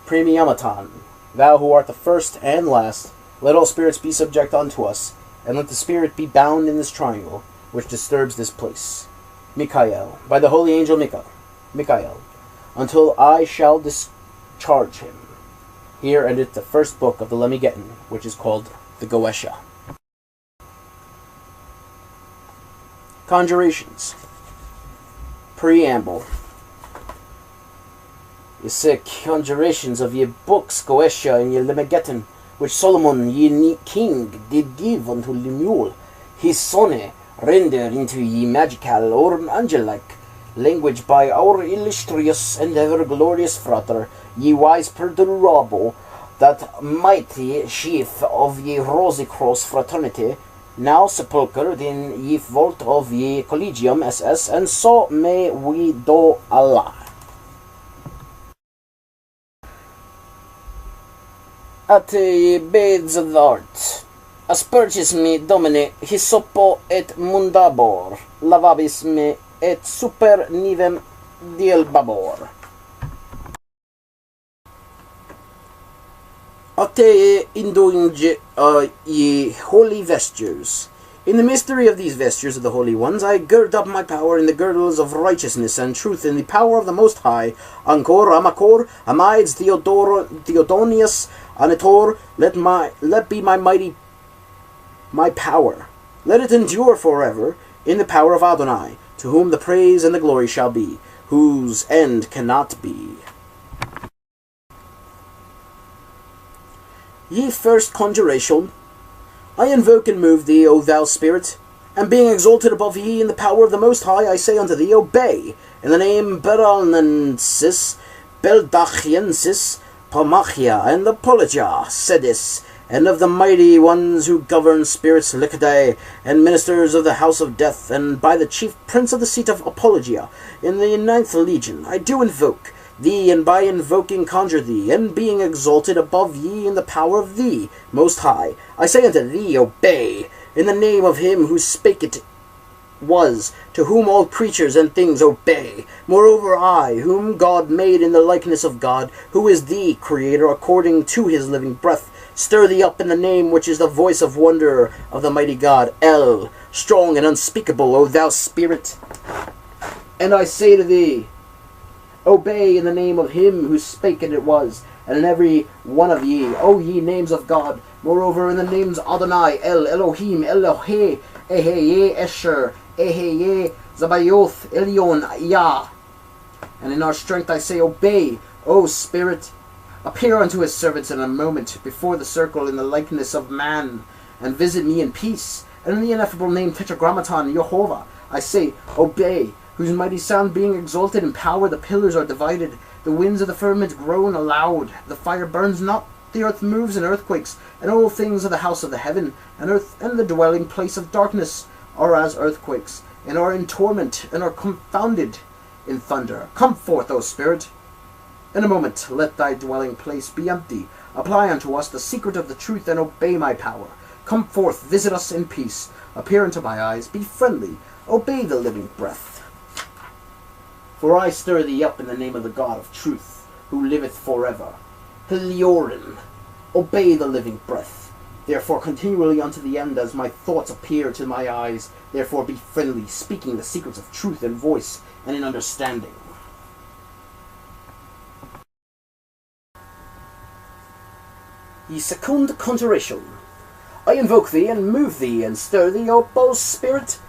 Premiamaton, thou who art the first and last, let all spirits be subject unto us, and let the spirit be bound in this triangle, which disturbs this place. Michael, by the holy angel Michael, until I shall discharge him. Here endeth the first book of the Lemmigeddon, which is called the Goetia. Conjurations. Preamble. Ye say conjurations of ye books Goetia and ye Lemmigeddon, which Solomon ye king did give unto Lemuel, his sonne, render into ye magical or angelic language by our illustrious and ever glorious frater, ye wise perdurable, that mighty chief of ye Rosy Cross fraternity, now sepulchred in ye vault of ye Collegium SS, and so may we do Allah. At ye beds of art, aspergis me domine hyssopo et mundabor, lavabis me et super nivem dielbabor. Ate indulge ye holy vestures. In the mystery of these vestures of the holy ones, I gird up my power in the girdles of righteousness and truth in the power of the Most High. Ancor, Amacor, Amides, Theodonius, Anator, let be my power. Let it endure forever in the power of Adonai, to whom the praise and the glory shall be, whose end cannot be. Ye first conjuration, I invoke and move thee, O thou Spirit, and being exalted above ye in the power of the Most High, I say unto thee, Obey, in the name Beralnensis, Beldachiensis, Palmachia, and the Apologia, Sedis, and of the mighty ones who govern spirits Liquidae, and ministers of the house of death, and by the chief prince of the seat of Apologia, in the 9th legion, I do invoke thee, and by invoking conjure thee, and being exalted above ye in the power of thee, Most High, I say unto thee, Obey, in the name of him who spake it was, to whom all creatures and things obey. Moreover I, whom God made in the likeness of God, who is the Creator according to his living breath, stir thee up in the name which is the voice of wonder of the mighty God, El, strong and unspeakable, O thou Spirit. And I say to thee, Obey in the name of him who spake and it was, and in every one of ye, O ye names of God, moreover in the names Adonai, El, Elohim, Elohe, Eheye, Esher, Eheye, Zabayoth, Elyon, Yah. And in our strength I say, Obey, O Spirit. Appear unto his servants in a moment before the circle in the likeness of man, and visit me in peace. And in the ineffable name Tetragrammaton, Jehovah, I say, Obey. whose mighty sound being exalted in power, the pillars are divided, the winds of the firmament groan aloud, the fire burns not, the earth moves in earthquakes, and all things of the house of the heaven, and earth and the dwelling place of darkness are as earthquakes, and are in torment, and are confounded in thunder. Come forth, O Spirit! In a moment let thy dwelling place be empty. Apply unto us the secret of the truth, and obey my power. Come forth, visit us in peace. Appear unto my eyes, be friendly. Obey the living breath. For I stir thee up in the name of the God of truth, who liveth forever. Heliorin, obey the living breath. Therefore continually unto the end, as my thoughts appear to my eyes. Therefore be friendly, speaking the secrets of truth in voice and in understanding. Ye secund conjuration. I invoke thee, and move thee, and stir thee, O bold spirit.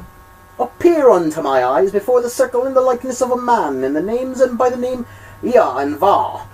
Appear unto my eyes before the circle in the likeness of a man, in the names and by the name Ea and Va,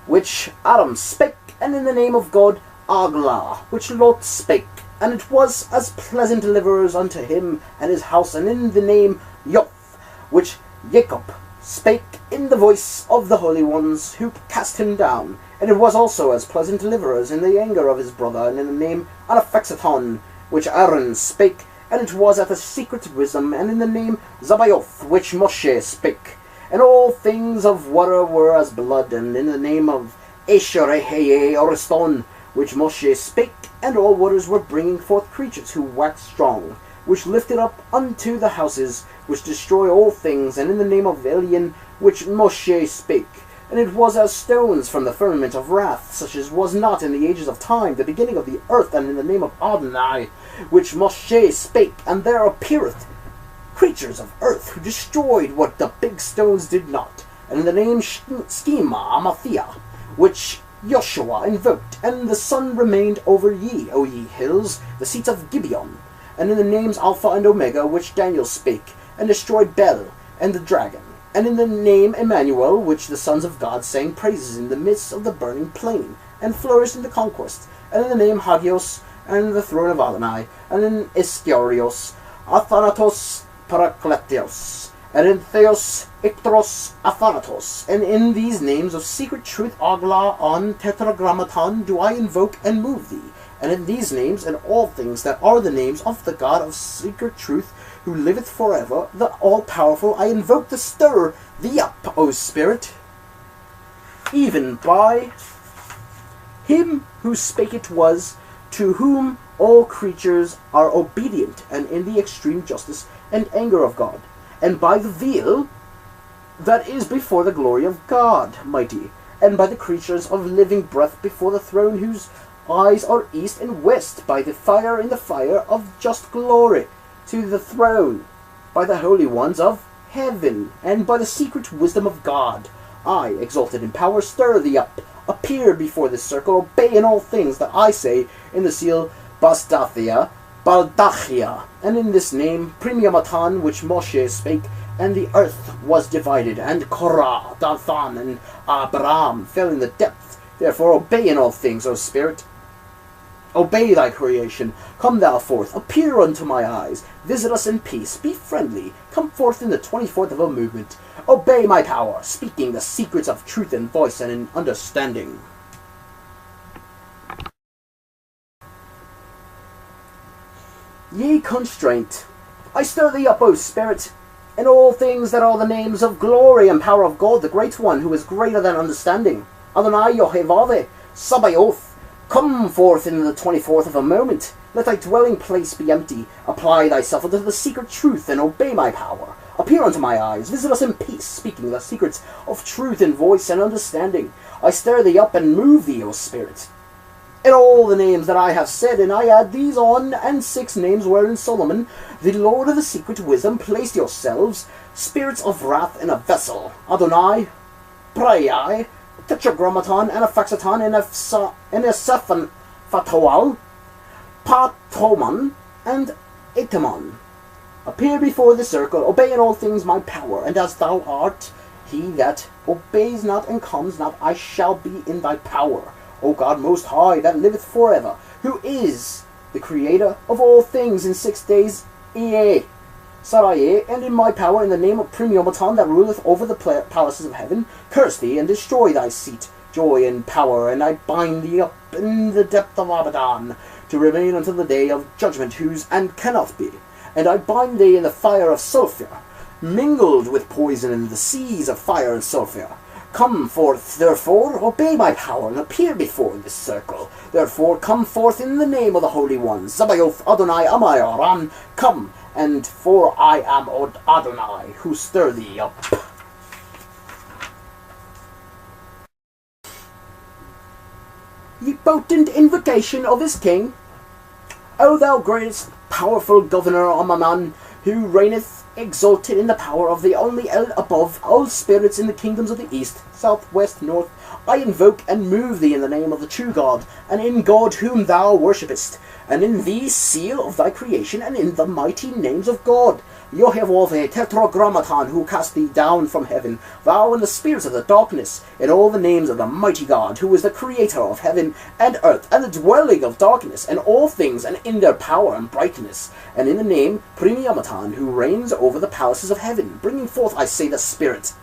which Adam spake, and in the name of God Agla, which Lot spake, and it was as pleasant deliverers unto him and his house, and in the name Yoth, which Jacob spake in the voice of the holy ones who cast him down, and it was also as pleasant deliverers in the anger of his brother, and in the name Anaphaxathon, which Aaron spake, and it was at the secret wisdom, and in the name Zabaoth, which Moshe spake, and all things of water were as blood, and in the name of Eshereheye Oriston, which Moshe spake, and all waters were bringing forth creatures who waxed strong, which lifted up unto the houses, which destroy all things, and in the name of Elion, which Moshe spake. And it was as stones from the firmament of wrath, such as was not in the ages of time, the beginning of the earth, and in the name of Adonai, which Moshe spake, and there appeareth creatures of earth, who destroyed what the big stones did not, and in the name Schema Amathia, which Joshua invoked, and the sun remained over ye, O ye hills, the seats of Gibeon, and in the names Alpha and Omega, which Daniel spake, and destroyed Bel and the dragon, and in the name Emmanuel, which the sons of God sang praises in the midst of the burning plain, and flourished in the conquest, and in the name Hagios, and the throne of Adonai, and in Iscarios, Athanatos Parakletos, and in Theos Ictros Athanatos, and in these names of secret truth Agla on Tetragrammaton do I invoke and move thee, and in these names and all things that are the names of the God of secret truth, who liveth forever, the all-powerful, I invoke to stir thee up, O Spirit, even by him who spake it was, to whom all creatures are obedient, and in the extreme justice and anger of God, and by the veil that is before the glory of God mighty, and by the creatures of living breath before the throne, whose eyes are east and west, by the fire in the fire of just glory, to the throne, by the holy ones of heaven, and by the secret wisdom of God, I, exalted in power, stir thee up. Appear before this circle, obey in all things that I say, in the seal Bastathia, Baldachia, and in this name Premiamatan, which Moshe spake, and the earth was divided, and Korah, Dathan, and Abraham fell in the depth. Therefore obey in all things, O Spirit. Obey thy creation. Come thou forth, appear unto my eyes, visit us in peace, be friendly, come forth in the 24th of a movement. Obey my power, speaking the secrets of truth in voice and in understanding. Ye constraint, I stir thee up, O Spirit, in all things that are the names of glory and power of God, the Great One, who is greater than understanding. Adonai Yohevave, Sabaoth, come forth in the 24th of a moment. Let thy dwelling place be empty. Apply thyself unto the secret truth, and obey my power. Appear unto my eyes, visit us in peace, speaking the secrets of truth in voice and understanding. I stir thee up and move thee, O Spirit. In all the names that I have said, and I add these on, and 6 names wherein Solomon, the Lord of the secret wisdom, placed yourselves, spirits of wrath, in a vessel. Adonai, Praiai, Tetragrammaton, Anaphaxaton, Enesephan Fatoal, Patoman, and Etamon. Appear before the circle, obey in all things my power, and as thou art he that obeys not and comes not, I shall be in thy power. O God most high, that liveth forever, who is the creator of all things in 6 days, Saraye, and in my power, in the name of Primiomaton that ruleth over the palaces of heaven, curse thee and destroy thy seat, joy and power, and I bind thee up in the depth of Abaddon, to remain until the day of judgment whose and cannot be. And I bind thee in the fire of sulphur, mingled with poison in the seas of fire and sulphur. Come forth, therefore, obey my power, and appear before this circle. Therefore come forth in the name of the Holy One, Zabaoth Adonai Amayaran, come, and for I am Adonai, who stir thee up. Ye potent invocation of his king, O thou greatest powerful governor Amaman, who reigneth exalted in the power of the only El above all spirits in the kingdoms of the east, south, west, north, I invoke and move thee in the name of the true God, and in God whom thou worshippest, and in the seal of thy creation, and in the mighty names of God, Yohevove Tetragrammaton, who cast thee down from heaven, thou and the spirits of the darkness, in all the names of the mighty God, who is the creator of heaven and earth, and the dwelling of darkness, and all things, and in their power and brightness, and in the name Primiomaton, who reigns over the palaces of heaven, bringing forth, I say, the Spirit.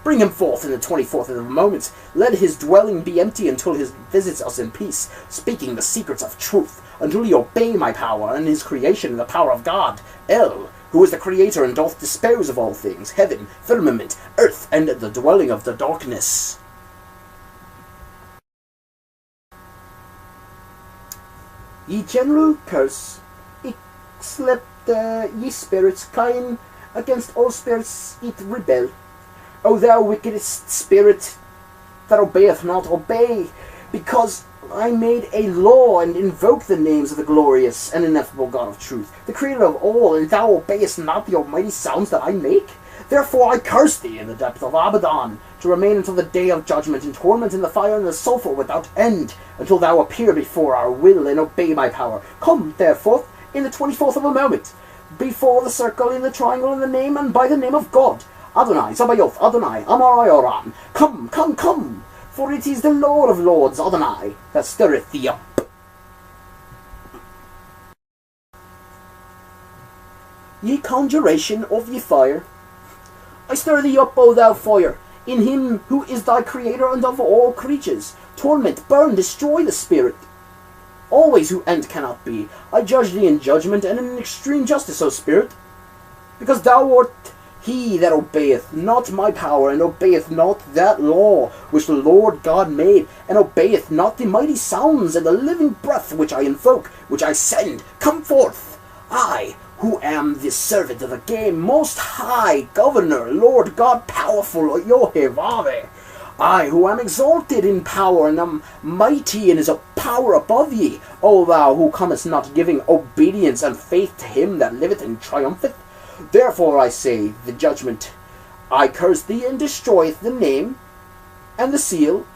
Bring him forth in the 24th of a moment. Let his dwelling be empty until he visits us in peace, speaking the secrets of truth, until he obey my power and his creation in the power of God, El, who is the creator and doth dispose of all things, heaven, firmament, earth, and the dwelling of the darkness. Ye general curse, slept ye spirits, Cain, against all spirits it rebel. O thou wickedest spirit that obeyeth not, obey, because I made a law and invoke the names of the glorious and ineffable God of truth, the creator of all, and thou obeyest not the almighty sounds that I make? Therefore I curse thee in the depth of Abaddon, to remain until the day of judgment, in torment in the fire and the sulphur without end, until thou appear before our will and obey my power. Come, therefore, in the 24th of a moment, before the circle, in the triangle, in the name and by the name of God, Adonai, Zabaoth, Adonai, Amarayoram, come, come, come, for it is the Lord of Lords, Adonai, that stirreth thee up. Ye conjuration of ye fire, I stir thee up, O thou fire, in him who is thy creator and of all creatures. Torment, burn, destroy the spirit, always who end cannot be. I judge thee in judgment and in extreme justice, O spirit, because thou art he that obeyeth not my power, and obeyeth not that law which the Lord God made, and obeyeth not the mighty sounds and the living breath which I invoke, which I send. Come forth, I, who am the servant of the game, most high governor, Lord God powerful, Yohevave. I, who am exalted in power, and am mighty in his power above ye, O thou who comest not giving obedience and faith to him that liveth and triumpheth. Therefore I say, the judgment, I curse thee and destroyeth the name and the seal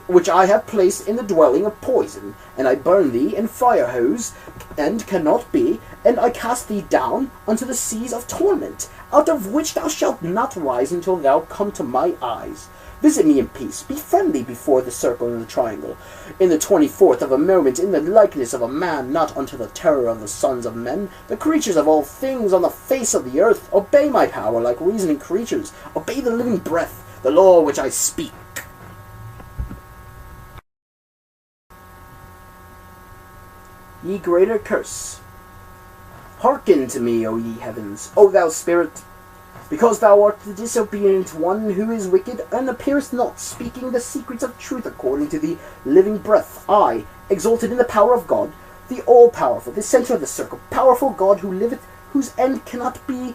which I have placed in the dwelling of poison, and I burn thee in fire hose, and cannot be, and I cast thee down unto the seas of torment, out of which thou shalt not rise until thou come to my eyes. Visit me in peace, be friendly before the circle and the triangle, in the 24th of a moment, in the likeness of a man, not unto the terror of the sons of men, the creatures of all things on the face of the earth. Obey my power like reasoning creatures, obey the living breath, the law which I speak. Ye greater curse, hearken to me, O ye heavens, O thou spirit, because thou art the disobedient one who is wicked, and appearest not, speaking the secrets of truth according to the living breath. I, exalted in the power of God, the all-powerful, the center of the circle, powerful God who liveth, whose end cannot be,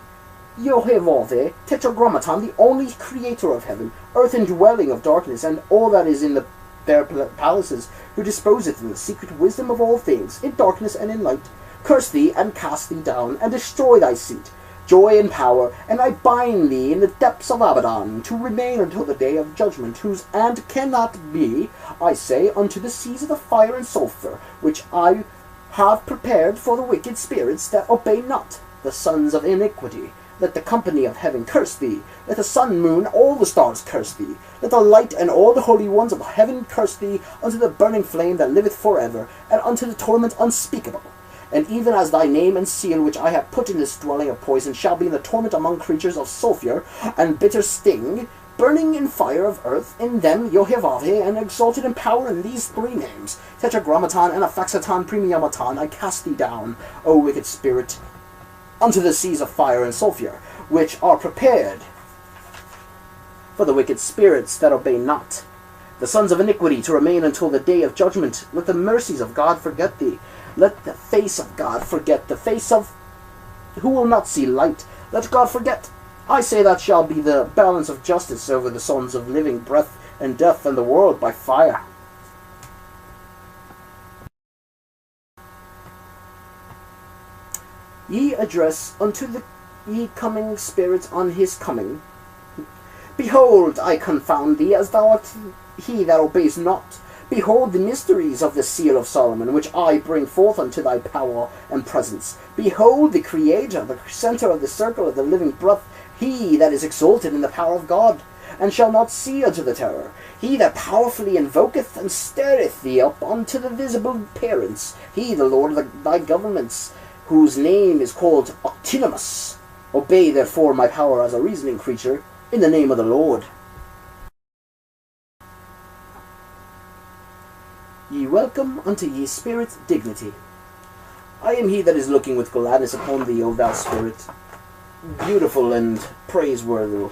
Yohevove, Tetragrammaton, the only creator of heaven, earth and dwelling of darkness, and all that is in their palaces, who disposeth in the secret wisdom of all things, in darkness and in light, curse thee, and cast thee down, and destroy thy seat, joy and power, and I bind thee in the depths of Abaddon, to remain until the day of judgment, whose end cannot be, I say, unto the seas of the fire and sulphur, which I have prepared for the wicked spirits that obey not, the sons of iniquity. Let the company of heaven curse thee. Let the sun, moon, all the stars curse thee. Let the light and all the holy ones of heaven curse thee, unto the burning flame that liveth forever, and unto the torment unspeakable. And even as thy name and seal which I have put in this dwelling of poison shall be in the torment among creatures of sulphur and bitter sting, burning in fire of earth, in them Yohevave, and exalted in power in these three names, Tetragrammaton and Aphaxaton Premiumaton, I cast thee down, O wicked spirit, unto the seas of fire and sulphur, which are prepared for the wicked spirits that obey not, the sons of iniquity, to remain until the day of judgment. Let the mercies of God forget thee. Let the face of God forget, the face of who will not see light. Let God forget. I say that shall be the balance of justice over the sons of living breath and death and the world by fire. Ye address unto the ye coming spirits on his coming. Behold, I confound thee, as thou art he that obeys not. Behold the mysteries of the seal of Solomon, which I bring forth unto thy power and presence. Behold the Creator, the center of the circle of the living breath, he that is exalted in the power of God, and shall not see unto the terror. He that powerfully invoketh and stirreth thee up unto the visible appearance. He, the Lord of thy governments, whose name is called Octinimus. Obey therefore my power as a reasoning creature, in the name of the Lord. Ye welcome unto ye spirit's dignity. I am he that is looking with gladness upon thee, O thou spirit, beautiful and praiseworthy.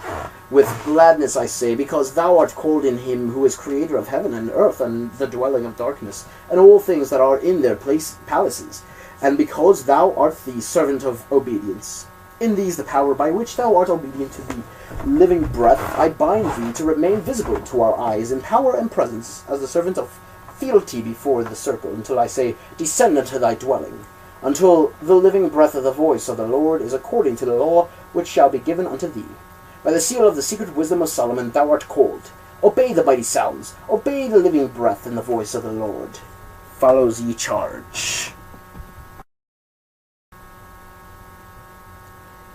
With gladness I say, because thou art called in him who is creator of heaven and earth and the dwelling of darkness, and all things that are in their palaces, and because thou art the servant of obedience. In these the power by which thou art obedient to the living breath, I bind thee to remain visible to our eyes in power and presence, as the servant of fealty before the circle, until I say, descend unto thy dwelling, until the living breath of the voice of the Lord is according to the law which shall be given unto thee. By the seal of the secret wisdom of Solomon thou art called. Obey the mighty sounds, obey the living breath and the voice of the Lord. Follows ye charge.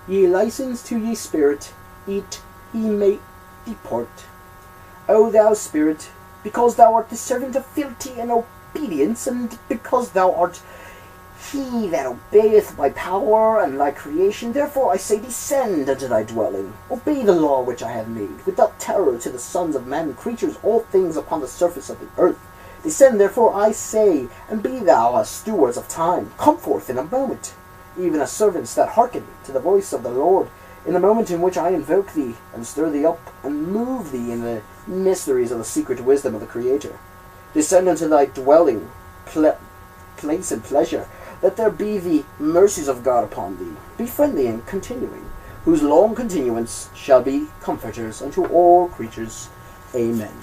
Ye license to ye spirit, eat, ye may depart. O thou spirit, because thou art the servant of fealty and obedience, and because thou art he that obeyeth my power and thy creation, therefore I say, descend unto thy dwelling. Obey the law which I have made, without terror to the sons of men, creatures, all things upon the surface of the earth. Descend therefore, I say, and be thou as stewards of time. Come forth in a moment, even as servants that hearken to the voice of the Lord, in the moment in which I invoke thee, and stir thee up, and move thee in the mysteries of the secret wisdom of the Creator. Descend unto thy dwelling, place and pleasure. Let there be the mercies of God upon thee. Be friendly and continuing, whose long continuance shall be comforters unto all creatures. Amen.